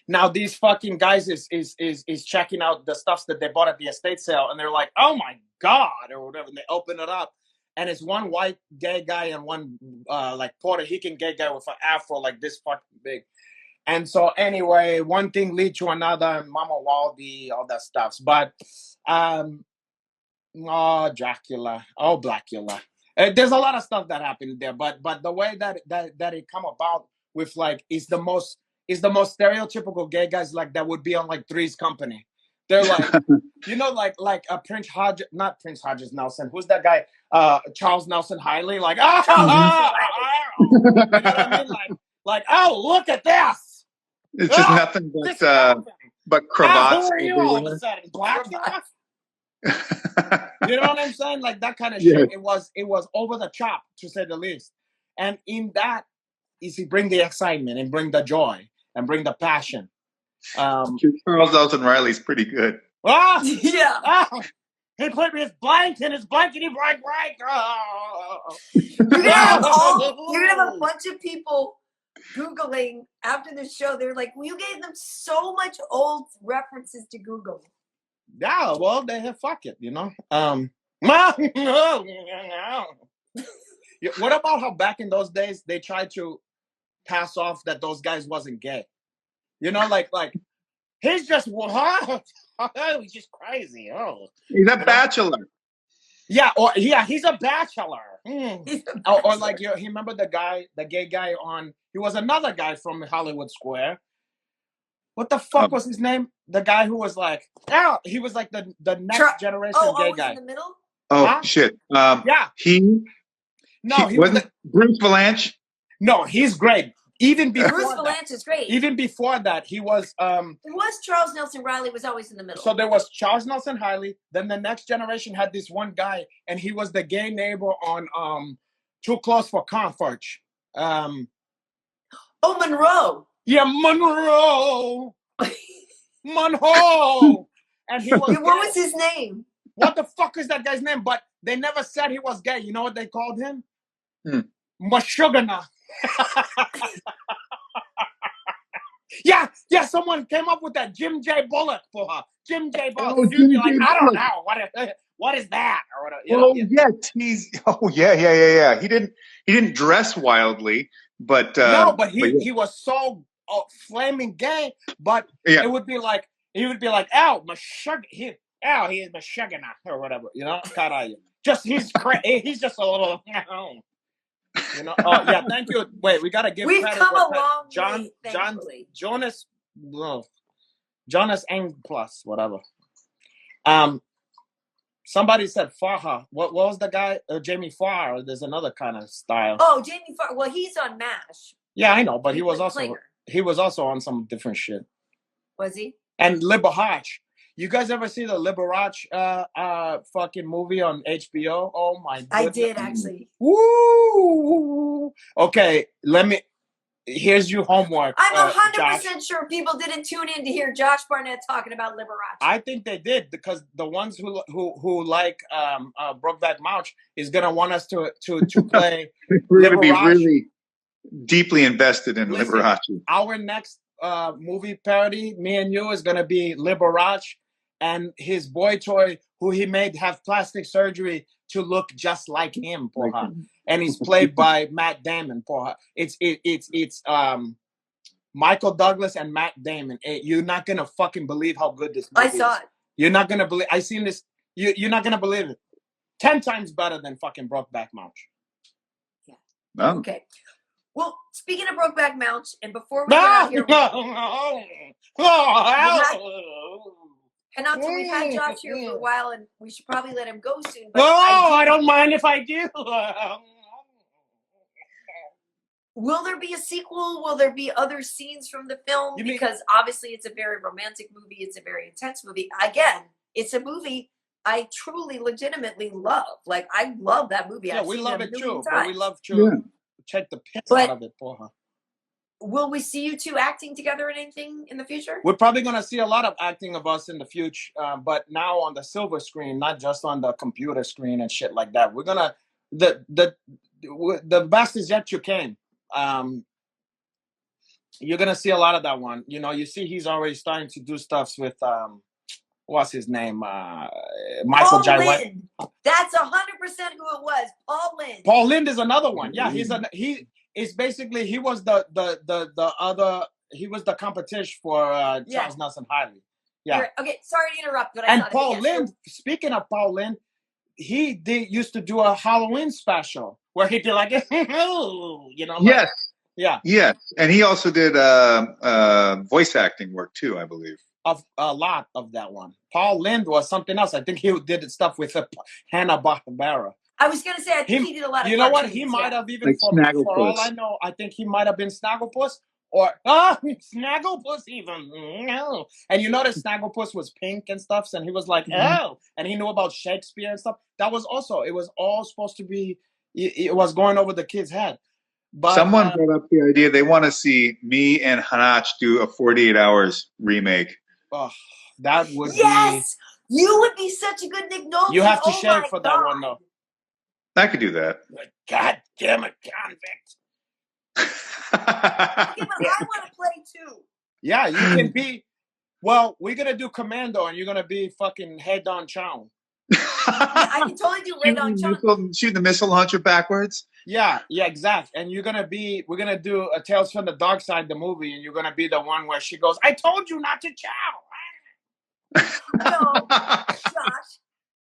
Now these fucking guys is checking out the stuff that they bought at the estate sale, and they're like, oh my God, or whatever. And they open it up, and it's one white gay guy and one like Puerto Rican gay guy with an afro like this fucking big. And so anyway, one thing leads to another, and Mama Waldy, all that stuff. But Dracula, Blackula. There's a lot of stuff that happened there, but the way that it come about with like is the most stereotypical gay guys like that would be on like Three's Company. They're like, you know, like not Prince Hodges Nelson. Who's that guy? Charles Nelson Hiley. Like, you know what I mean? Like, oh, look at this. It's just nothing but cravats. Who are you all of a sudden? Blackula? You know what I'm saying? Like that kind of shit. It was over the top, to say the least. And in that is he bring the excitement and bring the joy and bring the passion. Charles Nelson Riley's pretty good. Yeah. He put his blank in his blankety blank. You're gonna have a bunch of people Googling after the show. They're like, well, you gave them so much old references to Google. Yeah, well, they have fuck it, you know. What about how back in those days they tried to pass off that those guys wasn't gay? You know, like he's just he's just crazy. Oh, he's a bachelor. Yeah, he's a bachelor. Or like he remember the gay guy on. He was another guy from Hollywood Square. What the fuck was his name? The guy who was like, he was like the next generation gay guy. In the middle? Shit. He wasn't Bruce Valanche. No, he's great. Even before Bruce Valanche is great. Even before that, he was. It was Charles Nelson Riley was always in the middle. So there was Charles Nelson Riley. Then the next generation had this one guy, and he was the gay neighbor on Too Close for Comfort. Monroe. Yeah, Monroe. Monroe. And he was. What was his name? What the fuck is that guy's name? But they never said he was gay. You know what they called him? Mashugana. Yeah. Someone came up with that Jim J. Bullock for her. Jim J. Bullock. I don't know what is that or whatever. Yes, he's. Yeah. He didn't dress wildly, But no, but yeah. he was so flaming gay. But Yeah. it would be like he would be like, "Ow, Meshuggah, he is Meshuggah or whatever." You know, Karaya. Just he's just a little. You know. Oh yeah, thank you. Wait, we gotta give We've credit. come where a long way, John, thankfully. Jonas Ang plus whatever. Somebody said Faha. What was the guy? Jamie Farr. There's another kind of style. Oh, Jamie Farr. Well, he's on MASH. Yeah, I know, but he was played also Klinger. he was also on some different shit. Was he? And Liberace. You guys ever see the Liberace fucking movie on HBO? Oh my goodness. I did actually. Woo! Okay, here's your homework. I'm 100% Josh. sure people didn't tune in to hear Josh Barnett talking about Liberace. I think they did, because the ones who like Brokeback Mountain is gonna want us to play. We're going to be Liberace. really deeply invested in Listen, Liberace. Our next movie parody, me and you, is gonna be Liberace and his boy toy, who he made have plastic surgery to look just like him, porra. And he's played by Matt Damon, porra. It's Michael Douglas and Matt Damon. You're not gonna fucking believe how good this movie is. I saw it. You're not gonna believe. I seen this. You're not gonna believe it. 10 times better than fucking Brokeback Mountain. Oh. Okay. Well, speaking of Brokeback Mountain, and before we get out here, Hanato, we've had Josh here for a while, and we should probably let him go soon. But I don't mind if I do. Will there be a sequel? Will there be other scenes from the film? Because obviously it's a very romantic movie. It's a very intense movie. Again, it's a movie I truly, legitimately love. Like, I love that movie. Yeah, I've we seen love it it too. But we love to Yeah. check the piss But- out of it, porra. Will we see you two acting together in anything in the future? We're probably gonna see a lot of acting of us in the future, but now on the silver screen, not just on the computer screen and shit like that. We're gonna the best is yet to came. You're gonna see a lot of that one. You know, you see he's already starting to do stuff with what's his name? Michael Paul J. White. Lind. That's 100% who it was. Paul Lind. Paul Lind is another one. Yeah, he is basically he was the other, he was the competition for Charles Nelson Hiley. Yeah. Okay, sorry to interrupt, but And Paul Lind, speaking of Paul Lind, he used to do a Halloween special where he did like, you know. Yes. Yeah. Yes. And he also did voice acting work too, I believe. Of a lot of that one. Paul Lind was something else. I think he did stuff with Hanna-Barbera. I was going to say, I think he did a lot of You know what? cartoons, He might have even, Like for all I know, I think he might have been Snagglepuss. Or, Snagglepuss even. No. And you notice Snagglepuss was pink and stuff, and he was like, oh. And he knew about Shakespeare and stuff. That was also, it was all supposed to be, it was going over the kid's head. But someone brought up the idea they want to see me and Hanato do a 48 Hours remake. Oh, that would Yes! You would be such a good Nick Nolte. You have to shave for that one, though. I could do that. God damn it, convict. Okay, but I want to play too. Yeah, you can be. Well, we're gonna do Commando, and you're gonna be fucking Head on Chow. I can totally do Red on Chow. Shoot the missile launcher backwards. Yeah, exactly. And we're gonna do a Tales from the Dark Side, the movie, and you're gonna be the one where she goes, "I told you not to chow." No, Josh,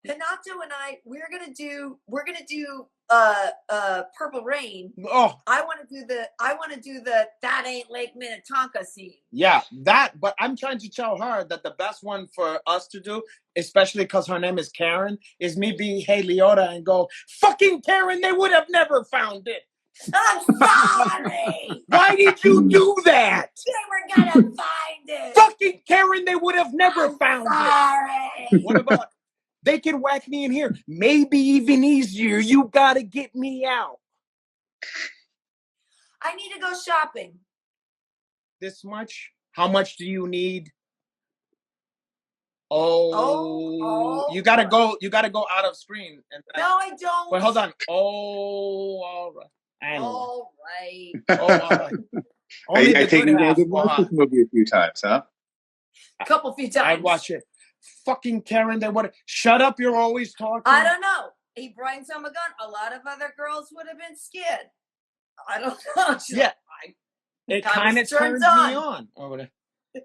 Hanato and I, we're gonna do Purple Rain. Oh, I want to do the That Ain't Lake Minnetonka scene. yeah, that. But I'm trying to tell her that the best one for us to do, especially because her name is Karyn, is me being Hey Liotta and go, "Fucking Karyn, they would have never found it." I'm sorry. Why did you do that? They were gonna find it. Fucking Karyn, they would have never found Sorry. it. What about, they can whack me in here? Maybe even easier. You gotta get me out. I need to go shopping. This much? How much do you need? You gotta go out of screen. No, I don't. Wait, hold on. All right. All right. All right. Only I the take good you half, guys to watch this movie a few times, huh? A few times. I watch it. Fucking Karyn, they would. Shut up! You're always talking. I don't know. He brings home a gun. A lot of other girls would have been scared. I don't know. She's Yeah. like, It Kind kind of of turns turns me on. Or whatever.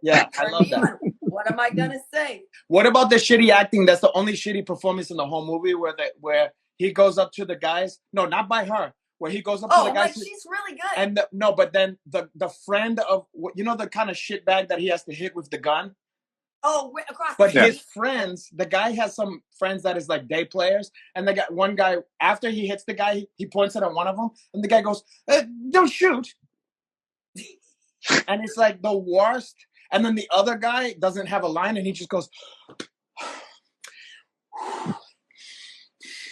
Yeah, I turn love me that. on. What am I gonna say? What about the shitty acting? That's the only shitty performance in the whole movie where he goes up to the guys. No, not by her. Where he goes up to the Oh, guys. like she's really good. And but then the friend of the kind of shitbag that he has to hit with the gun. Oh, across But the his street. friends, the guy has some friends that is like day players, and they got one guy after he hits the guy, he points it at one of them, and the guy goes, "Don't shoot," and it's like the worst. And then the other guy doesn't have a line, and he just goes.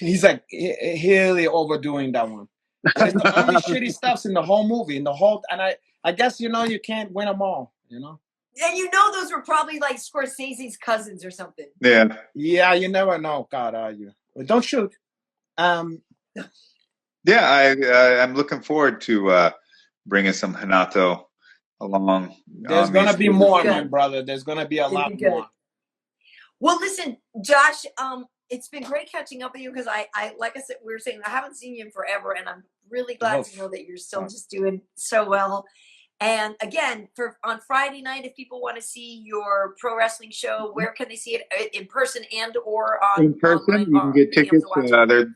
He's like really overdoing that one. It's the only shitty stuffs in the whole movie, and I guess you can't win them all, And those were probably like Scorsese's cousins or something. Yeah. Yeah, you never know. God, are you? Don't shoot. Yeah, I'm looking forward to bringing some Hanato along. There's gonna be more, my brother. There's gonna be a lot more. Well, listen, Josh. It's been great catching up with you because I like I said, we were saying I haven't seen you in forever, and I'm really glad to know that you're still just doing so well. And again, on Friday night, if people want to see your pro wrestling show, where can they see it in person and or on in person? online, You can get tickets.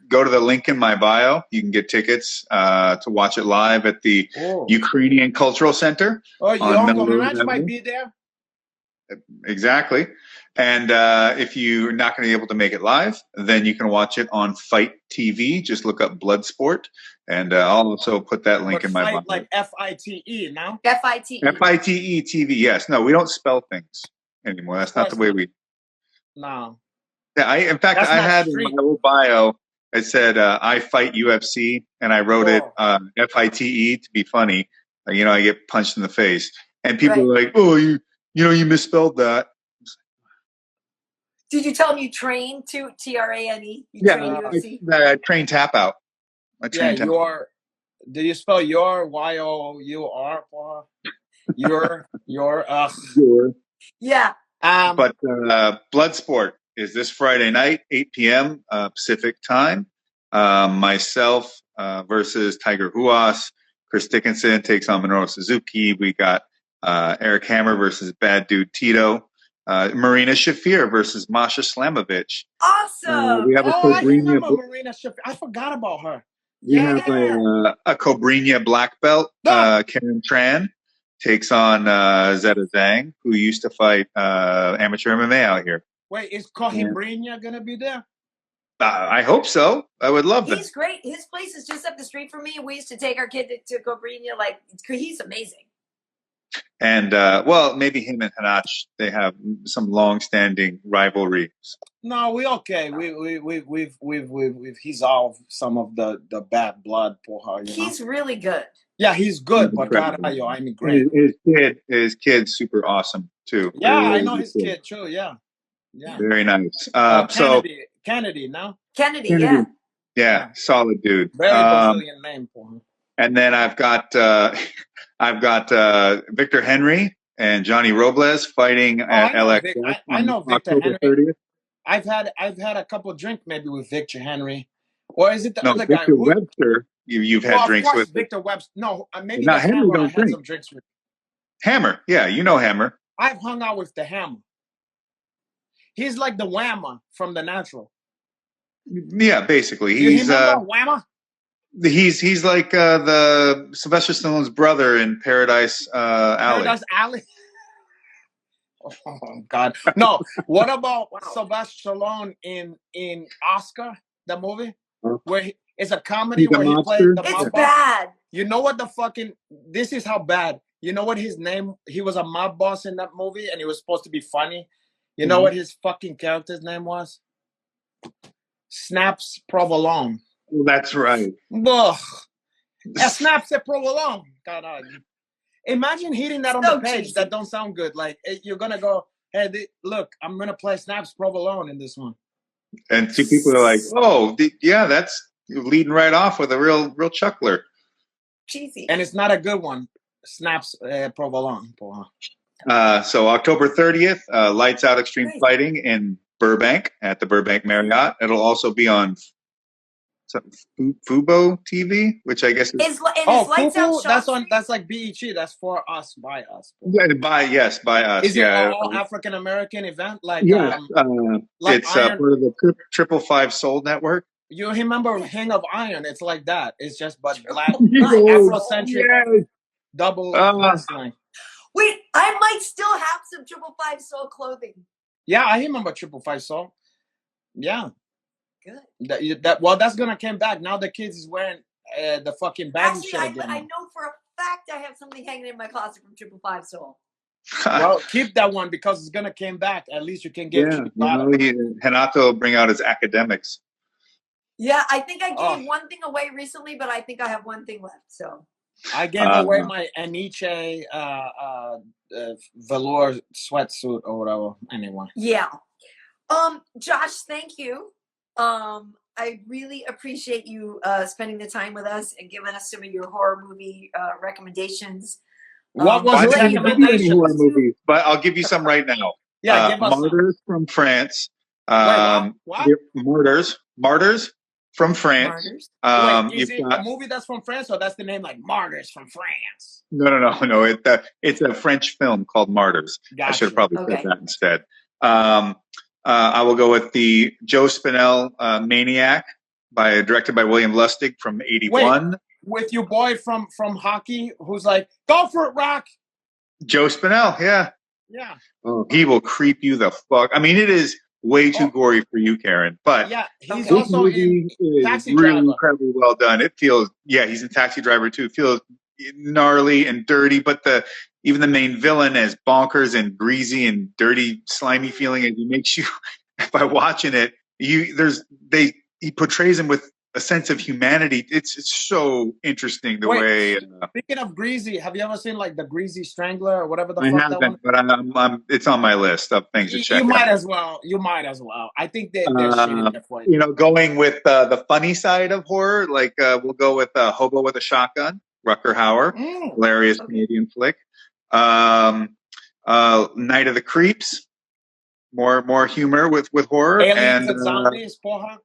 Go to the link in my bio. You can get tickets to watch it live at the Ukrainian Cultural Center. Oh, Laranja might be there. Exactly. And if you're not going to be able to make it live, then you can watch it on Fight TV. Just look up Bloodsport. And I'll also put that link in my bio. Like FITE now? FITE. FITE TV, yes. No, we don't spell things anymore. That's not the way we... No. Yeah, in fact, I had in my little bio, it said, I fight UFC, and I wrote it FITE to be funny. I get punched in the face. And people are like, oh, you misspelled that. Did you tell them you train to TRANE? Yeah, I train tap out. Do you spell your YOUR for your? Yeah. But Bloodsport is this Friday night, 8 p.m. Pacific time. Myself versus Tiger Huas. Chris Dickinson takes on Minoru Suzuki. We got Eric Hammer versus Bad Dude Tito. Marina Shafir versus Masha Slamovich. Awesome. We have I remember Marina Shafir. I forgot about her. We have a Cobrinha black belt. Karen Tran takes on Zeta Zhang, who used to fight amateur MMA out here. Wait, is Cobrinha going to be there? I hope so. I would love that. He's great. His place is just up the street from me. We used to take our kid to Cobrinha. Like, he's amazing. And maybe him and Hanato, they have some long-standing rivalries. No, we okay. We've dissolved some of the bad blood for her. He's really good. Yeah, he's good, but God, I mean, great. His kid's super awesome too. Yeah, I know his kid too. Yeah. Very nice. Kennedy, no? Kennedy, yeah, solid dude. Very Brazilian name for him. And then I've got Victor Henry and Johnny Robles fighting at LX. I know Victor Henry. 30th. I've had a couple of drinks maybe with Victor Henry, or is it the other guy? Victor Webster. You've had drinks with Victor Webster. No, maybe not the Henry. Hammer. I had some drinks with Hammer. Yeah, you know Hammer. I've hung out with the Hammer. He's like the Whammer from The Natural. Yeah, basically. He's Whammer. He's like the Sylvester Stallone's brother in Paradise Alley. Paradise Alley. Oh God, no! What about Sylvester Stallone in Oscar, the movie, where it's a comedy where he plays the mob boss? Bad. You know what this is how bad. You know what his name? He was a mob boss in that movie, and he was supposed to be funny. You know what his fucking character's name was? Snaps Provolone. Well, that's right. Ugh. Snaps Provolone. God, imagine hitting that on the page. Cheesy. That don't sound good. Like you're gonna go, hey, look, I'm gonna play Snaps Provolone in this one. And two people are like, oh, yeah, that's leading right off with a real chuckler. Cheesy. And it's not a good one. Snaps Provolone. So October 30th, Lights Out Extreme Fighting in Burbank at the Burbank Marriott. It'll also be on Fubo TV, which I guess is Is Oh, Lights Out Fufu, Shop that's Street? like BET. That's for us, by us. by us. Is it Yeah, all African American event yes. like It's Iron? part of the 555 Soul Network. You remember Hang of Iron? It's like that. It's just but black Oh, Afrocentric yes. double wrestling. Wait, I might still have some 555 Soul clothing. Yeah, I remember 555 Soul. Yeah. Good. Well, that's gonna come back. Now the kids is wearing the fucking baggy shit Actually, again. I know for a fact I have something hanging in my closet from 555 Soul. Well, keep that one because it's gonna come back. At least you can get Hanato will bring out his academics. Yeah, I think I gave one thing away recently, but I think I have one thing left. So I gave away my Aniche velour sweatsuit or whatever. Anyway. Yeah. Josh, thank you. I really appreciate you spending the time with us and giving us some of your horror movie recommendations. What was I the didn't give you any horror recommendation? movies, but I'll give you some right now. Yeah, give us Martyrs from France. Wait, what? Martyrs from France. Martyrs? Wait, is it a movie that's from France or that's the name like Martyrs from France? No. It's a French film called Martyrs. Gotcha. I should have probably said that instead. I will go with the Joe Spinell Maniac, directed by William Lustig from '81. Wait, with your boy from hockey who's like, go for it, Rock. Joe Spinell, yeah. Oh, he will creep you the fuck. I mean, it is way too gory for you, Karyn. But yeah, he's this also movie in is Taxi really Driver. incredibly well done. It feels, he's in Taxi Driver too. It feels gnarly and dirty, but even the main villain is bonkers and greasy and dirty, slimy feeling, and he makes you, by watching it, he portrays him with a sense of humanity. It's so interesting the way. Speaking of greasy, have you ever seen like the Greasy Strangler or whatever the I fuck haven't, that one? but it's on my list of things to check. You might as well. I think there's shit in there for you. Going with the funny side of horror, like we'll go with Hobo with a Shotgun, Rutger Hauer, hilarious Canadian flick. Night of the Creeps, more humor with horror. Aliens and zombies, porra.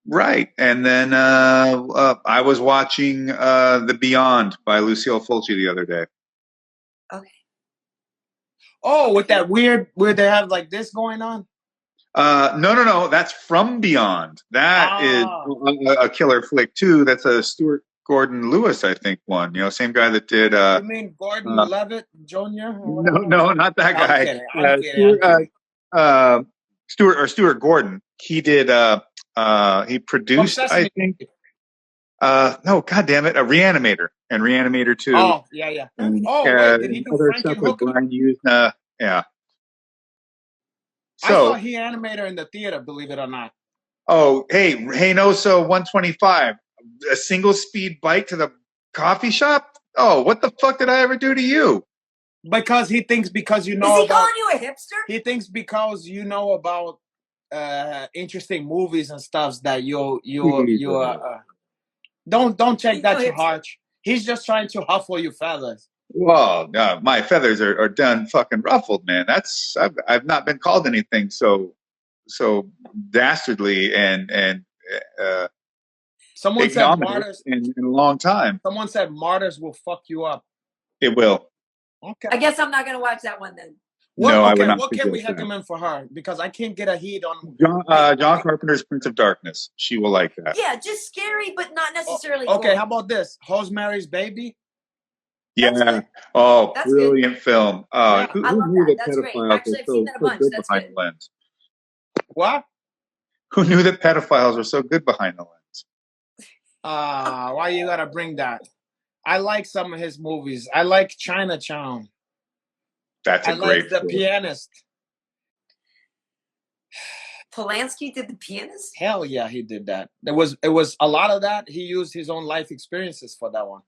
Right, and then I was watching The Beyond by Lucille Fulci the other day. Okay. Oh, with that weird where they have like this going on? No. That's From Beyond. That is a killer flick too. That's a Stuart Gordon Lewis, I think, one. Same guy that did. You mean Gordon Levitt Jr.? No, not that guy. I'm kidding. Stuart Gordon. He did. He produced, I think. No, God damn it, a Reanimator and Reanimator 2. Oh, yeah. And, wait, did he do other Frankenhooker? stuff with Brian Hughes? Yeah. I saw He Animator in the theater, believe it or not. Oh, hey, Reynoso 125, a single speed bike to the coffee shop? Oh, what the fuck did I ever do to you? Because he thinks Is he calling you a hipster? He thinks because you know about interesting movies and stuff that you don't take that to heart. He's just trying to ruffle your feathers. Well, my feathers are done fucking ruffled, man. I've not been called anything so dastardly and someone said martyrs in a long time. Someone said martyrs will fuck you up. It will. Okay. I guess I'm not going to watch that one then. What can we recommend for her? Because I can't get a heat on John Carpenter's Prince of Darkness. She will like that. Yeah, just scary, but not necessarily. Okay, gory. How about this? Rosemary's Baby? Yeah. Oh, that's brilliant good. Film. Who knew that pedophiles were so good behind the lens? What? Who knew that pedophiles were so good behind the lens? Why you gotta bring that? I like some of his movies. I like Chinatown. That's a great film. The Pianist. Polanski did The Pianist? Hell yeah, he did that. It was a lot of that. He used his own life experiences for that one.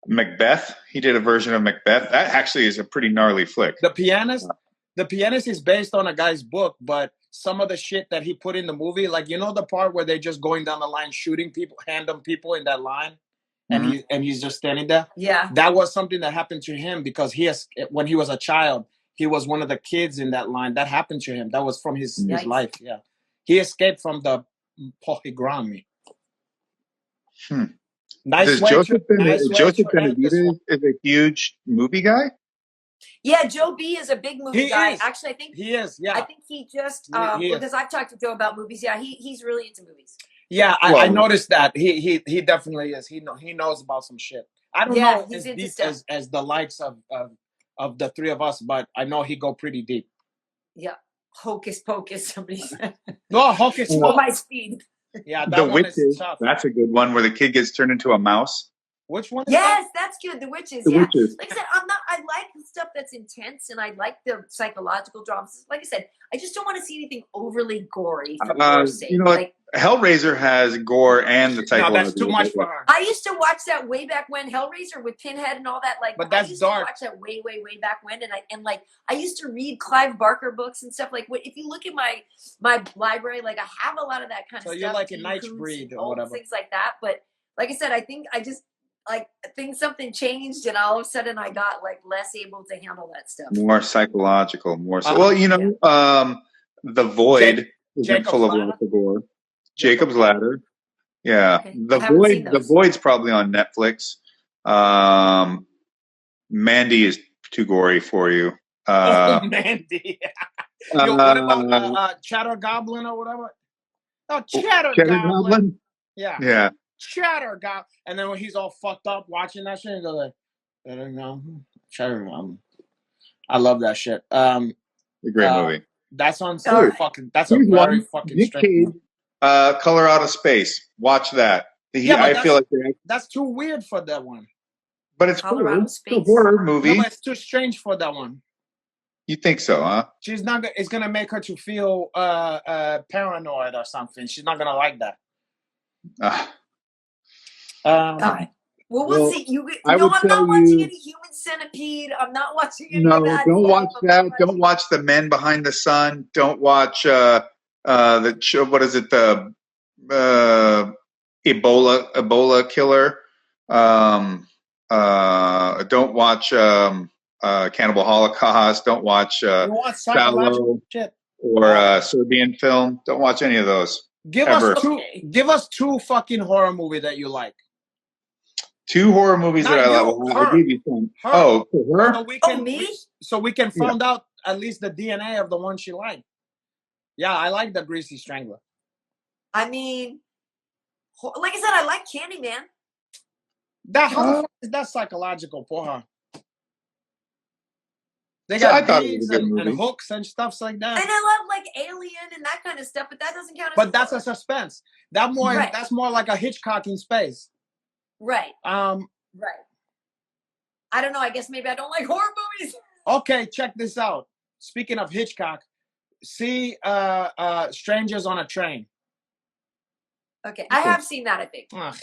Macbeth. He did a version of Macbeth. That actually is a pretty gnarly flick. The Pianist. The Pianist is based on a guy's book, but some of the shit that he put in the movie, like the part where they're just going down the line shooting people, random people in that line. And he's just standing there. Yeah, that was something that happened to him because when he was a child, he was one of the kids in that line. That happened to him. That was from his life. Yeah, he escaped from the polygramy. Nice Does way Joseph to nice way Joseph to end this one. Benavidez is a huge movie guy? Yeah, Joe B is a big movie He guy. is. Actually, I think He is. Yeah. I think he just He is. because I've talked to Joe about movies. Yeah, he's really into movies. Yeah, I noticed that. He definitely is. He knows about some shit. I don't know he's as into deep stuff. as the likes of the three of us, but I know he go pretty deep. Yeah. Hocus Pocus, somebody said. No, Hocus For Pocus. my speed. Yeah, that The one is Witches. tough. That's a good one where the kid gets turned into a mouse. Which one is that? Yes, that's good. The Witches. The Yeah. Witches. Like I said, I like stuff that's intense and I like the psychological dramas. Like I said, I just don't want to see anything overly gory for gore's sake. You know what? Like, Hellraiser has gore and the No, psychological. that's too much for her. I used to watch that way back when, Hellraiser with Pinhead and all that. Like, But that's I used dark. to watch that way back when, and I used to read Clive Barker books and stuff. Like, if you look at my library, like I have a lot of that kind of So stuff. you're like a Dean Night's Koontz Breed and or old whatever. things like that. But like I said, I think something changed, and all of a sudden I got like less able to handle that stuff. More psychological, more so. Uh-huh. Well, you know, The Void isn't Jacob's full of Ladder? lots of gore. Jacob's Ladder. Yeah. Okay. The I haven't seen Void. The those. Void's probably on Netflix. Mandy is too gory for you. Mandy. Yo, what about Chatter Goblin or whatever? Oh, Chatter Goblin. Yeah. Yeah. Chatter Goblin. And then when he's all fucked up watching that shit, he goes like, Chatter Goblin. I love that shit. A great movie. That's on All right. fucking. That's a Here's very one. fucking Nick strange. Cage, Color Out of Space. Watch that. I feel like that's too weird for that one. but it's Color horror. Out of It's a Space. horror movie. No, but it's too strange for that one. You think so, huh? She's not. It's gonna make her to feel paranoid or something. She's not gonna like that. All right. Well, we'll see. I would I'm not tell watching you- any Human Centipede. I'm not watching any No, of that. don't watch stuff. that. Don't watch The Men Behind the Sun. Don't watch the show. What is it? The Ebola killer. Don't watch Cannibal Holocaust. Don't watch You want psychological Fallow shit? or Serbian film. Don't watch any of those. Give Ever. us two fucking horror movie that you like. 2 horror movies Not that I you, love. her. I'll give you some. Her. Oh, for her? So we can, me? So we can find out at least the DNA of the one she liked. Yeah, I like the Greasy Strangler. I mean, like I said, I like Candyman. How the fuck is that psychological for her? They So got I thought it was beads a good and movie. hooks and stuff like that. And I love like Alien and that kind of stuff, but that doesn't count as But that's a horror. suspense. That's more like a Hitchcock in space. Right. Right. I don't know. I guess maybe I don't like horror movies. Okay, check this out. Speaking of Hitchcock, see Strangers on a Train. Okay. I have seen that, I think. Ugh.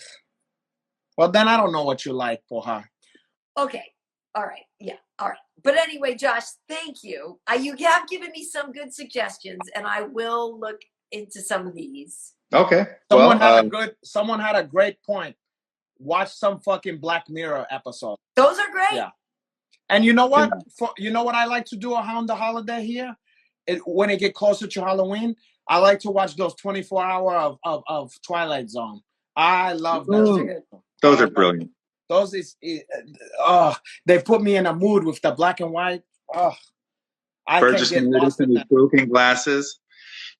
Well, then I don't know what you like for her. Okay. All right. Yeah. All right. But anyway, Josh, thank you. You have given me some good suggestions, and I will look into some of these. Okay. Someone had a great point. Watch some fucking Black Mirror episode. Those are great. Yeah. And you know what? You know what I like to do around the holiday here? When it get closer to Halloween, I like to watch those 24-hour of Twilight Zone. I love that. Those are brilliant. Those they put me in a mood with the black and white. Burgess Meredith and his broken glasses.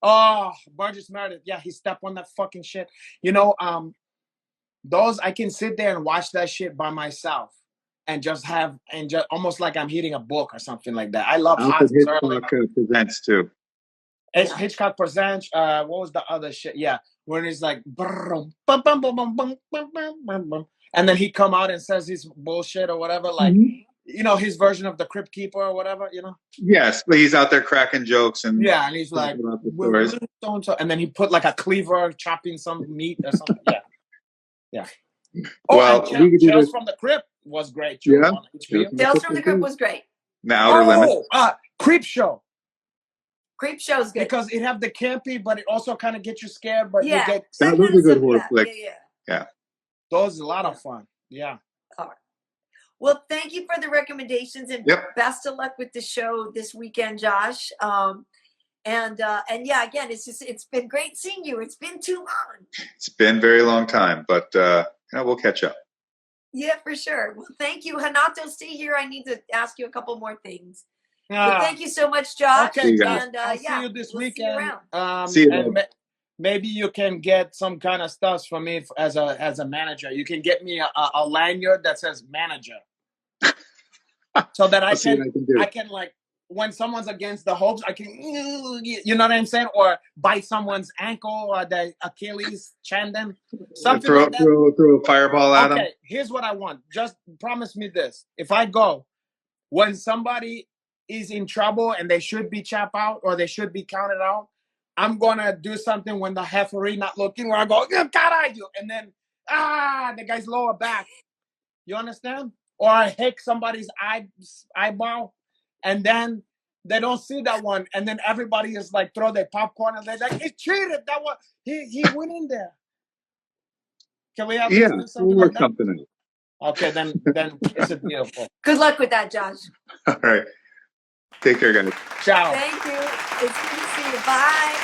Burgess Meredith. Yeah, he stepped on that fucking shit. You know, those I can sit there and watch that shit by myself and just almost like I'm reading a book or something like that. I love Hitchcock presents too. Hitchcock presents. What was the other shit? Yeah, when it's like bum, bum, bum, bum, bum, bum, bum, bum, bum. And then he come out and says his bullshit or whatever, like, you know, his version of the Crypt Keeper or whatever, you know? Yes, but he's out there cracking jokes. And he's like, and then he put like a cleaver chopping some meat or something. Yeah. Well, Tales from the Crypt was great. Too, on HBO. Tales from the Crypt was great. The Outer Limits. Creep Show. Creep Show's good. Because it have the campy, but it also kind of gets you scared, but you get... That was a good horror flick. Yeah. Those are a lot of fun. Yeah. All right. Well, thank you for the recommendations and best of luck with the show this weekend, Josh. And yeah, again, it's been great seeing you. It's been too long. It's been a very long time, but we'll catch up. Yeah, for sure. Well, thank you, Hanato. Stay here. I need to ask you a couple more things. But thank you so much, Josh. Okay, and I'll see you this weekend. See you. And maybe you can get some kind of stuff for me as a manager. You can get me a lanyard that says manager, so that I can like, when someone's against the hopes, I can, you know what I'm saying, or bite someone's ankle or the Achilles tendon, something like that. Throw a fireball at them. Okay, here's what I want. Just promise me this: if I go, when somebody is in trouble and they should be chapped out or they should be counted out, I'm gonna do something when the referee not looking, where I go, caralho, and then the guy's lower back. You understand? Or I hit somebody's eyeball, and then they don't see that one, and then everybody is like throw their popcorn and they're like, "He cheated. That one, he went in there." Can we have do something like that? Something. Okay, then it's a deal. Good luck with that, Josh. All right. Take care, guys. Ciao. Thank you. It's good to see you. Bye.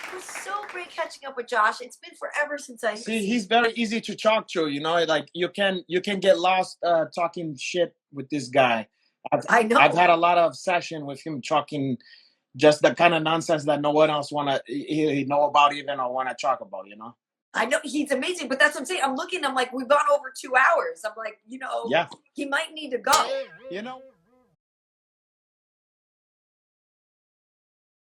It was so great catching up with Josh. It's been forever since I see. He's very easy to talk to. You know, like you can get lost talking shit with this guy. I know. I've had a lot of session with him talking just the kind of nonsense that no one else wanna know about even or wanna talk about. You know. I know he's amazing, but that's what I'm saying. I'm like, we've gone over 2 hours. I'm like, he might need to go. You know.